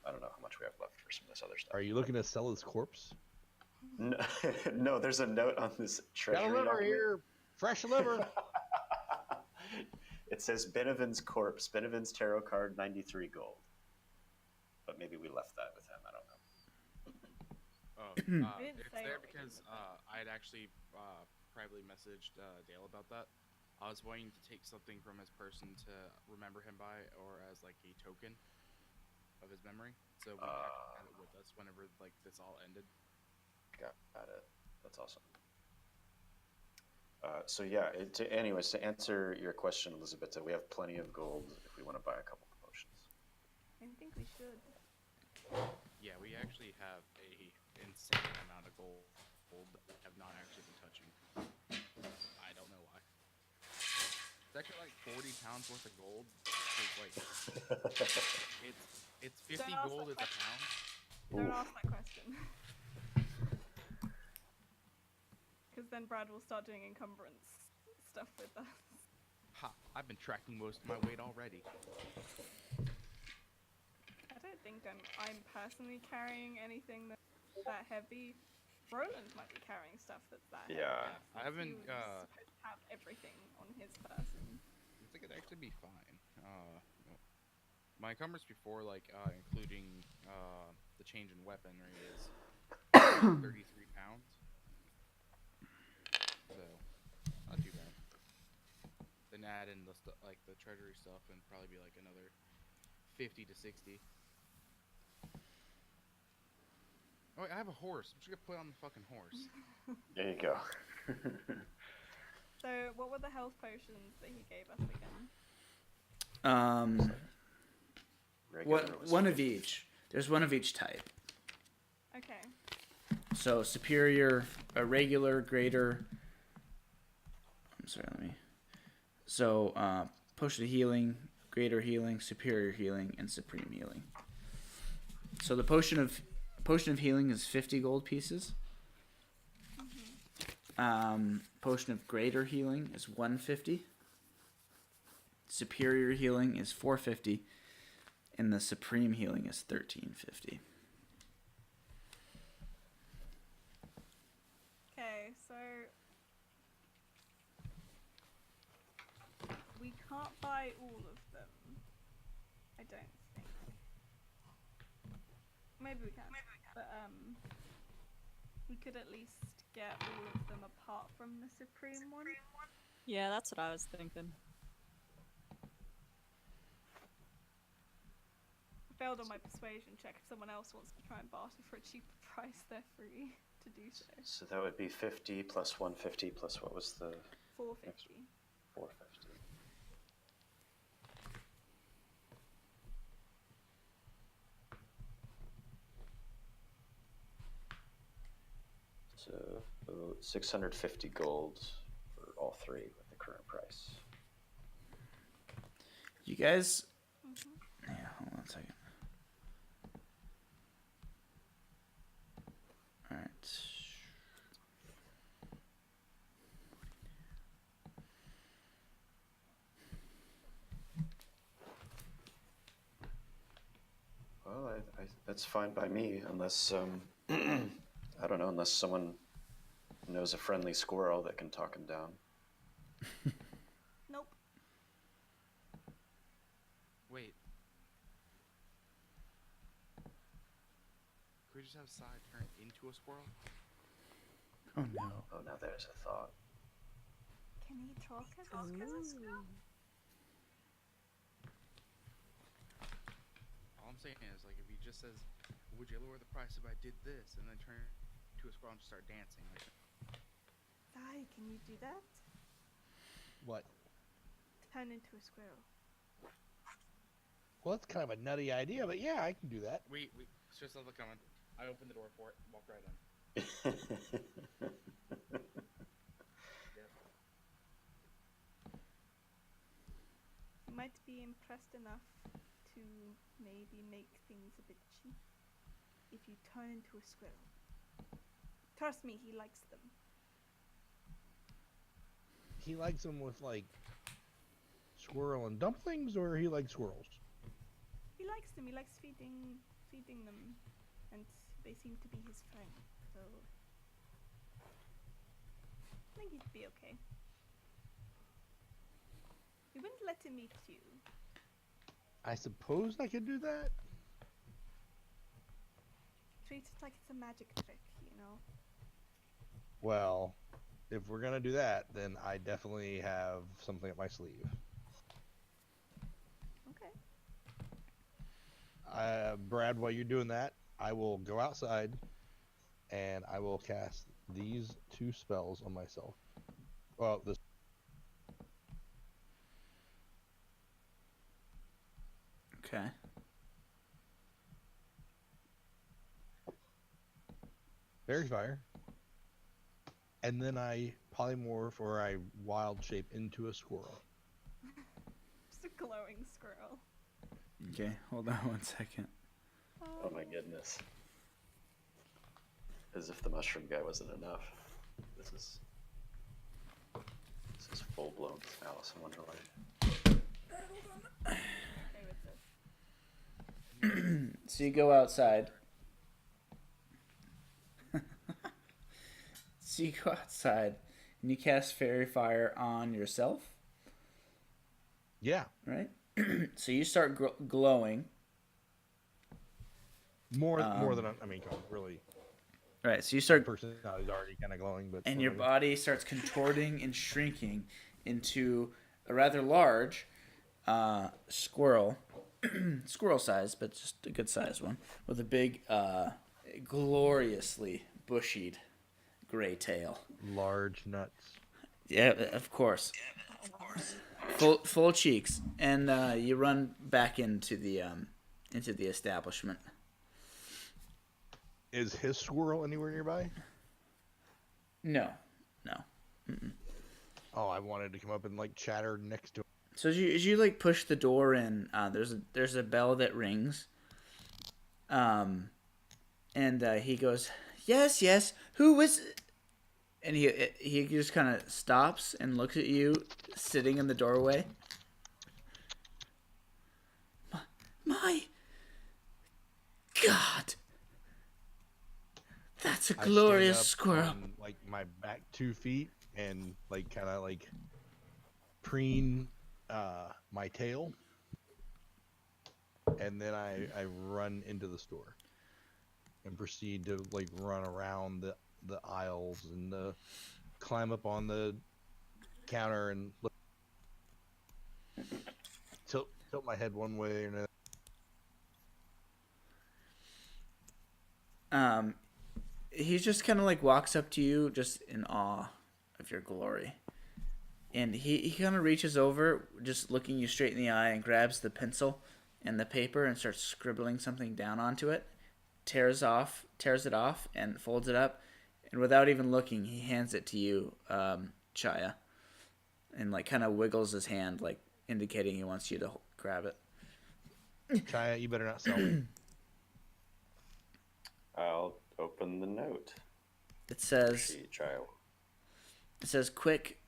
I don't know how much we have left for some of this other stuff. are you looking to sell his corpse? No, no, there's a note on this treasury Got a liver document. here, fresh liver. It says Benevin's corpse, Benevin's tarot card, 93 gold. But maybe we left that with him. I don't know. I didn't It's say there what we because I had actually privately messaged Dale about that. I was wanting to take something from his person to remember him by, or as like a token of his memory. So we actually had it with us whenever like this all ended. Got it. That's awesome. So yeah, anyways, to answer your question, Elizabeth, we have plenty of gold if we want to buy a couple of potions. I think we should. Yeah, we actually have a insane amount of gold that we have not actually been touching. I don't know why. It's actually like 40 pounds worth of gold. It's like it's 50 Don't ask gold that is a pound. Don't ask that question. Because then Brad will start doing encumbrance stuff with us. Ha! I've been tracking most of my weight already. I don't think I'm personally carrying anything that's that heavy. Roland might be carrying stuff that's that heavy. Yeah. I haven't. He was supposed to have everything on his person. I think it'd actually be fine. My encumbrance before, like including the change in weaponry, is 33 pounds. So not too bad. Then add in the like the treasury stuff, and probably be like another 50 to 60. Oh, wait, I have a horse. I'm just gonna play on the fucking horse. There you go. So, what were the health potions that he gave us again? Regular was one of each. There's one of each type. Okay. So superior, a regular, greater. I'm sorry, let me. So potion of healing, greater healing, superior healing, and supreme healing. So the potion of healing is 50 gold pieces. Potion of greater healing is 150. Superior healing is 450, and the supreme healing is 1350. Okay, so we can't buy all of them. I don't think. Maybe we can. But we could at least get all of them apart from the supreme one. Yeah, that's what I was thinking. Failed on my persuasion check. If someone else wants to try and barter for a cheaper price, they're free to do so. So that would be 50 plus 150 plus what was the 450. 450? So 650 gold for all three with the current price. You guys. Yeah, hold on a second. All right. Well, I that's fine by me, unless I don't know, unless someone knows a friendly squirrel that can talk him down. Nope. Wait. Could we just have Sai turn into a squirrel? Oh no. Oh, now there's a thought. Can he talk as a squirrel? All I'm saying is, like, if he just says, "Would you lower the price if I did this?" and then turn to a squirrel and just start dancing, like, Sai, can you do that? What? Turn into a squirrel. Well, that's kind of a nutty idea, but yeah, I can do that. We just saw the comment. I opened the door for it. Walked right in. Yep. You might be impressed enough to maybe make things a bit cheap if you turn into a squirrel. Trust me, he likes them. He likes them with like squirrel and dumplings, or he likes squirrels. He likes them. He likes feeding them, and they seem to be his friend. So I think he'd be okay. We wouldn't let him eat you. I suppose I could do that. Treat it like it's a magic trick, you know. Well, if we're gonna do that, then I definitely have something up my sleeve. Okay. Brad, while you're doing that, I will go outside and I will cast these 2 spells on myself. Well, this. Okay. Fairy Fire. And then I polymorph or I wild shape into a squirrel. Just a glowing squirrel. Okay, hold on one second. Oh my goodness. As if the mushroom guy wasn't enough. This is full blown Alice in Wonderland. Okay with this. So you go outside. So you go outside and you cast Fairy Fire on yourself, Yeah. right? So you start glowing. More than I mean, really. Right, so you start, Personality is already kind of glowing, but and your whatever. body starts contorting and shrinking into a rather large squirrel, squirrel size, but just a good sized one, with a big, gloriously bushied gray tail. Large nuts. Yeah, of course. Full cheeks, and you run back into the establishment. Is his squirrel anywhere nearby? No. Oh, I wanted to come up and like chatter next to him. So as you like push the door in, there's a bell that rings. And he goes, yes. Who was it? And he just kind of stops and looks at you sitting in the doorway. My God, that's a I glorious stand up squirrel. on, like my back 2 feet and like kind of like preen my tail, and then I run into the store and proceed to like run around the aisles and climb up on the counter and look, tilt my head one way or another. He just kind of like walks up to you just in awe of your glory. And he kind of reaches over, just looking you straight in the eye, and grabs the pencil and the paper and starts scribbling something down onto it, tears it off, and folds it up. And without even looking, he hands it to you, Chaya, and like kind of wiggles his hand, like indicating he wants you to grab it. Chaya, you better not sell me. I'll open the note. It says, Child. "Quick,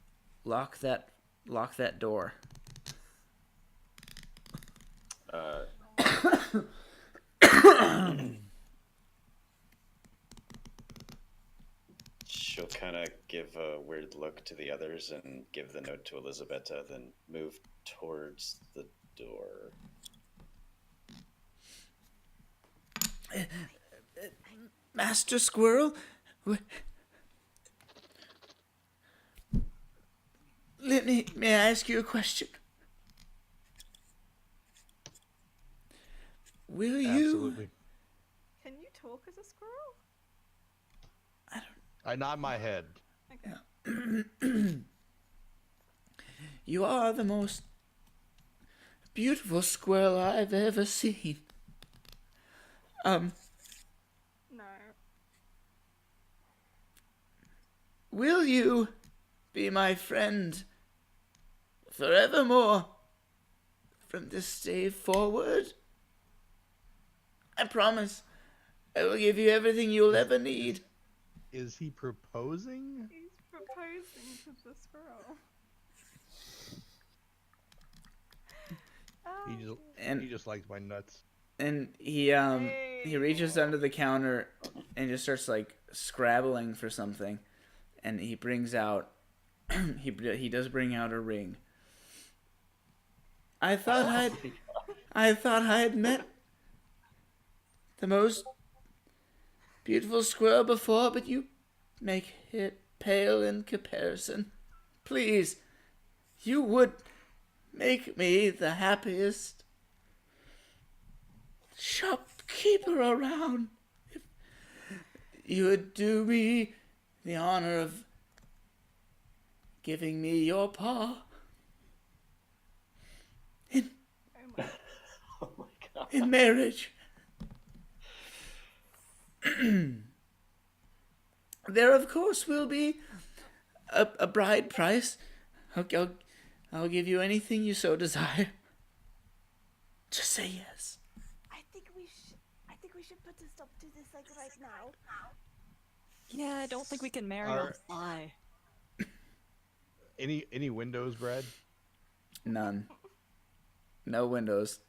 lock that door." She'll kind of give a weird look to the others and give the note to Elisabetta, then move towards the door. Master Squirrel, may I ask you a question? Will you? Absolutely. Can you talk as a squirrel? I nod my head. Okay. You are the most beautiful squirrel I've ever seen. No. Will you be my friend forevermore from this day forward? I promise I will give you everything you'll ever need. Is he proposing? He's proposing to the squirrel. He Oh, just And- he just likes my nuts. And he reaches under the counter and just starts like scrabbling for something, and he brings out he does bring out a ring. I thought I had met the most beautiful squirrel before, but you make it pale in comparison. Please, you would make me the happiest shopkeeper around if you would do me the honor of giving me your paw oh my. Oh my god. in marriage. There, of course, will be a bride price. I'll give you anything you so desire. Just say yes. I think we should put a stop to this like right now. Yeah, I don't think we can marry on Are- the fly. Any windows, Brad? None. No windows.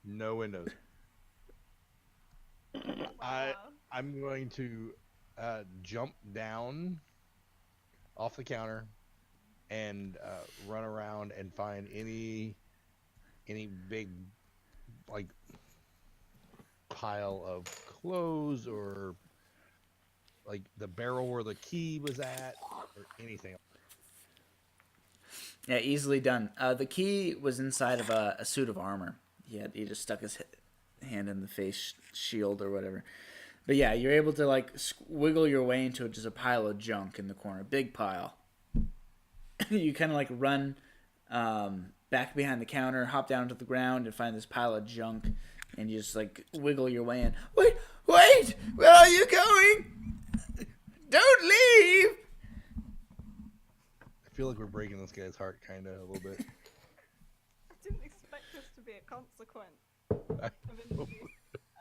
No windows. I'm going to jump down off the counter and run around and find any big like pile of clothes or like the barrel where the key was at or anything. Yeah, easily done. The key was inside of a suit of armor. He just stuck his hand in the face shield or whatever. But yeah, you're able to like wiggle your way into just a pile of junk in the corner, big pile. You kind of like run back behind the counter, hop down to the ground, and find this pile of junk, and you just like wiggle your way in. Wait! Where are you going? Don't leave! I feel like we're breaking this guy's heart kind of a little bit. I didn't expect this to be a consequence I- of introducing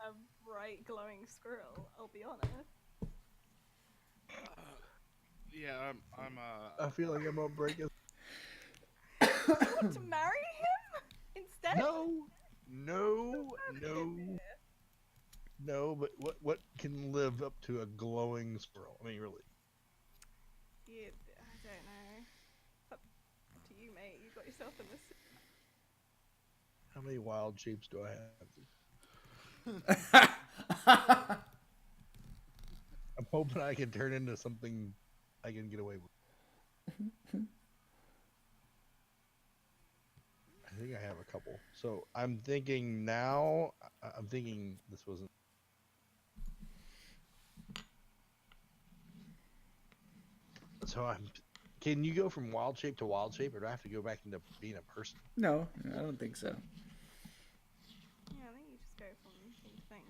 a bright glowing squirrel, I'll be honest. Yeah, I'm I feel like I'm gonna break his. You want to marry him instead? No. But what can live up to a glowing squirrel? I mean, really. Yeah, I don't know. Up to you, mate. You got yourself in this. How many wild shapes do I have? I'm hoping I can turn into something I can get away with. I think I have a couple. So I'm thinking now. I'm thinking this wasn't. So I'm. Can you go from wild shape to wild shape, or do I have to go back into being a person? No, I don't think so. Yeah, I think you just go from thing to thing.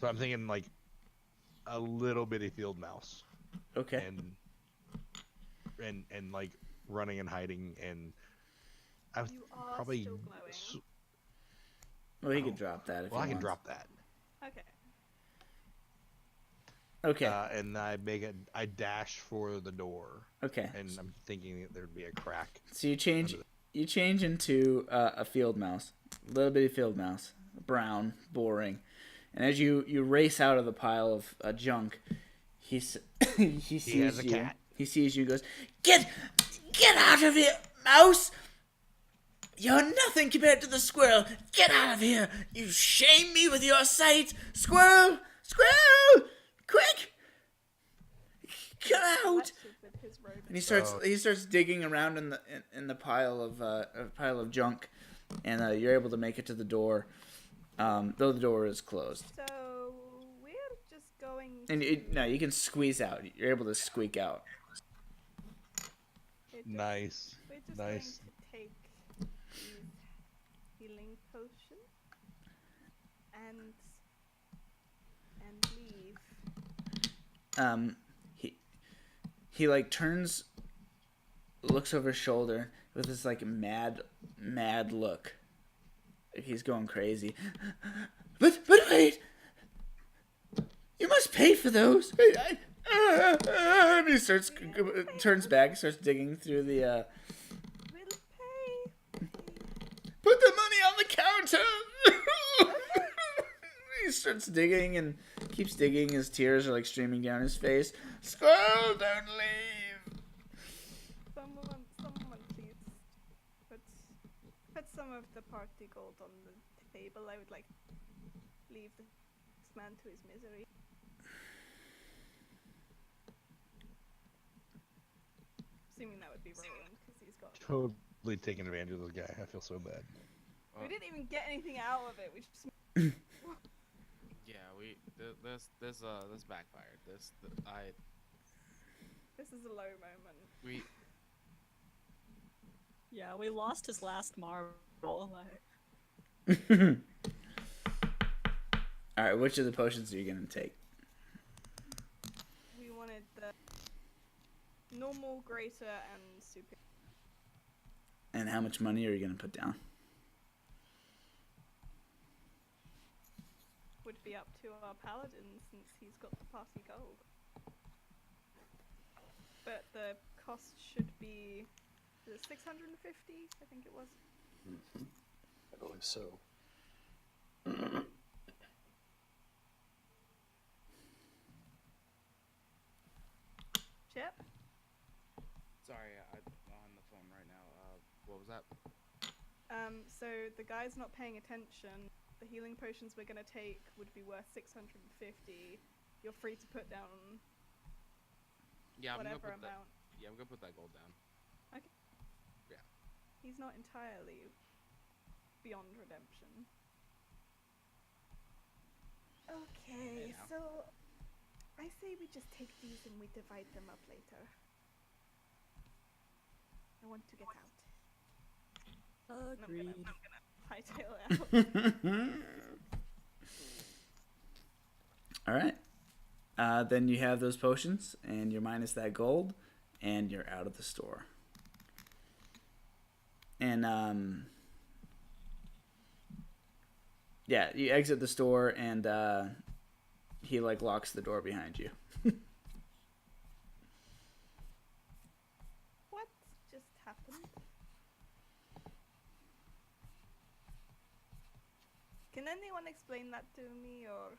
So I'm thinking like a little bitty field mouse, Okay. and like running and hiding, and I was You are probably. still glowing. Well, he could drop that if Well, he I can wants. drop that. Okay. Okay. And I I dash for the door, Okay. and I'm thinking that there'd be a crack. So you change into a field mouse, a little bitty field mouse, brown, boring, and as you race out of the pile of junk, he sees has a you. cat. He sees you and goes, Get out of here, mouse! You're nothing compared to the squirrel. Get out of here! You shame me with your sight, squirrel! Quick! Come out! Fletchered with his robe. And he starts digging around in the pile of junk, and you're able to make it to the door, though the door is closed. So we're just going And to... no, you can squeeze out. You're able to squeak out. We're just, Nice. We're just Nice. going to take these healing potions and leave. He like turns, looks over his shoulder with this like mad look. Like he's going crazy. But wait! You must pay for those. And he turns back, starts digging through the. We'll pay. Put the money on the counter. He starts digging and keeps digging. His tears are like streaming down his face. Squirrel, don't leave. Someone please put some of the party gold on the table. I would like to leave this man to his misery. Assuming that would be Roland, because he's got... Totally taking advantage of this guy. I feel so bad. We didn't even get anything out of it. We just... Yeah, this backfired. This is a low moment. Yeah, we lost his last marble. Like, Alright, which of the potions are you going to take? We wanted the normal, greater, and super. And how much money are you going to put down? Would be up to our paladin since he's got the party gold. But the cost should be 650, I think it was. I believe so. Chip? Sorry, I'm on the phone right now. What was that? So the guy's not paying attention. The healing potions we're gonna take would be worth 650. You're free to put down Yeah, I'm whatever gonna put amount. I'm gonna put that gold down. Okay. Yeah. He's not entirely beyond redemption. Okay, now. so I say we just take these and we divide them up later. I want to get out. agreed. I'm gonna hightail out. Alright. Then you have those potions, and you're minus that gold, and you're out of the store. And, yeah, you exit the store, and, he, like, locks the door behind you. What just happened? Can anyone explain that to me, or?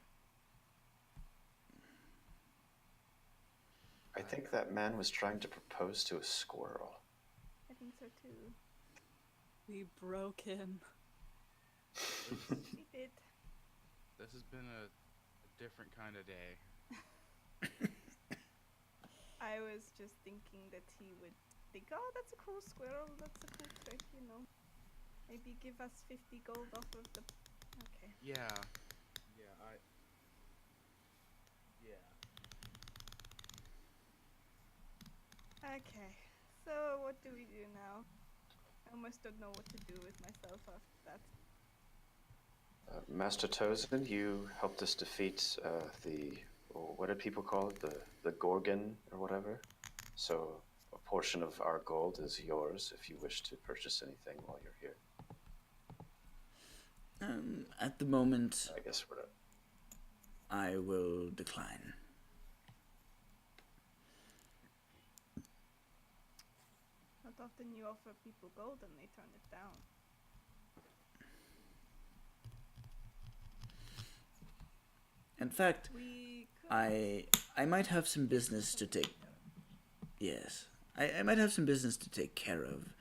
I think that man was trying to propose to a squirrel. I think so too. We broke him. We did. This has been a different kind of day. I was just thinking that he would think, oh, that's a cool squirrel, that's a cool trick, you know. Maybe give us 50 gold off of the... Okay. Yeah. Okay. So, what do we do now? I almost don't know what to do with myself after that. Master Tozin, you helped us defeat what did people call it? The Gorgon or whatever? So a portion of our gold is yours if you wish to purchase anything while you're here. At the moment, I guess we're not. I will decline. Not often you offer people gold and they turn it down. In fact, We could... I might have some business to take. Yes, I might have some business to take care of.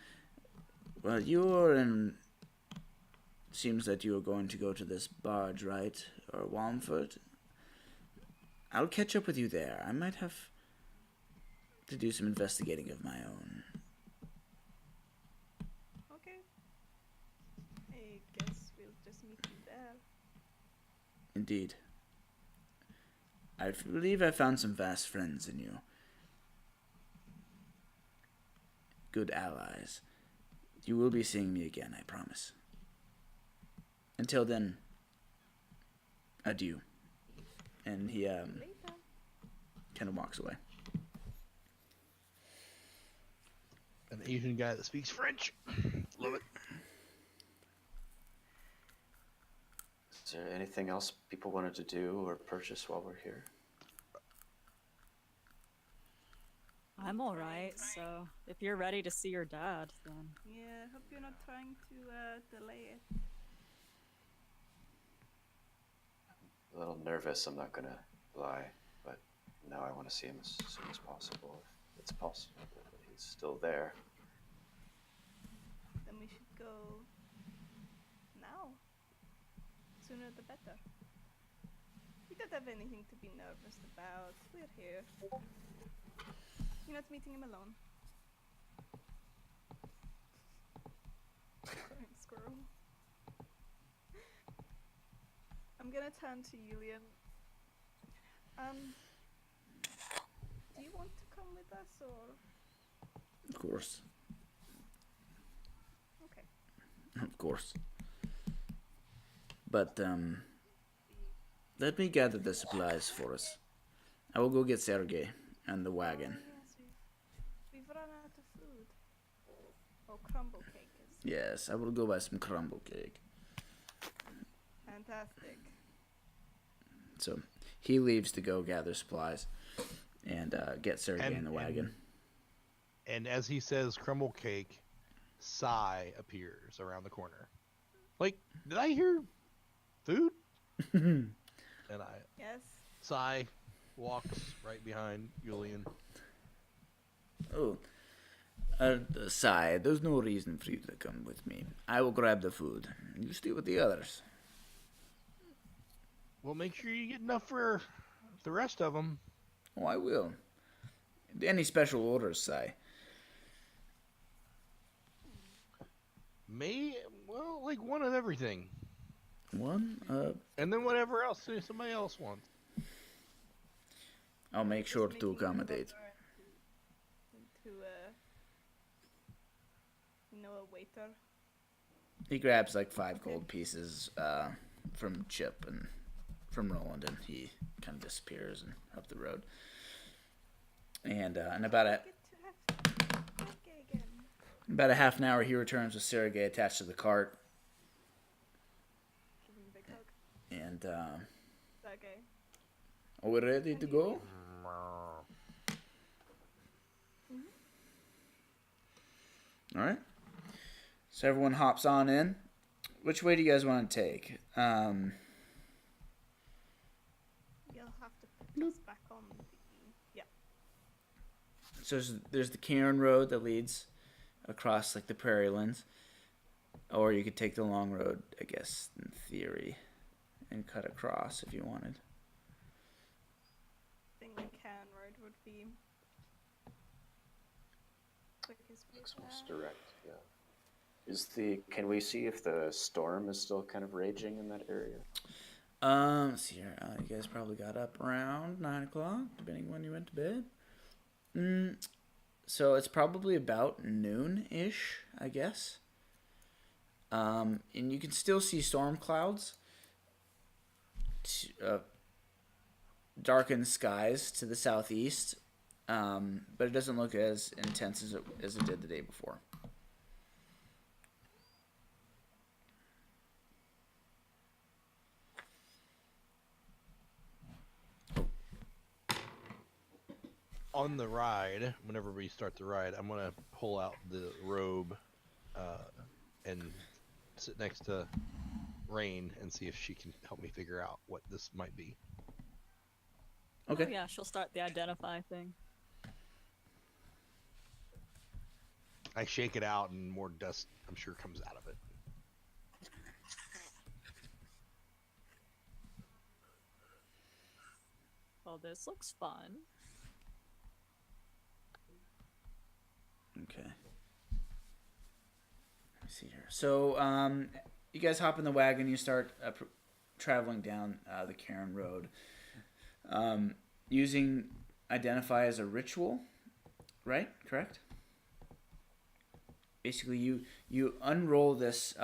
Well, you're in. Seems that you are going to go to this barge, right? Or Wamford. I'll catch up with you there. I might have to do some investigating of my own. Okay. I guess we'll just meet you there. Indeed. I believe I found some fast friends in you. Good allies. You will be seeing me again, I promise. Until then, adieu. And he Later. kind of walks away. An Asian guy that speaks French. Love it. Is there anything else people wanted to do or purchase while we're here? I'm alright, so if you're ready to see your dad, then. Yeah, hope you're not trying to delay it. A little nervous, I'm not gonna lie, but now I want to see him as soon as possible, if it's possible. He's still there. Then we should go now. Sooner the better. You don't have anything to be nervous about. We're here. You're not meeting him alone. Crying squirrel. I'm gonna turn to Julian. Do you want to come with us or? Of course. Okay. Of course. But, let me gather the supplies for us. I will go get Sergey and the wagon. Oh, yes, we've run out of food. Oh, crumble cake is Yes, I will go buy some crumble cake. fantastic. So, he leaves to go gather supplies and get Sergey in the wagon. And as he says crumble cake, Sai appears around the corner. Like, did I hear food? And Yes. Sai walks right behind Julian. Oh, Sai, there's no reason for you to come with me. I will grab the food. You stay with the others. Well, make sure you get enough for the rest of them. Oh, I will. Any special orders, Sai? Well, like one of everything. One? And then whatever else somebody else wants. I'll make sure Just to making him accommodate. over into a waiter. He grabs like 5 gold pieces from Chip and from Roland, and he kind of disappears and up the road. And in about a Get to have Sergey again. about a half an hour, he returns with Sergey attached to the cart. Give him a big hug. And Sergey. are we ready to go? All right. So everyone hops on in. Which way do you guys want to take? You'll have to put us back on the. Yeah. So there's the Cairn Road that leads across like the prairie lands, or you could take the long road, I guess, in theory, and cut across if you wanted. I think the Cairn Road would be quickest way Looks there. most direct, yeah. Can we see if the storm is still kind of raging in that area? Let's see here. You guys probably got up around 9 o'clock, depending when you went to bed. So it's probably about noon-ish, I guess. And you can still see storm clouds, darkened skies to the southeast, but it doesn't look as intense as it did the day before. On the ride, whenever we start the ride, I'm gonna pull out the robe and sit next to Rain and see if she can help me figure out what this might be. Okay. Oh yeah, she'll start the identify thing. I shake it out and more dust, I'm sure, comes out of it. Well, this looks fun. Okay. Let me see here. So, you guys hop in the wagon. You start traveling down the Cairn Road. using identify as a ritual, right? Correct? Basically, you unroll this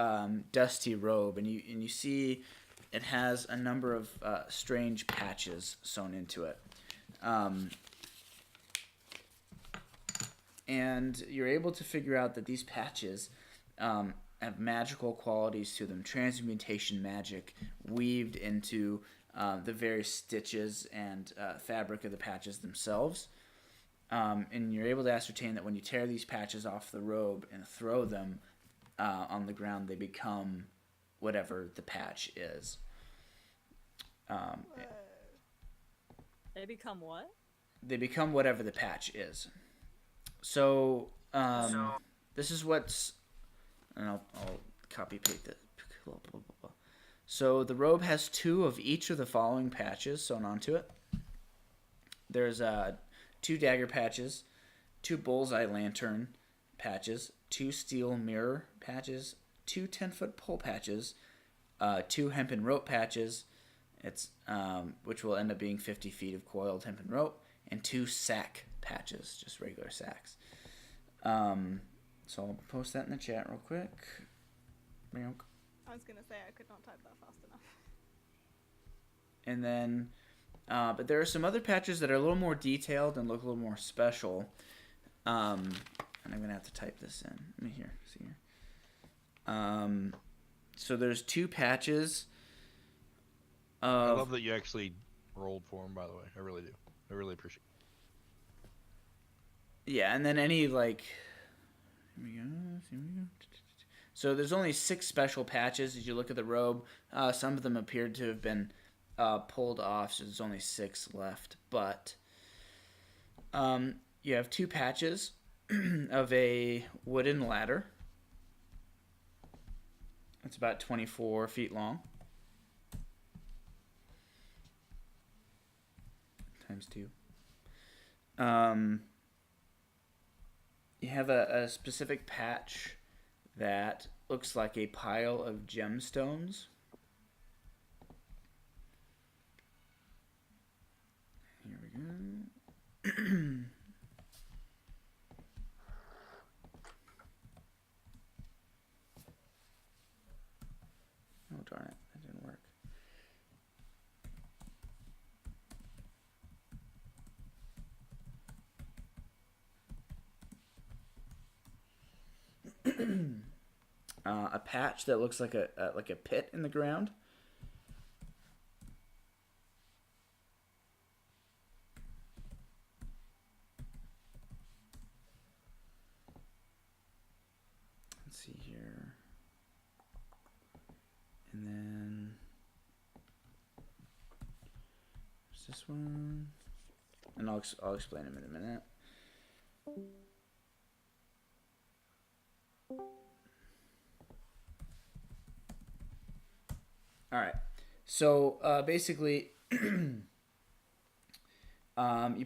dusty robe, and you see it has a number of strange patches sewn into it. And you're able to figure out that these patches have magical qualities to them, transmutation magic weaved into the various stitches and fabric of the patches themselves. And you're able to ascertain that when you tear these patches off the robe and throw them on the ground, they become whatever the patch is. They become what? They become whatever the patch is. So, this is what's... And I'll copy paste it. So the robe has 2 of each of the following patches sewn onto it. There's 2 dagger patches, 2 bullseye lantern patches, 2 steel mirror patches, 2 10-foot pole patches, 2 hempen rope patches, which will end up being 50 feet of coiled hempen rope, and 2 sack patches, just regular sacks. So I'll post that in the chat real quick. I was gonna say I could not type that fast enough. And then, but there are some other patches that are a little more detailed and look a little more special. And I'm gonna have to type this in. Let me see here. So there's 2 patches. I love that you actually rolled for him, by the way. I really do. I really appreciate it. Yeah, and then any, like... Here we go. So there's only 6 special patches as you look at the robe. Some of them appeared to have been pulled off, so there's only 6 left. But you have 2 patches of a wooden ladder. It's about 24 feet long. Times 2. You have a specific patch that looks like a pile of gemstones. Here we go. Oh, darn it. That didn't work. A patch that looks like a pit in the ground. Let's see here. And then there's this one. And I'll explain them in a minute. All right. So basically, you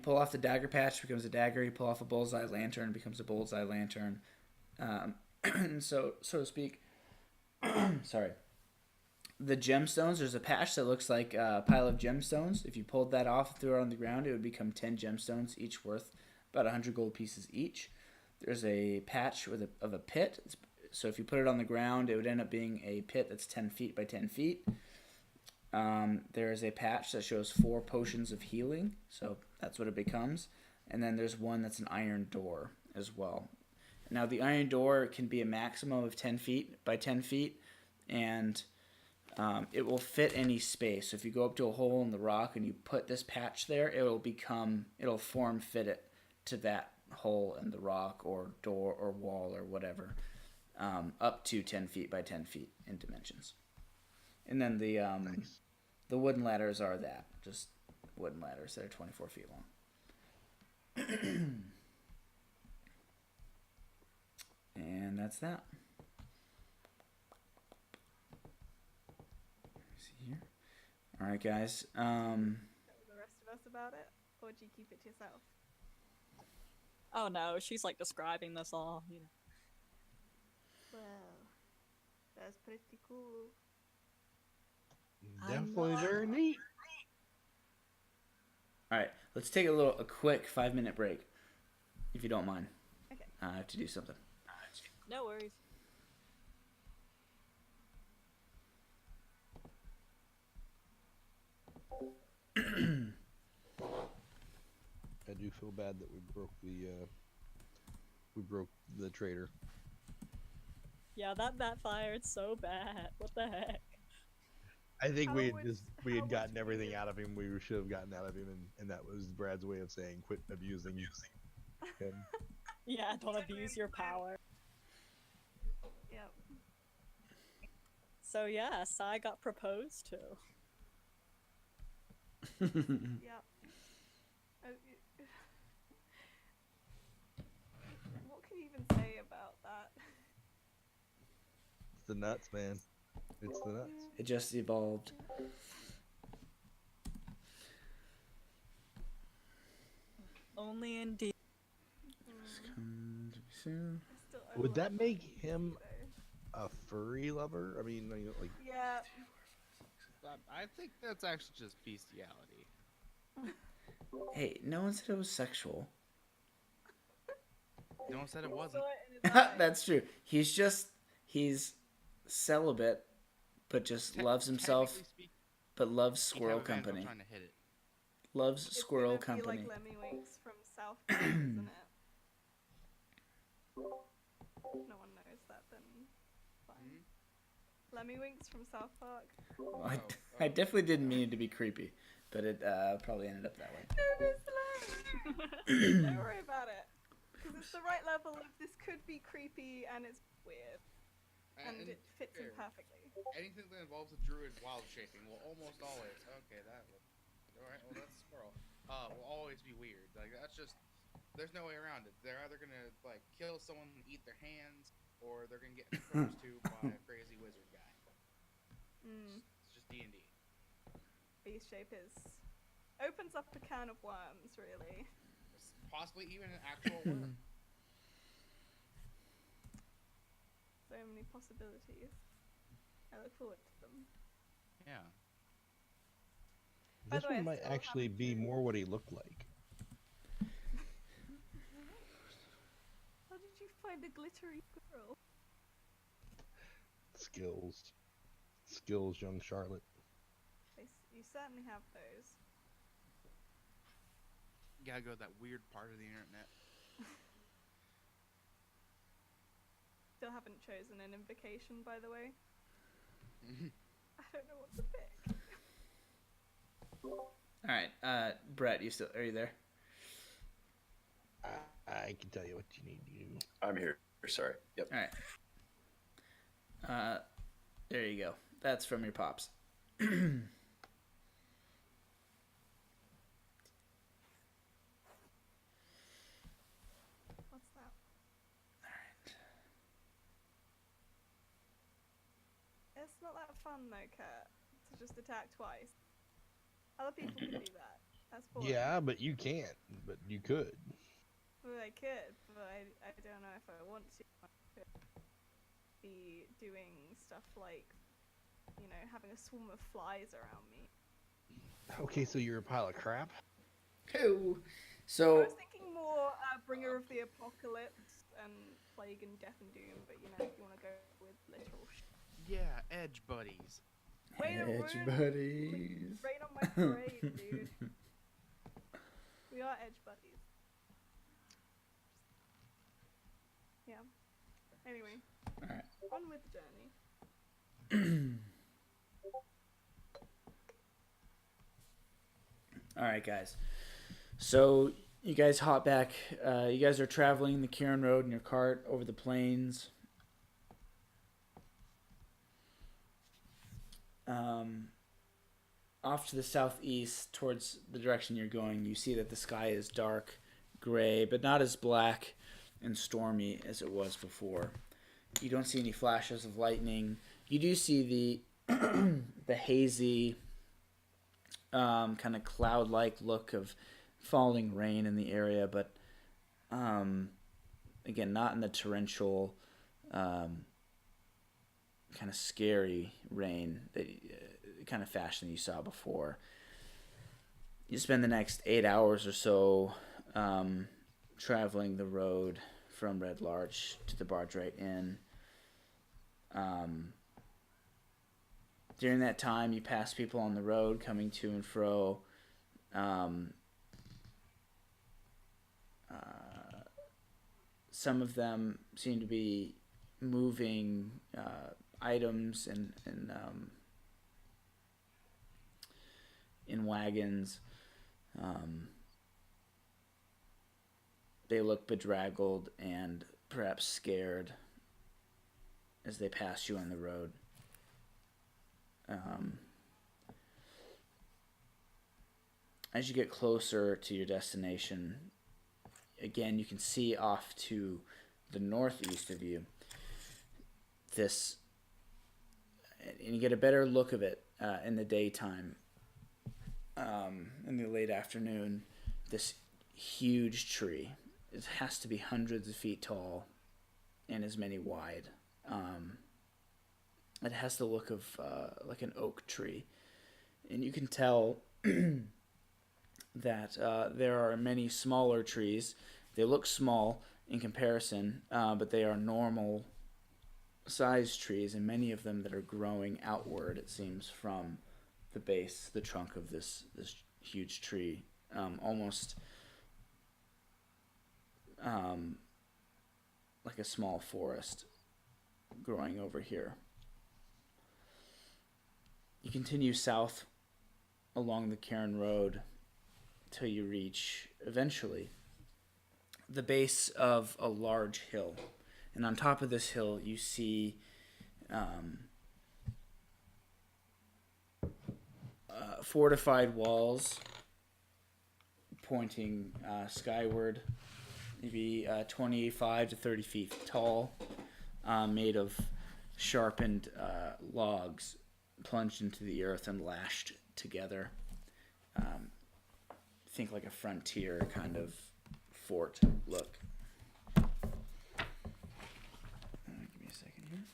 pull off the dagger patch, becomes a dagger. You pull off a bullseye lantern, becomes a bullseye lantern. So to speak. Sorry. The gemstones. There's a patch that looks like a pile of gemstones. If you pulled that off, threw it on the ground, it would become 10 gemstones, each worth about 100 gold pieces each. There's a patch of a pit. So if you put it on the ground, it would end up being a pit that's 10 feet by 10 feet. There is a patch that shows 4 potions of healing, so that's what it becomes. And then there's one that's an iron door as well. Now the iron door can be a maximum of 10 feet by 10 feet, and it will fit any space. So if you go up to a hole in the rock and you put this patch there, it'll form fit it to that hole in the rock or door or wall or whatever. Up to 10 feet by 10 feet in dimensions. And then the wooden ladders are that. Just wooden ladders that are 24 feet long. And that's that. See here. All right, guys. Tell the rest of us about it, or would you keep it to yourself? Oh no, she's like describing this all, you know. Well, that's pretty cool. Definitely very neat. All right, let's take a quick 5-minute break, if you don't mind. Okay. I have to do something. No worries. I do feel bad that we broke the trader. Yeah, that backfired so bad. What the heck? I think How we had much- just we how had gotten much everything weird? out of him we should have gotten out of him, and that was Brad's way of saying quit abusing him. Yeah, don't abuse your power. Yep. So yeah, Sai got proposed to. Yep. What can you even say about that? It's the nuts, man. It's the nuts. It just evolved. Only in D. Come to be soon. Would that make him though. a furry lover? I mean, like Yeah. I think that's actually just bestiality. Hey, no one said it was sexual. No one said it Saw wasn't. it in his eye. That's true. He's celibate, but just loves himself, Technically speaking, but loves he'd Squirrel have advantage on Company. trying to hit it. Loves It's Squirrel gonna be Company. like Lemmy Winks from South Park, isn't it? No one knows that, then fine. Lemmy Winks from South Park. I definitely didn't mean it to be creepy, but it probably ended up that way. No, it's hilarious. Don't worry about it. Because it's the right level of this could be creepy and it's weird. And it fits in fair. perfectly. Anything that involves a druid wild shaping will almost always. Okay, that will. Alright, well, that's a squirrel. Will always be weird. Like, that's just. There's no way around it. They're either gonna, like, kill someone and eat their hands, or they're gonna get proposed to by a crazy wizard guy. It's just D&D. Beast shape opens up a can of worms, really. It's possibly even an actual worm. So many possibilities. I look forward to them. Yeah. By this the way, I one might still actually haven't be seen- more what he looked like. How did you find a glittery squirrel? Skills, young Charlotte. You certainly have those. You gotta go to that weird part of the internet. Still haven't chosen an invocation, by the way. I don't know what to pick. All right, Brett, are you there? I can tell you what you need to do. I'm here. Sorry. Yep. All right. There you go. That's from your pops. What's that? It's not that fun though, Kurt, to just attack twice. Other people can do that. That's boring. Yeah, but you can't. But you could. Well, I could, but I don't know if I want to. I could be doing stuff like, you know, having a swarm of flies around me. Okay, so you're a pile of crap. Who? I So was thinking more Bringer of the Apocalypse and Plague and Death and Doom, but you know, if you want to go with literal Yeah, edge buddies. Way to Edge ruin- buddies. rain on my parade, dude. We are edge buddies. Yeah. Anyway. Alright. On with the journey. All right, guys. So you guys hop back. You guys are traveling the Kieran Road in your cart over the plains. Off to the southeast, towards the direction you're going, you see that the sky is dark gray, but not as black and stormy as it was before. You don't see any flashes of lightning. You do see the hazy, kind of cloud-like look of falling rain in the area, but again, not in the torrential, kind of scary rain that kind of fashion you saw before. You spend the next 8 hours or so traveling the road from Red Larch to the Barge-Right Inn. During that time, you pass people on the road coming to and fro. Some of them seem to be moving items in wagons. They look bedraggled and perhaps scared as they pass you on the road. As you get closer to your destination, again, you can see off to the northeast of you this, and you get a better look of it in the daytime. In the late afternoon, this huge tree. It has to be hundreds of feet tall and as many wide. It has the look of like an oak tree. And you can tell that there are many smaller trees. They look small in comparison, but they are normal sized trees, and many of them that are growing outward, it seems, from the base, the trunk of this huge tree, almost like a small forest growing over here. You continue south along the Cairn Road till you reach, eventually, the base of a large hill. And on top of this hill, you see fortified walls pointing skyward, maybe 25 to 30 feet tall, made of sharpened logs plunged into the earth and lashed together. Think like a frontier kind of fort look. Give me a second here.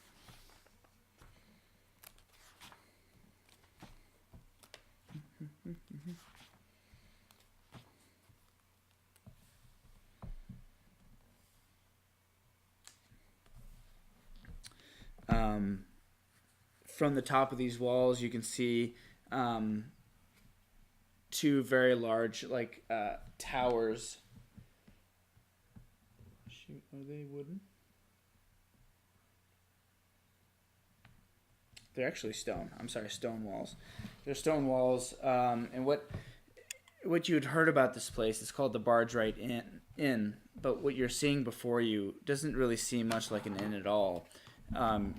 From the top of these walls, you can see two very large, like, towers. Shoot, are they wooden? They're actually stone. I'm sorry, stone walls. They're stone walls. And what you had heard about this place, it's called the Barge-Right Inn, but what you're seeing before you doesn't really seem much like an inn at all.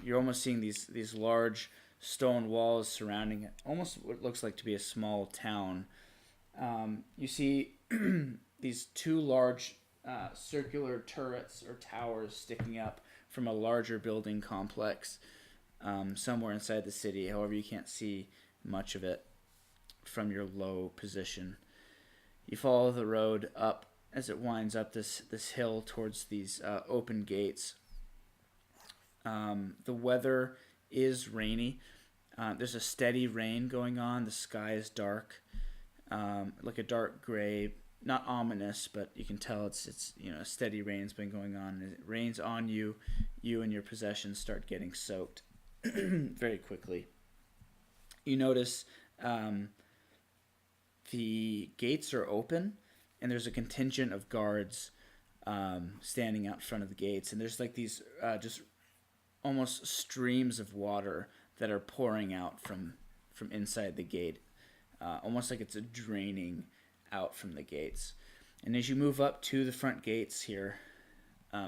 You're almost seeing these large stone walls surrounding it, almost what looks like to be a small town. You see these two large circular turrets or towers sticking up from a larger building complex somewhere inside the city. However, you can't see much of it from your low position. You follow the road up as it winds up this hill towards these open gates. The weather is rainy. There's a steady rain going on. The sky is dark, like a dark gray, not ominous, but you can tell it's a steady rain's been going on. It rains on you. You and your possessions start getting soaked very quickly. You notice the gates are open, and there's a contingent of guards standing out front of the gates, and there's like these just almost streams of water that are pouring out from inside the gate, almost like it's draining out from the gates. And as you move up to the front gates here,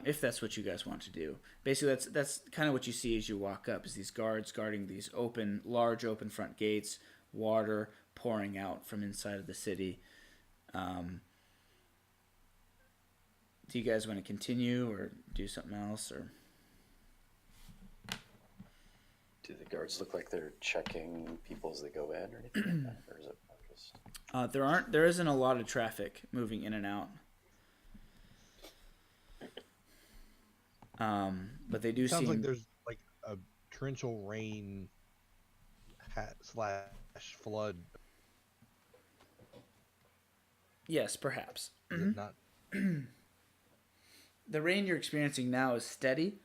if that's what you guys want to do, basically that's kind of what you see as you walk up, is these guards guarding these large open front gates, water pouring out from inside of the city. Do you guys want to continue or do something else, or? Do the guards look like they're checking people as they go in or anything like that? Or is it just... There isn't a lot of traffic moving in and out. But they do Sounds seem like there's like a torrential rain / flood Yes, perhaps. Is it not? The rain you're experiencing now is steady.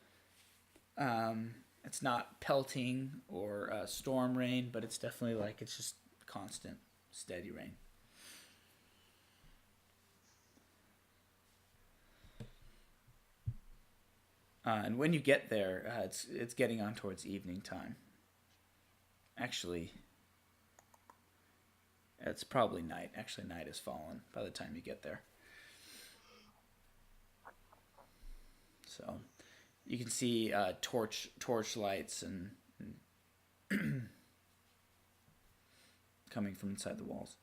It's not pelting or storm rain, but it's definitely like it's just constant, steady rain. And when you get there, it's getting on towards evening time. Actually, it's probably night. Actually, night has fallen by the time you get there. So you can see torch lights and coming from inside the walls.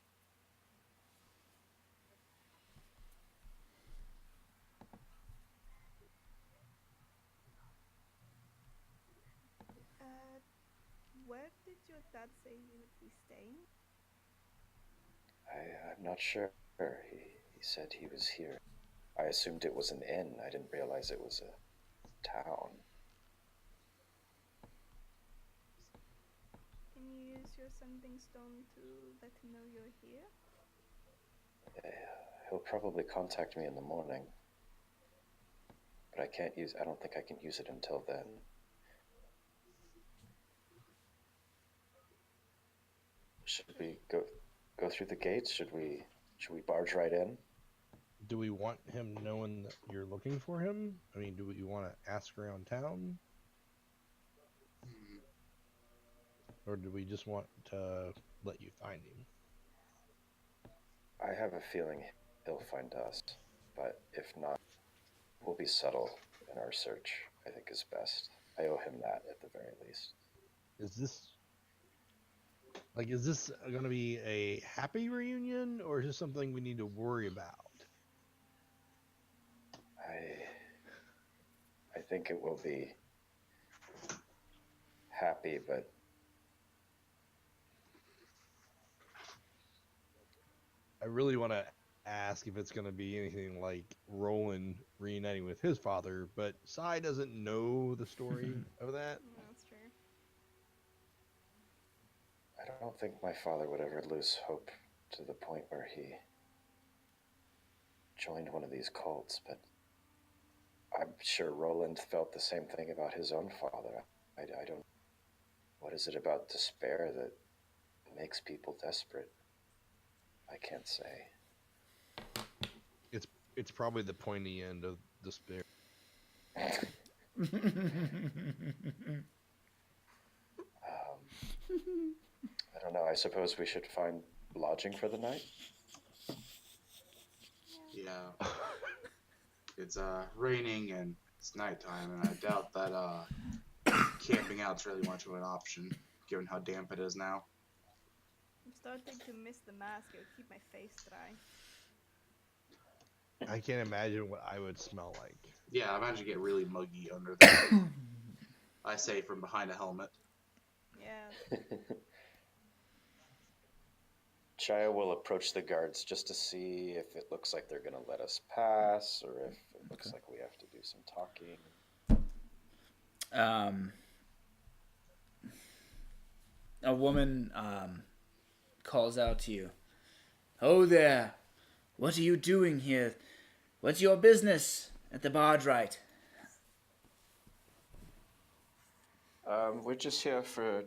Where did your dad say you would be staying? I'm not sure. He said he was here. I assumed it was an inn. I didn't realize it was a town. Can you use your sending stone to let him know you're here? He'll probably contact me in the morning. But I don't think I can use it until then. Should we go through the gates? Should we barge right in? Do we want him knowing that you're looking for him? I mean, do we want to ask around town? Or do we just want to let you find him? I have a feeling he'll find us, but if not, we'll be subtle in our search, I think is best. I owe him that at the very least. Is this going to be a happy reunion, or is this something we need to worry about? I think it will be happy, but I really want to ask if it's going to be anything like Roland reuniting with his father, but Sai doesn't know the story of that. No, that's true. I don't think my father would ever lose hope to the point where he joined one of these cults, but I'm sure Roland felt the same thing about his own father. I don't... What is it about despair that makes people desperate? I can't say. It's probably the pointy end of despair. I don't know. I suppose we should find lodging for the night? Yeah. It's raining and it's nighttime, and I doubt that camping out's really much of an option, given how damp it is now. I'm starting to miss the mask. It would keep my face dry. I can't imagine what I would smell like. Yeah, I imagine you get really muggy under there. I say from behind a helmet. Yeah. Chaya will approach the guards just to see if it looks like they're going to let us pass, or if it looks like we have to do some talking. A woman calls out to you. "Oh there! What are you doing here? What's your business at the barge right?" We're just here for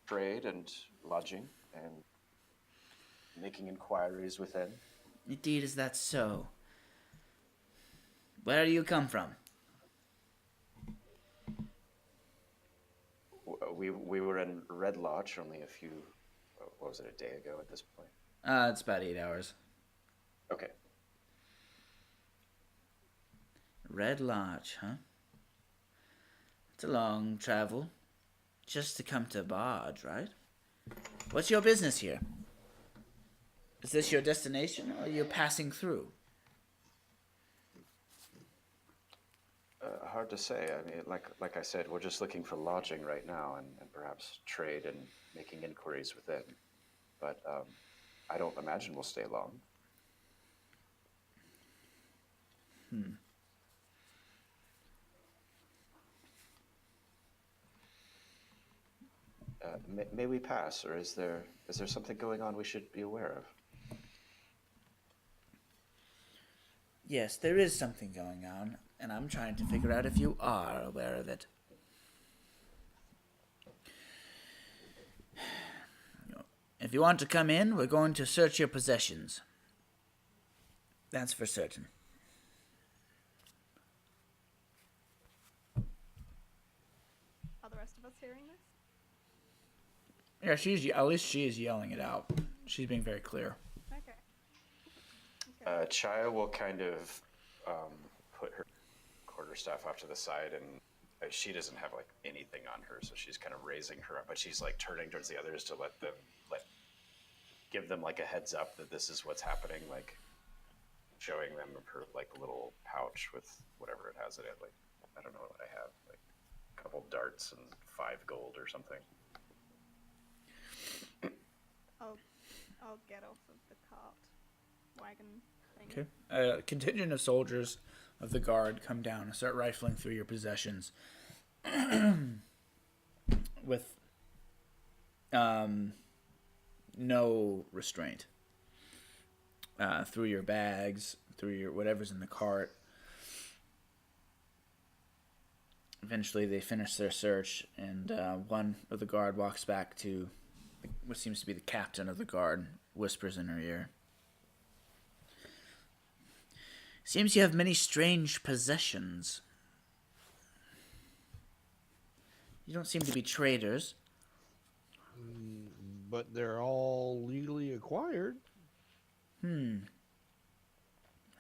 trade and lodging and making inquiries within. Indeed, is that so? Where do you come from? We were in Red Lodge only a few, what was it, a day ago at this point? It's about 8 hours. Okay. Red Lodge, huh? It's a long travel. Just to come to Barge, right? What's your business here? Is this your destination, or are you passing through? Hard to say. I mean, like I said, we're just looking for lodging right now, and perhaps trade and making inquiries within. But I don't imagine we'll stay long. May we pass, or is there something going on we should be aware of? Yes, there is something going on, and I'm trying to figure out if you are aware of it. If you want to come in, we're going to search your possessions. That's for certain. Are the rest of us hearing this? Yeah, at least she is yelling it out. She's being very clear. Okay. Chaya will kind of put her quarterstaff off to the side, and she doesn't have like anything on her, so she's kind of raising her up, but she's like turning towards the others to give them like a heads up that this is what's happening, like showing them her like little pouch with whatever it has in it. Like, I don't know what I have, like a couple darts and 5 gold or something. I'll get off of the cart wagon thing. Okay. A contingent of soldiers of the guard come down and start rifling through your possessions with no restraint. Through your bags, through your whatever's in the cart. Eventually, they finish their search, and one of the guard walks back to what seems to be the captain of the guard, whispers in her ear. Seems you have many strange possessions. You don't seem to be traders. But they're all legally acquired. That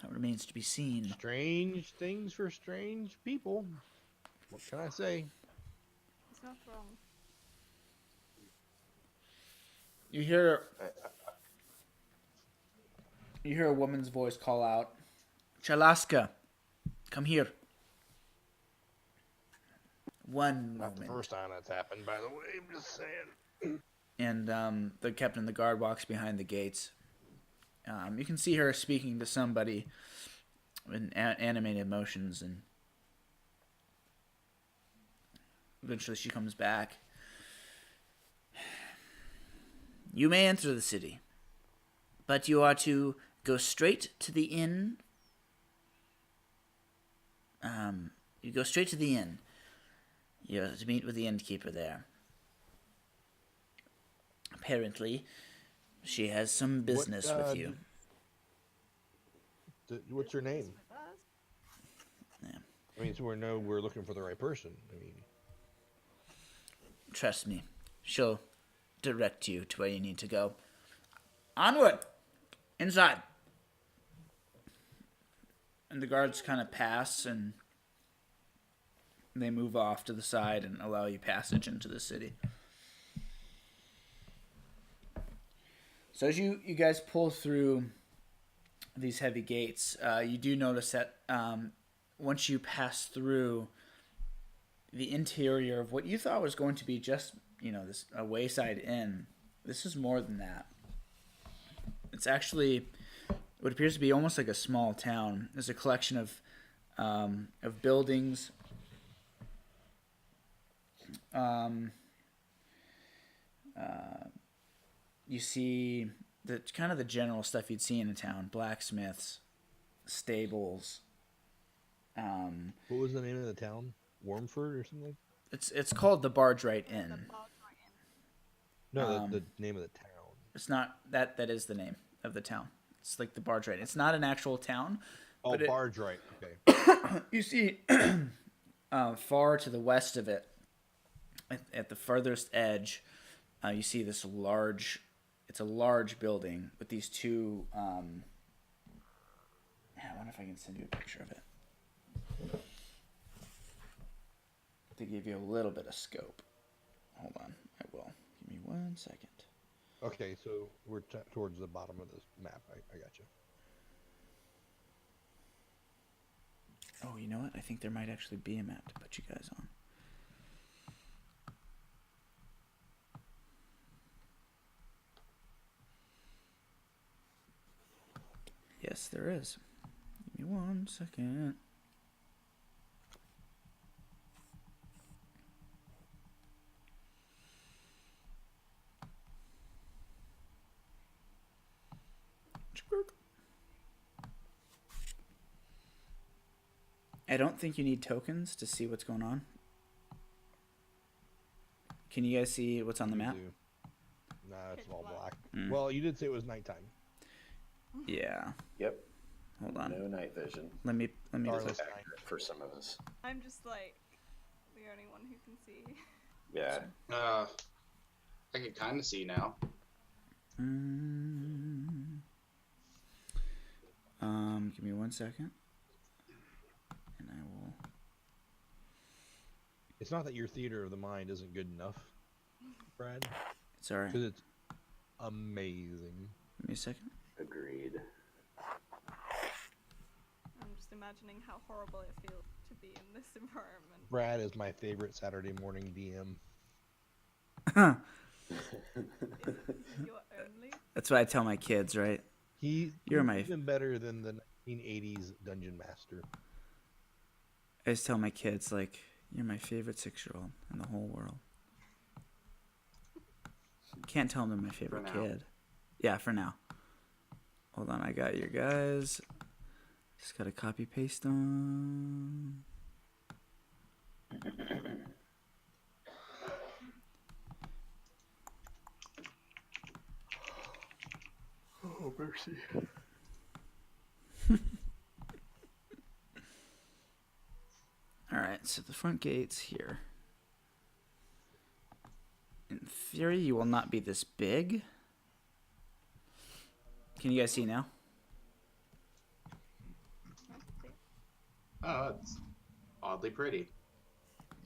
remains to be seen. Strange things for strange people. What can I say? It's not wrong. You hear a woman's voice call out, "Chalaska, come here." One Not the moment. first time that's happened, by the way. I'm just saying. And the captain of the guard walks behind the gates. You can see her speaking to somebody in animated motions, and eventually she comes back. You may enter the city, but you are to go straight to the inn. You go straight to the inn. You are to meet with the innkeeper there. Apparently, she has some business with you. What's your name? Yeah. I mean, so we know we're looking for the right person. I mean, Trust me, she'll direct you to where you need to go. Onward! Inside! And the guards kind of pass, and they move off to the side and allow you passage into the city. So as you guys pull through these heavy gates, you do notice that once you pass through the interior of what you thought was going to be just, this a wayside inn, this is more than that. It's actually what appears to be almost like a small town. There's a collection of buildings. You see the kind of the general stuff you'd see in a town: blacksmiths, stables. what was the name of the town? Wormford or something? It's called the Barge-Right Inn. No, the name of the town. It's not that is the name of the town. It's like the Barge-Right. It's not an actual town. Oh, but Barge Right. Okay. You see far to the west of it, at the furthest edge, you see this large. It's a large building with these two. I wonder if I can send you a picture of it to give you a little bit of scope. Hold on, I will. Give me 1 second. Okay, so we're towards the bottom of this map. I got you. Oh, you know what? I think there might actually be a map to put you guys on. Yes, there is. Give me 1 second. I don't think you need tokens to see what's going on. Can you guys see what's on the map? Nah, it's Pitch all black. black. Mm. Well, you did say it was nighttime. Yeah. Yep. Hold on. No night vision. Let me. Or It's less night. accurate for some of us. I'm just like the only one who can see. Yeah. I can kind of see now. Give me 1 second, and I will. It's not that your theater of the mind isn't good enough, Brad, It's alright. because it's amazing. Give me a second. Agreed. I'm just imagining how horrible it feels to be in this environment. Brad is my favorite Saturday morning DM. You're only. That's what I tell my kids, right? You're You're my- even better than the 1980s Dungeon Master. I just tell my kids, like, you're my favorite 6-year-old in the whole world. Can't tell them they're my favorite now. kid. Yeah, for now. Hold on, I got your guys. Just gotta copy paste on. Oh, mercy. Alright, so the front gate's here. In theory, you will not be this big. Can you guys see now? Oh, it's oddly pretty.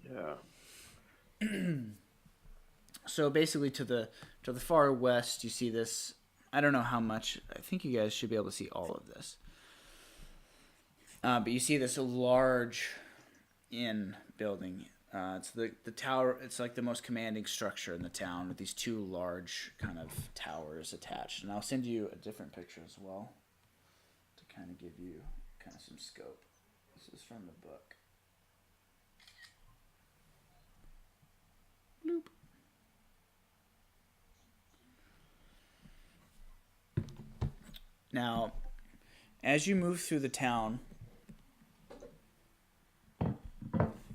Yeah. So basically, to the far west, you see this. I don't know how much. I think you guys should be able to see all of this. But you see this large inn building. It's the tower. It's like the most commanding structure in the town with these two large kind of towers attached. And I'll send you a different picture as well to kind of give you kind of some scope. This is from the book. Bloop. Now, as you move through the town,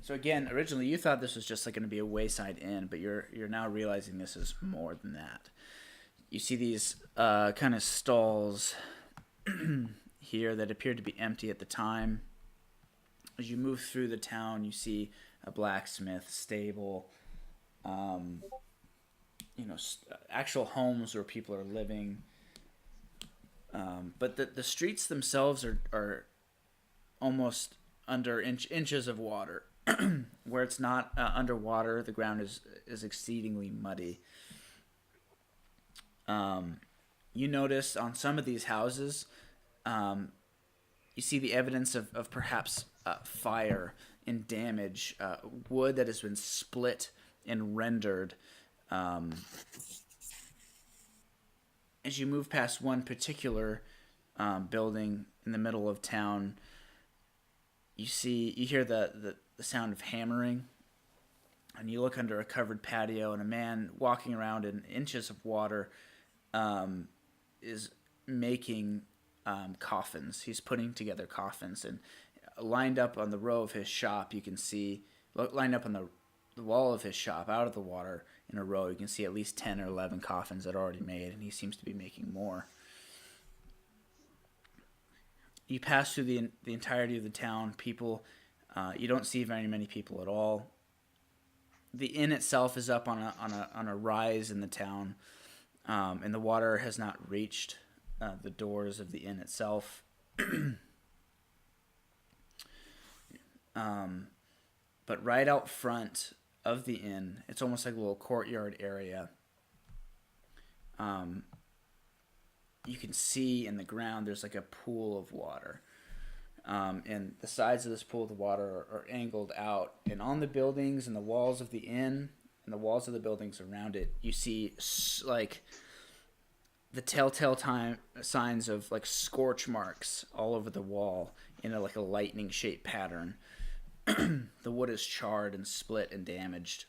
so again, originally you thought this was just like going to be a wayside inn, but you're now realizing this is more than that. You see these kind of stalls here that appeared to be empty at the time. As you move through the town, you see a blacksmith, stable, actual homes where people are living. But the streets themselves are almost under inches of water. Where it's not underwater, the ground is exceedingly muddy. You notice on some of these houses, you see the evidence of perhaps fire and damage, wood that has been split and rendered. As you move past one particular building in the middle of town, you hear the sound of hammering, and you look under a covered patio, and a man walking around in inches of water is making coffins. He's putting together coffins, and lined up on the row of his shop, you can see, lined up on the wall of his shop out of the water in a row, you can see at least 10 or 11 coffins that are already made, and he seems to be making more. You pass through the entirety of the town. People, you don't see very many people at all. The inn itself is up on a rise in the town, and the water has not reached the doors of the inn itself. But right out front of the inn, it's almost like a little courtyard area. You can see in the ground there's like a pool of water. And the sides of this pool of water are angled out. And on the buildings and the walls of the inn and the walls of the buildings around it, you see like the telltale signs of like scorch marks all over the wall in like a lightning shaped pattern. The wood is charred and split and damaged.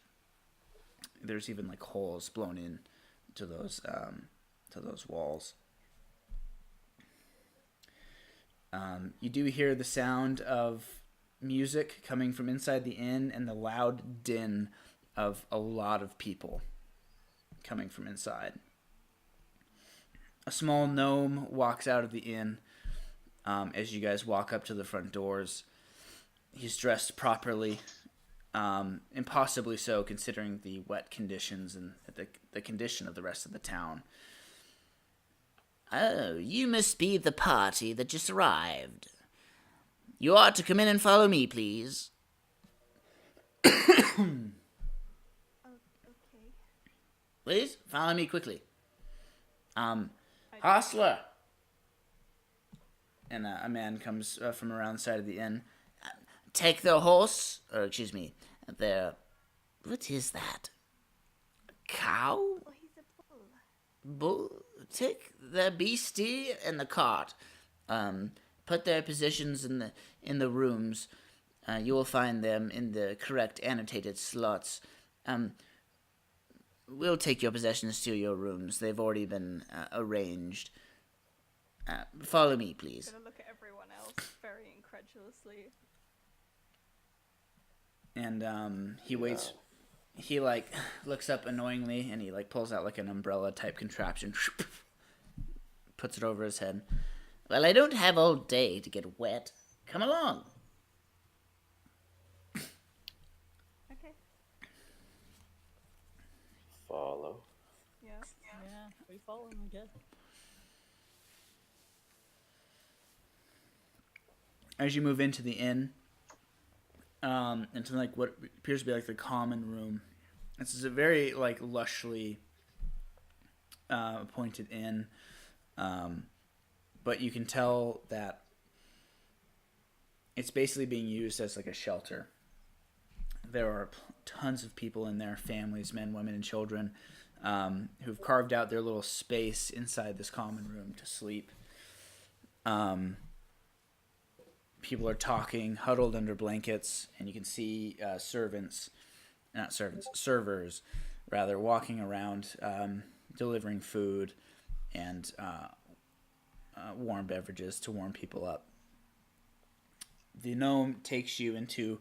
There's even like holes blown in to those walls. You do hear the sound of music coming from inside the inn and the loud din of a lot of people coming from inside. A small gnome walks out of the inn as you guys walk up to the front doors. He's dressed properly, impossibly so considering the wet conditions and the condition of the rest of the town. Oh, you must be the party that just arrived. You ought to come in and follow me, please. Oh, okay. Please, follow me quickly. Hostler! And a man comes from around the side of the inn. Take the horse, or excuse me, what is that? A cow? Oh, he's a bull. Bull? Take the beastie and the cart. Put their positions in the rooms. You will find them in the correct annotated slots. We'll take your possessions to your rooms. They've already been arranged. Follow me, please. I'm gonna look at everyone else very incredulously. And he waits. He looks up annoyingly, and he pulls out an umbrella type contraption, puts it over his head. Well, I don't have all day to get wet. Come along. Okay. Follow. Yeah. Yeah, we follow him, I guess. As you move into the inn, into what appears to be the common room, this is a very lushly appointed inn, but you can tell that it's basically being used as a shelter. There are tons of people in there, families, men, women, and children, who've carved out their little space inside this common room to sleep. People are talking, huddled under blankets, and you can see servers, rather, walking around, delivering food and warm beverages to warm people up. The gnome takes you into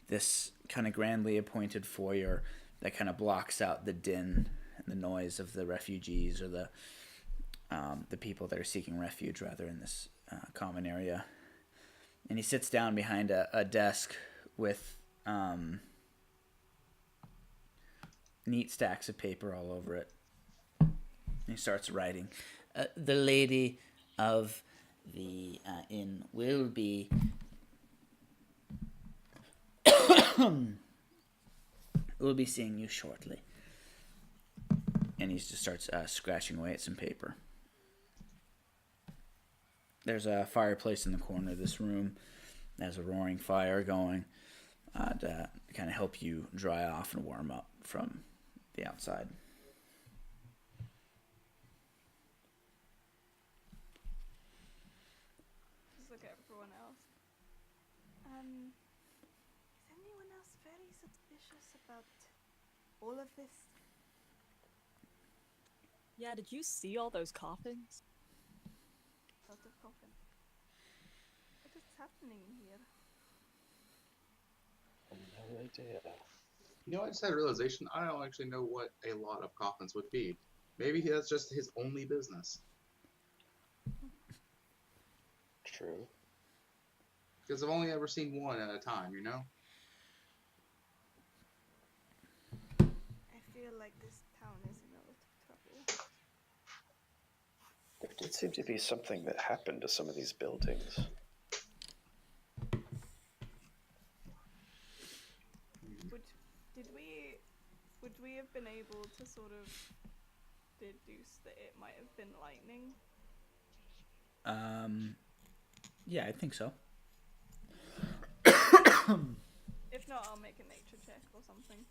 this kind of grandly appointed foyer that kind of blocks out the din and the noise of the refugees or the people that are seeking refuge, rather, in this common area. And he sits down behind a desk with neat stacks of paper all over it. And he starts writing. The lady of the inn will be... We'll be seeing you shortly. And he just starts scratching away at some paper. There's a fireplace in the corner of this room. There's a roaring fire going to kind of help you dry off and warm up from the outside. Just look at everyone else. Is anyone else very suspicious about all of this? Yeah, did you see all those coffins? Lot of coffin. What is happening here? No idea. I just had a realization. I don't actually know what a lot of coffins would be. Maybe that's just his only business. True. Because I've only ever seen one at a time, I feel like this town is in a lot of trouble. There did seem to be something that happened to some of these buildings. Would we have been able to sort of deduce that it might have been lightning? Yeah, I think so. If not, I'll make a nature check or something.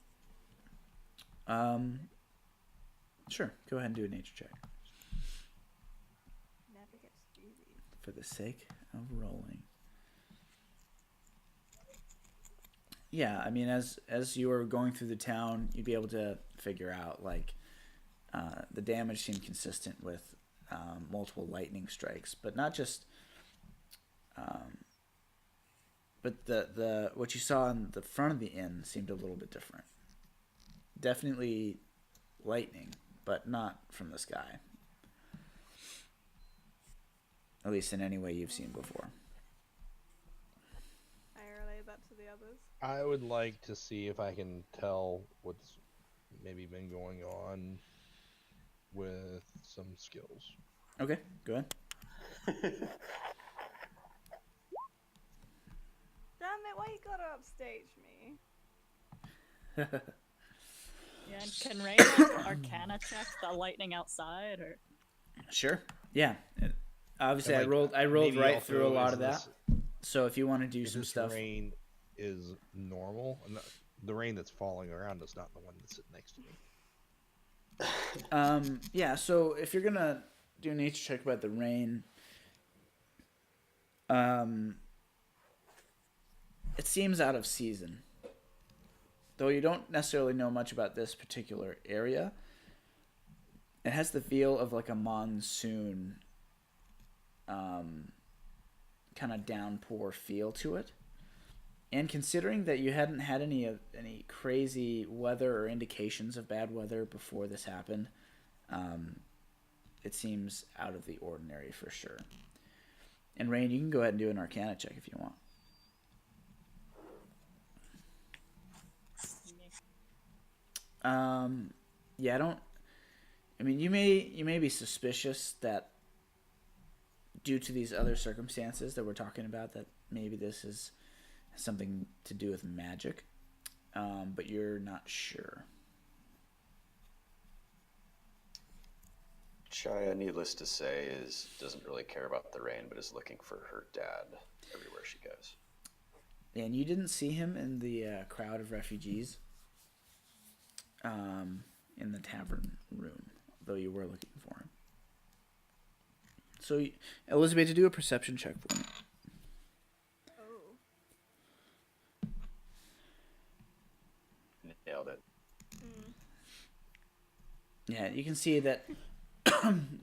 Sure. Go ahead and do a nature check. Never gets easy. For the sake of rolling. Yeah, I mean, as you were going through the town, you'd be able to figure out, the damage seemed consistent with multiple lightning strikes, but not just but the what you saw in the front of the inn seemed a little bit different. Definitely lightning, but not from the sky. At least in any way you've seen before. I relay that to the others. I would like to see if I can tell what's maybe been going on with some skills. Okay, go ahead. Damn it, why you gotta upstage me? Yeah, and can Rain like Arcana check the lightning outside, or? Sure. Yeah. Obviously, And, like, I rolled maybe right also through a lot is of that. this- So if you want to do If some this stuff, rain is normal, and the rain that's falling around is not the one that's sitting next to me. yeah. So if you're gonna do a nature check about the rain, it seems out of season. Though you don't necessarily know much about this particular area, it has the feel of like a monsoon, kind of downpour feel to it. And considering that you hadn't had any crazy weather or indications of bad weather before this happened, it seems out of the ordinary for sure. And Rain, you can go ahead and do an Arcana check if you want. Yeah, I mean, you may be suspicious that due to these other circumstances that we're talking about, that maybe this is something to do with magic, but you're not sure. Chaya, needless to say, doesn't really care about the rain, but is looking for her dad everywhere she goes. And you didn't see him in the crowd of refugees in the tavern room, though you were looking for him. So, Elizabeth, to do a perception check for me. Oh. Nailed it. Yeah, you can see that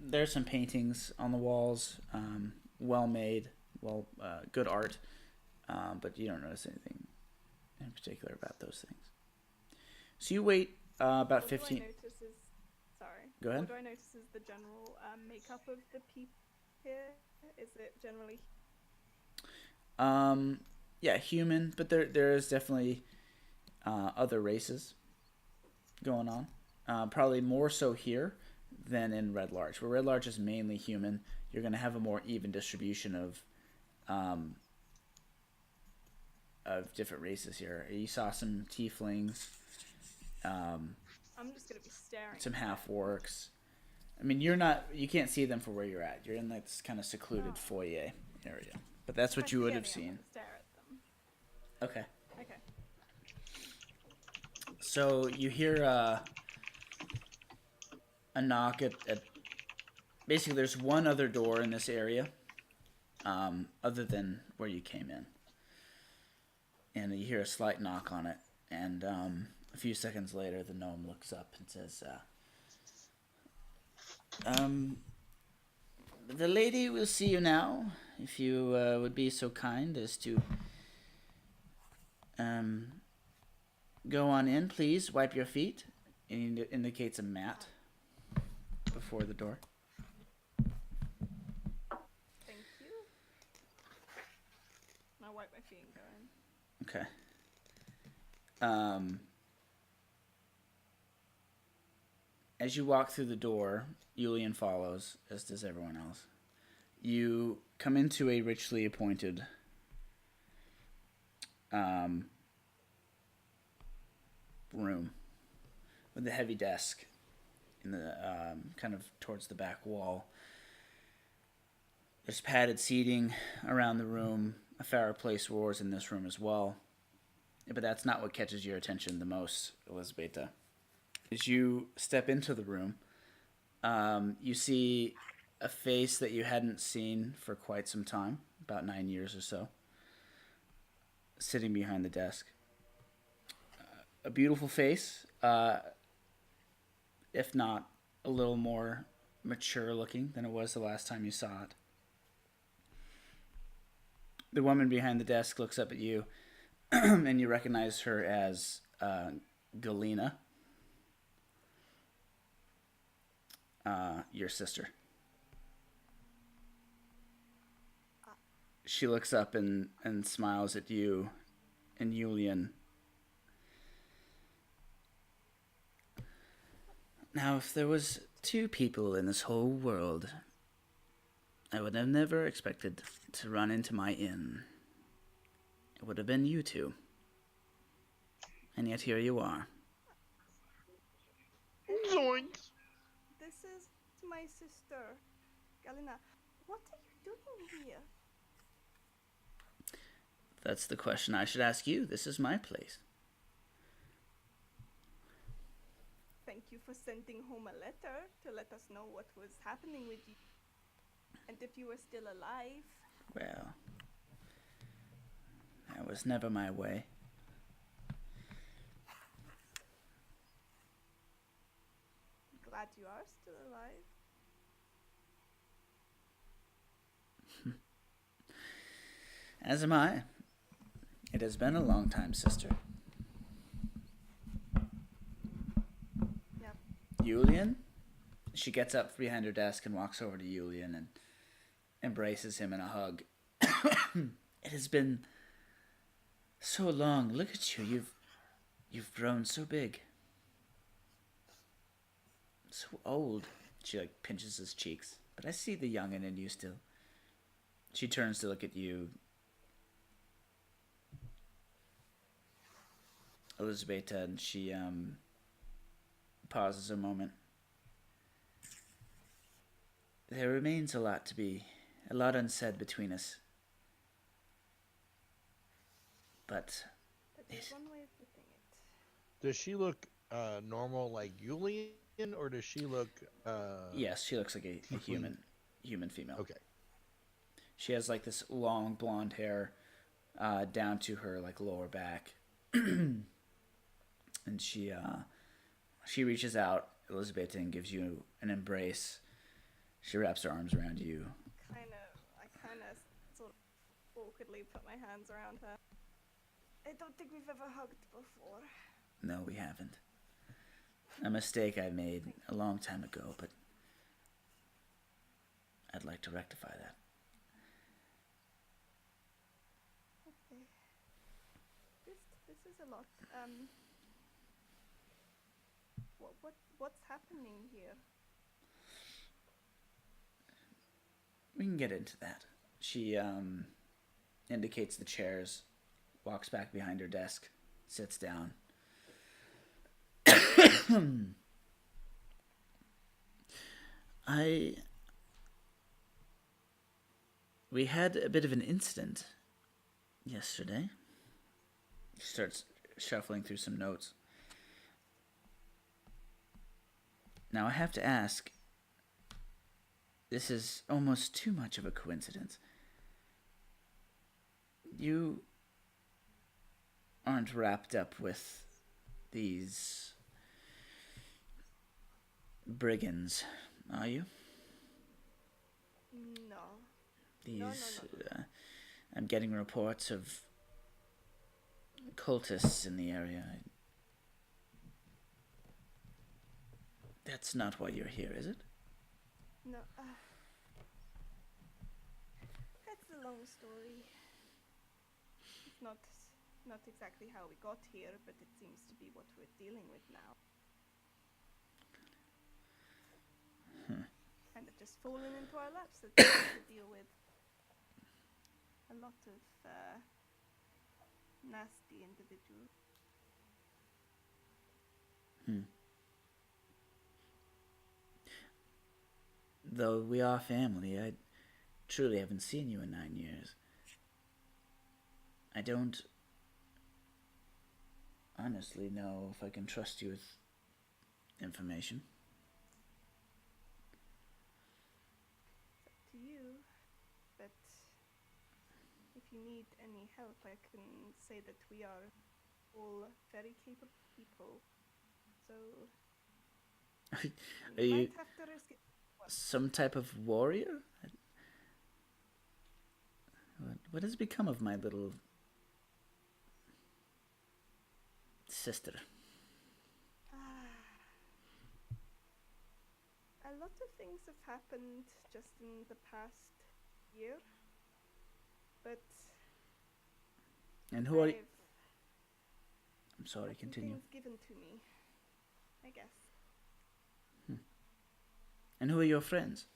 there's some paintings on the walls, well made, good art, but you don't notice anything in particular about those things. So you wait about 15. What do I notice is, sorry. Go ahead. What do I notice is the general makeup of the people here? Is it generally? Yeah, human, but there is definitely other races going on. Probably more so here than in Red Larch. Where Red Larch is mainly human, you're going to have a more even distribution of different races here. You saw some tieflings. I'm just gonna be staring. Some half-orcs. I mean, you can't see them from where you're at. You're in this kind of secluded foyer area. But that's what you would have seen. Stare at them. Okay. Okay. So you hear a knock at basically there's one other door in this area, other than where you came in. And you hear a slight knock on it, and a few seconds later the gnome looks up and says, the lady will see you now, if you would be so kind as to go on in, please. Wipe your feet. And he indicates a mat before the door. Thank you. I'll wipe my feet and go in. Okay. As you walk through the door, Julian follows, as does everyone else. You come into a richly appointed room with a heavy desk in the kind of towards the back wall. There's padded seating around the room. A fireplace roars in this room as well. But that's not what catches your attention the most, Elizabeta. As you step into the room, you see a face that you hadn't seen for quite some time, about 9 years or so, sitting behind the desk. A beautiful face, if not a little more mature looking than it was the last time you saw it. The woman behind the desk looks up at you, and you recognize her as Galena, your sister. She looks up and smiles at you and Julian. Now, if there was 2 people in this whole world, I would have never expected to run into my inn. It would have been you 2. And yet here you are. Zoinks! This is my sister, Galina. What are you doing here? That's the question I should ask you. This is my place. Thank you for sending home a letter to let us know what was happening with you. And if you were still alive. Well, that was never my way. Glad you are still alive. As am I. It has been a long time, sister. Yep. Julian? She gets up behind her desk and walks over to Julian and embraces him in a hug. It has been so long. Look at you. You've grown so big. So old. She pinches his cheeks. But I see the youngin' in you still. She turns to look at you. Elizabeth, and she pauses a moment. There remains a lot unsaid between us. But That is one way of putting it. Does she look normal like Julian, or does she look? Yes, she looks like a human female. Okay. She has this long blonde hair down to her lower back. And she reaches out, Elizabeth, and gives you an embrace. She wraps her arms around you. I kind of sort of awkwardly put my hands around her. I don't think we've ever hugged before. No, we haven't. A mistake I made a long time ago, but I'd like to rectify that. Okay. This is a lot. What's happening here? We can get into that. She indicates the chairs, walks back behind her desk, sits down. We had a bit of an incident yesterday. She starts shuffling through some notes. Now I have to ask, this is almost too much of a coincidence. You aren't wrapped up with these brigands, are you? No. These, I'm getting reports of cultists in the area. That's not why you're here, is it? No. That's a long story. It's not exactly how we got here, but it seems to be what we're dealing with now. Kind of just fallen into our laps that we have to deal with. A lot of nasty individuals. Though we are family, I truly haven't seen you in 9 years. I don't honestly know if I can trust you with information. It's up to you, but if you need any help, I can say that we are all very capable people. So Are you you might have to risk it. some type of warrior? What has become of my little sister? A lot of things have happened just in the past year, but And who are you? I've I'm sorry, gotten continue. things given to me, I guess. And who are your friends?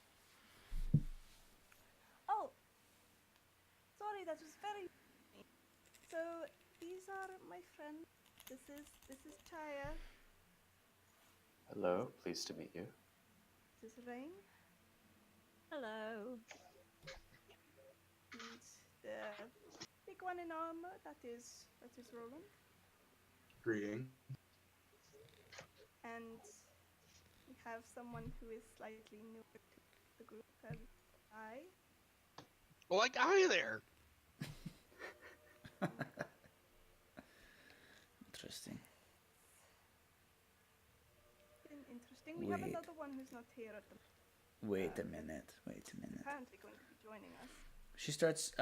Oh, sorry, that was very. So these are my friends. This is Chaya. Hello, pleased to meet you. This is Rain. Hello. And the big one in armor. That is Roland. Greeting. And we have someone who is slightly newer to the group, and I. Like I there. Interesting. Been interesting. We have Wait. another one who's not here at the Wait a minute. apparently going to be joining us. She starts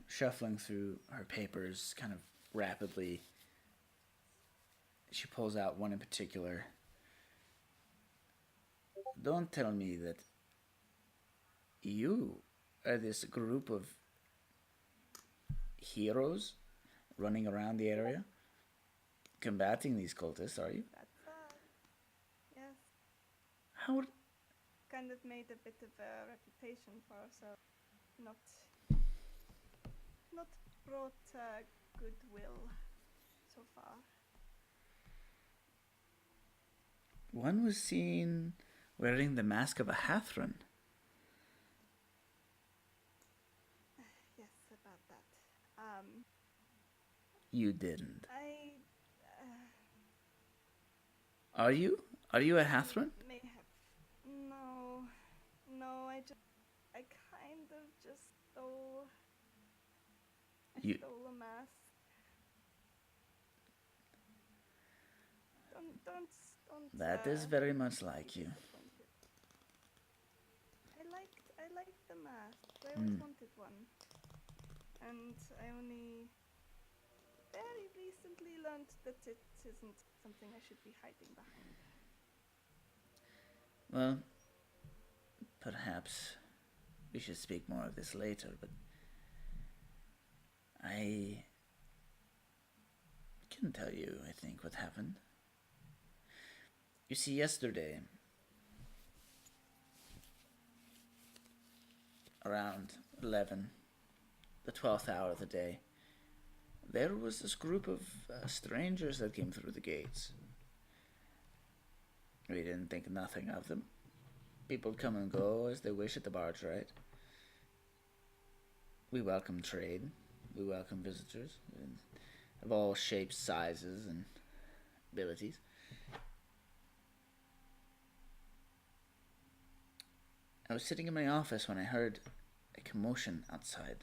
shuffling through her papers kind of rapidly. She pulls out one in particular. Don't tell me that you are this group of heroes running around the area combating these cultists, are you? That's yes, How would... kind of made a bit of a reputation for ourselves. Not brought goodwill so far. One was seen wearing the mask of a Hathran. Yes, about that. You didn't. I Are you? Are you a Hathran? may have. No, I kind of just stole. You- Stole a mask. Don't. That is very much like you. I liked the mask. I always wanted one, and I only very recently learned that it isn't something I should be hiding behind. Well, perhaps we should speak more of this later, but I can tell you, I think, what happened. You see, yesterday, around 11, the 12th hour of the day, there was this group of strangers that came through the gates. We didn't think nothing of them. People come and go as they wish at the barge ride. We welcome trade. We welcome visitors of all shapes, sizes, and abilities. I was sitting in my office when I heard a commotion outside.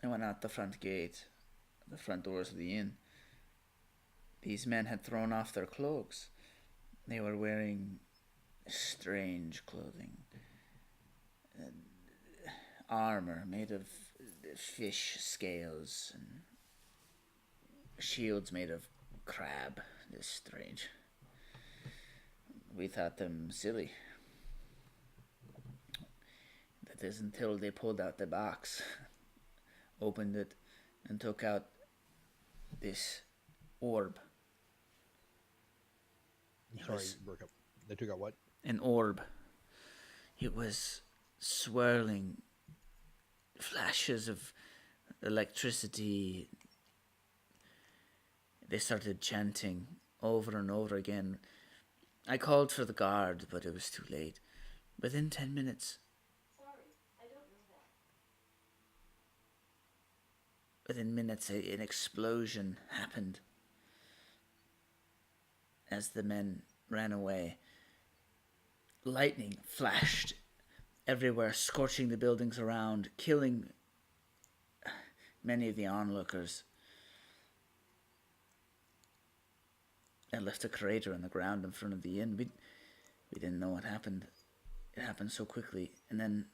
I went out the front gate, the front doors of the inn. These men had thrown off their cloaks. They were wearing strange clothing, armor made of fish scales, and shields made of crab. This strange. We thought them silly. That is until they pulled out the box, opened it, and took out this orb. Sorry, broke up. They took out what? An orb. It was swirling flashes of electricity. They started chanting over and over again. I called for the guard, but it was too late. Within 10 minutes, within minutes, an explosion happened as the men ran away. Lightning flashed everywhere, scorching the buildings around, killing many of the onlookers. It left a crater in the ground in front of the inn. We didn't know what happened. It happened so quickly. And then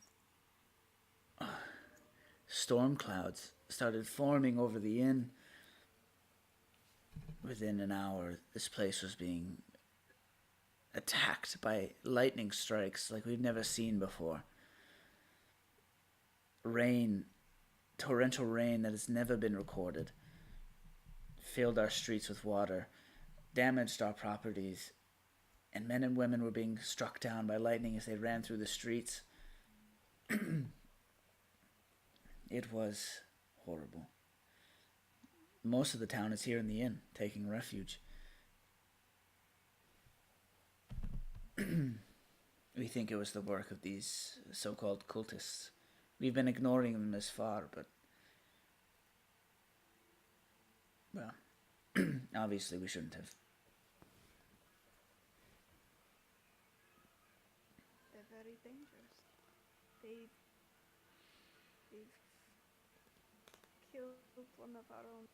storm clouds started forming over the inn. Within an hour, this place was being attacked by lightning strikes like we've never seen before. Rain, torrential rain that has never been recorded, filled our streets with water, damaged our properties, and men and women were being struck down by lightning as they ran through the streets. It was horrible. Most of the town is here in the inn, taking refuge. We think it was the work of these so-called cultists. We've been ignoring them this far, but... well, obviously we shouldn't have. They're very dangerous. They've killed one of our own.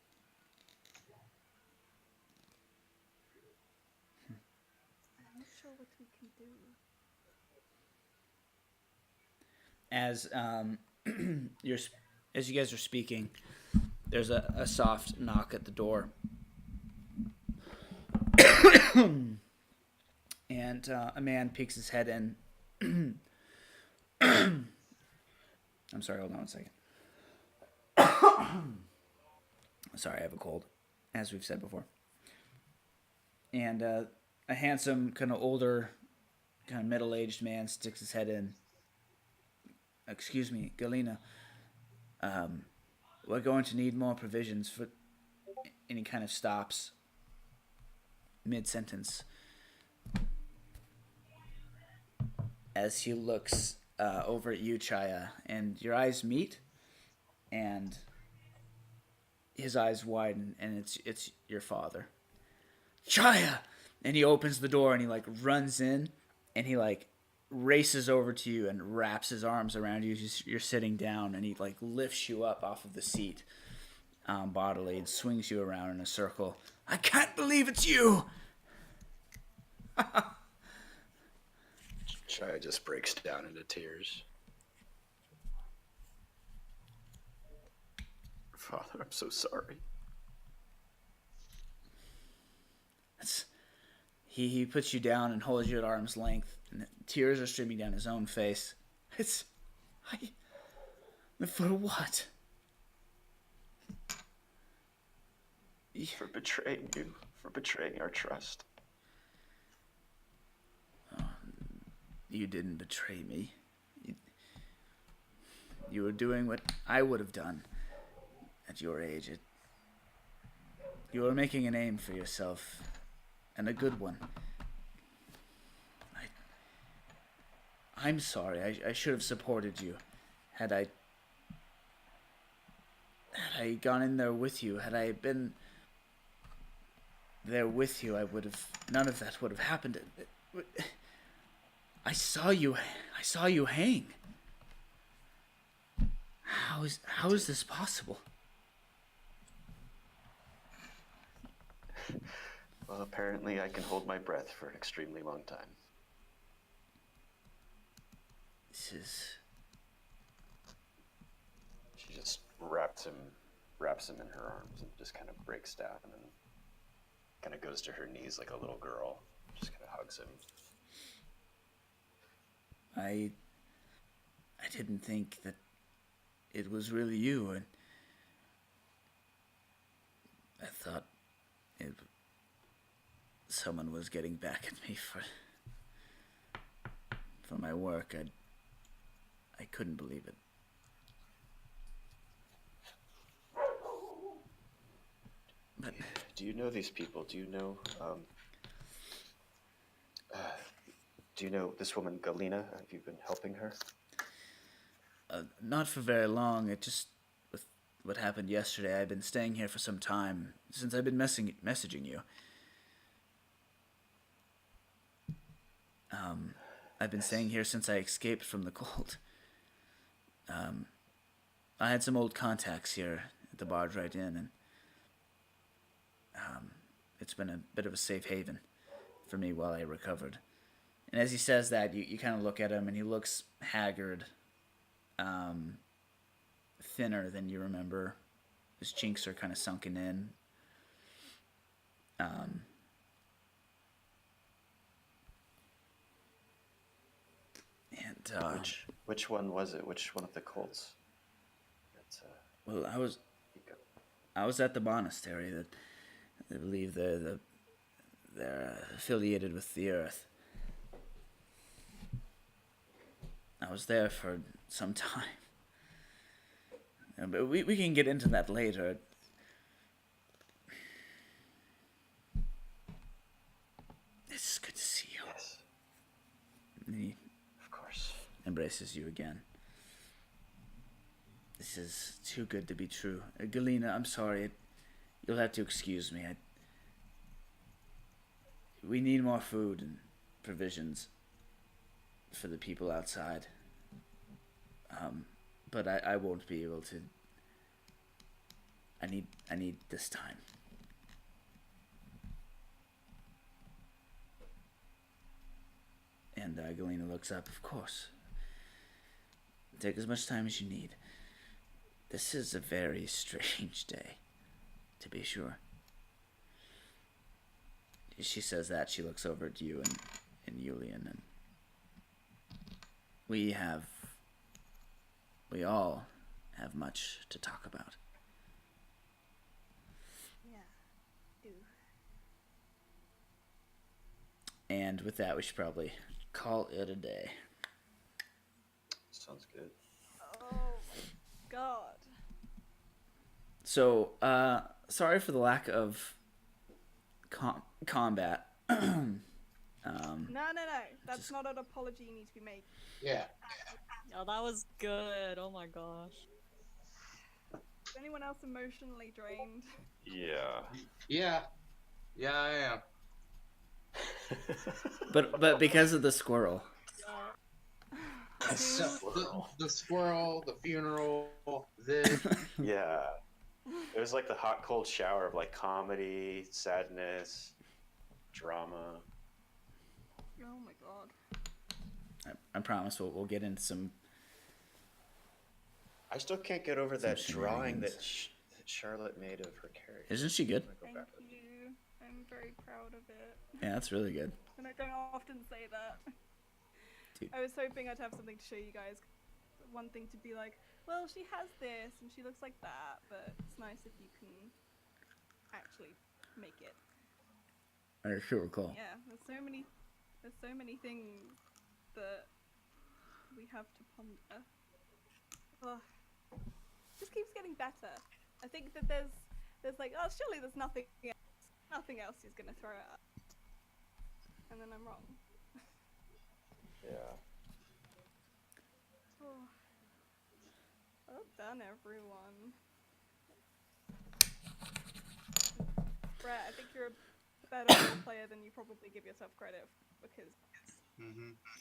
I'm not sure what we can do. As as you guys are speaking, there's a soft knock at the door. And a man peeks his head in. I'm sorry, hold on 1 second. Sorry, I have a cold, as we've said before. And a handsome, kind of older, kind of middle-aged man sticks his head in. Excuse me, Galena. We're going to need more provisions for... And he kind of stops mid-sentence as he looks over at you, Chaya, and your eyes meet, and his eyes widen, and it's your father. Chaya! And he opens the door, and he, like, runs in, and he, like, races over to you and wraps his arms around you as you're sitting down, and he, like, lifts you up off of the seat bodily and swings you around in a circle. I can't believe it's you! Chaya just breaks down into tears. Father, I'm so sorry. He puts you down and holds you at arm's length, and tears are streaming down his own face. For what? For betraying you, for betraying our trust. You didn't betray me. You were doing what I would have done at your age. You were making a name for yourself, and a good one. I'm sorry. I should have supported you. Had I gone in there with you, had I been there with you, none of that would have happened. I saw you hang. How is this possible? Well, apparently I can hold my breath for an extremely long time. She just wraps him in her arms and just kind of breaks down and kind of goes to her knees like a little girl. Just kind of hugs him. I didn't think that it was really you, and I thought someone was getting back at me for my work. I couldn't believe it. But do you know these people? Do you know this woman Galena? Have you been helping her? Not for very long. It just, with what happened yesterday, I've been staying here for some time, since I've been messaging you. I've been staying here since I escaped from the cold. I had some old contacts here at the Barge Right Inn, and it's been a bit of a safe haven for me while I recovered. And as he says that, you kind of look at him, and he looks haggard, thinner than you remember. His chinks are kind of sunken in. And Which one was it? Which one of the cults? That's, well, I was at the monastery that I believe they're affiliated with the earth. I was there for some time. But we can get into that later. It's good to see you. yes, And he of course. embraces you again. This is too good to be true. Galena, I'm sorry. You'll have to excuse me. We need more food and provisions for the people outside. But I won't be able to. I need this time. And Galena looks up. Of course. Take as much time as you need. This is a very strange day, to be sure. She says that. She looks over at you and Julian, and we all have much to talk about. Yeah, do. And with that, we should probably call it a day. Sounds good. Oh my god. So, sorry for the lack of combat. No. That's Just- not an apology you need to be making. Yeah. Oh, that was good. Oh my gosh. Is anyone else emotionally drained? Yeah. Yeah. Yeah, I am. But because of the squirrel. The squirrel, the funeral, this. Yeah. It was like the hot cold shower of like comedy, sadness, drama. Oh my god. I promise we'll get into some. I still can't get over Some that drawing that, shenanigans. that Charlotte made of her character. Isn't she good? I'm gonna go Thank back. you. I'm very proud of it. Yeah, that's really good. And I don't often say that. Dude. I was hoping I'd have something to show you guys. One thing to be like, well, she has this and she looks like that, but it's nice if you can actually make it. I sure recall. Yeah, there's so many things that we have to ponder. Ugh. Just keeps getting better. I think that there's like, oh, surely there's nothing else he's gonna throw at us. And then I'm wrong. Yeah. Oh. Well done, everyone. Brett, I think you're a better role player than you probably give yourself credit for, because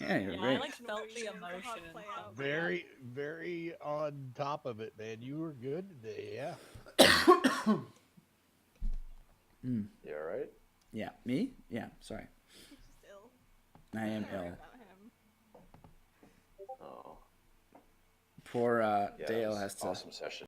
Yeah, you're Yeah, great. I like felt the emotion. Very, very on top of it, man. You were good today, yeah. You alright? Yeah, me? Yeah, sorry. he's just ill. I am Sorry ill. about him. Oh. Poor Yeah, it Dale was has to awesome session.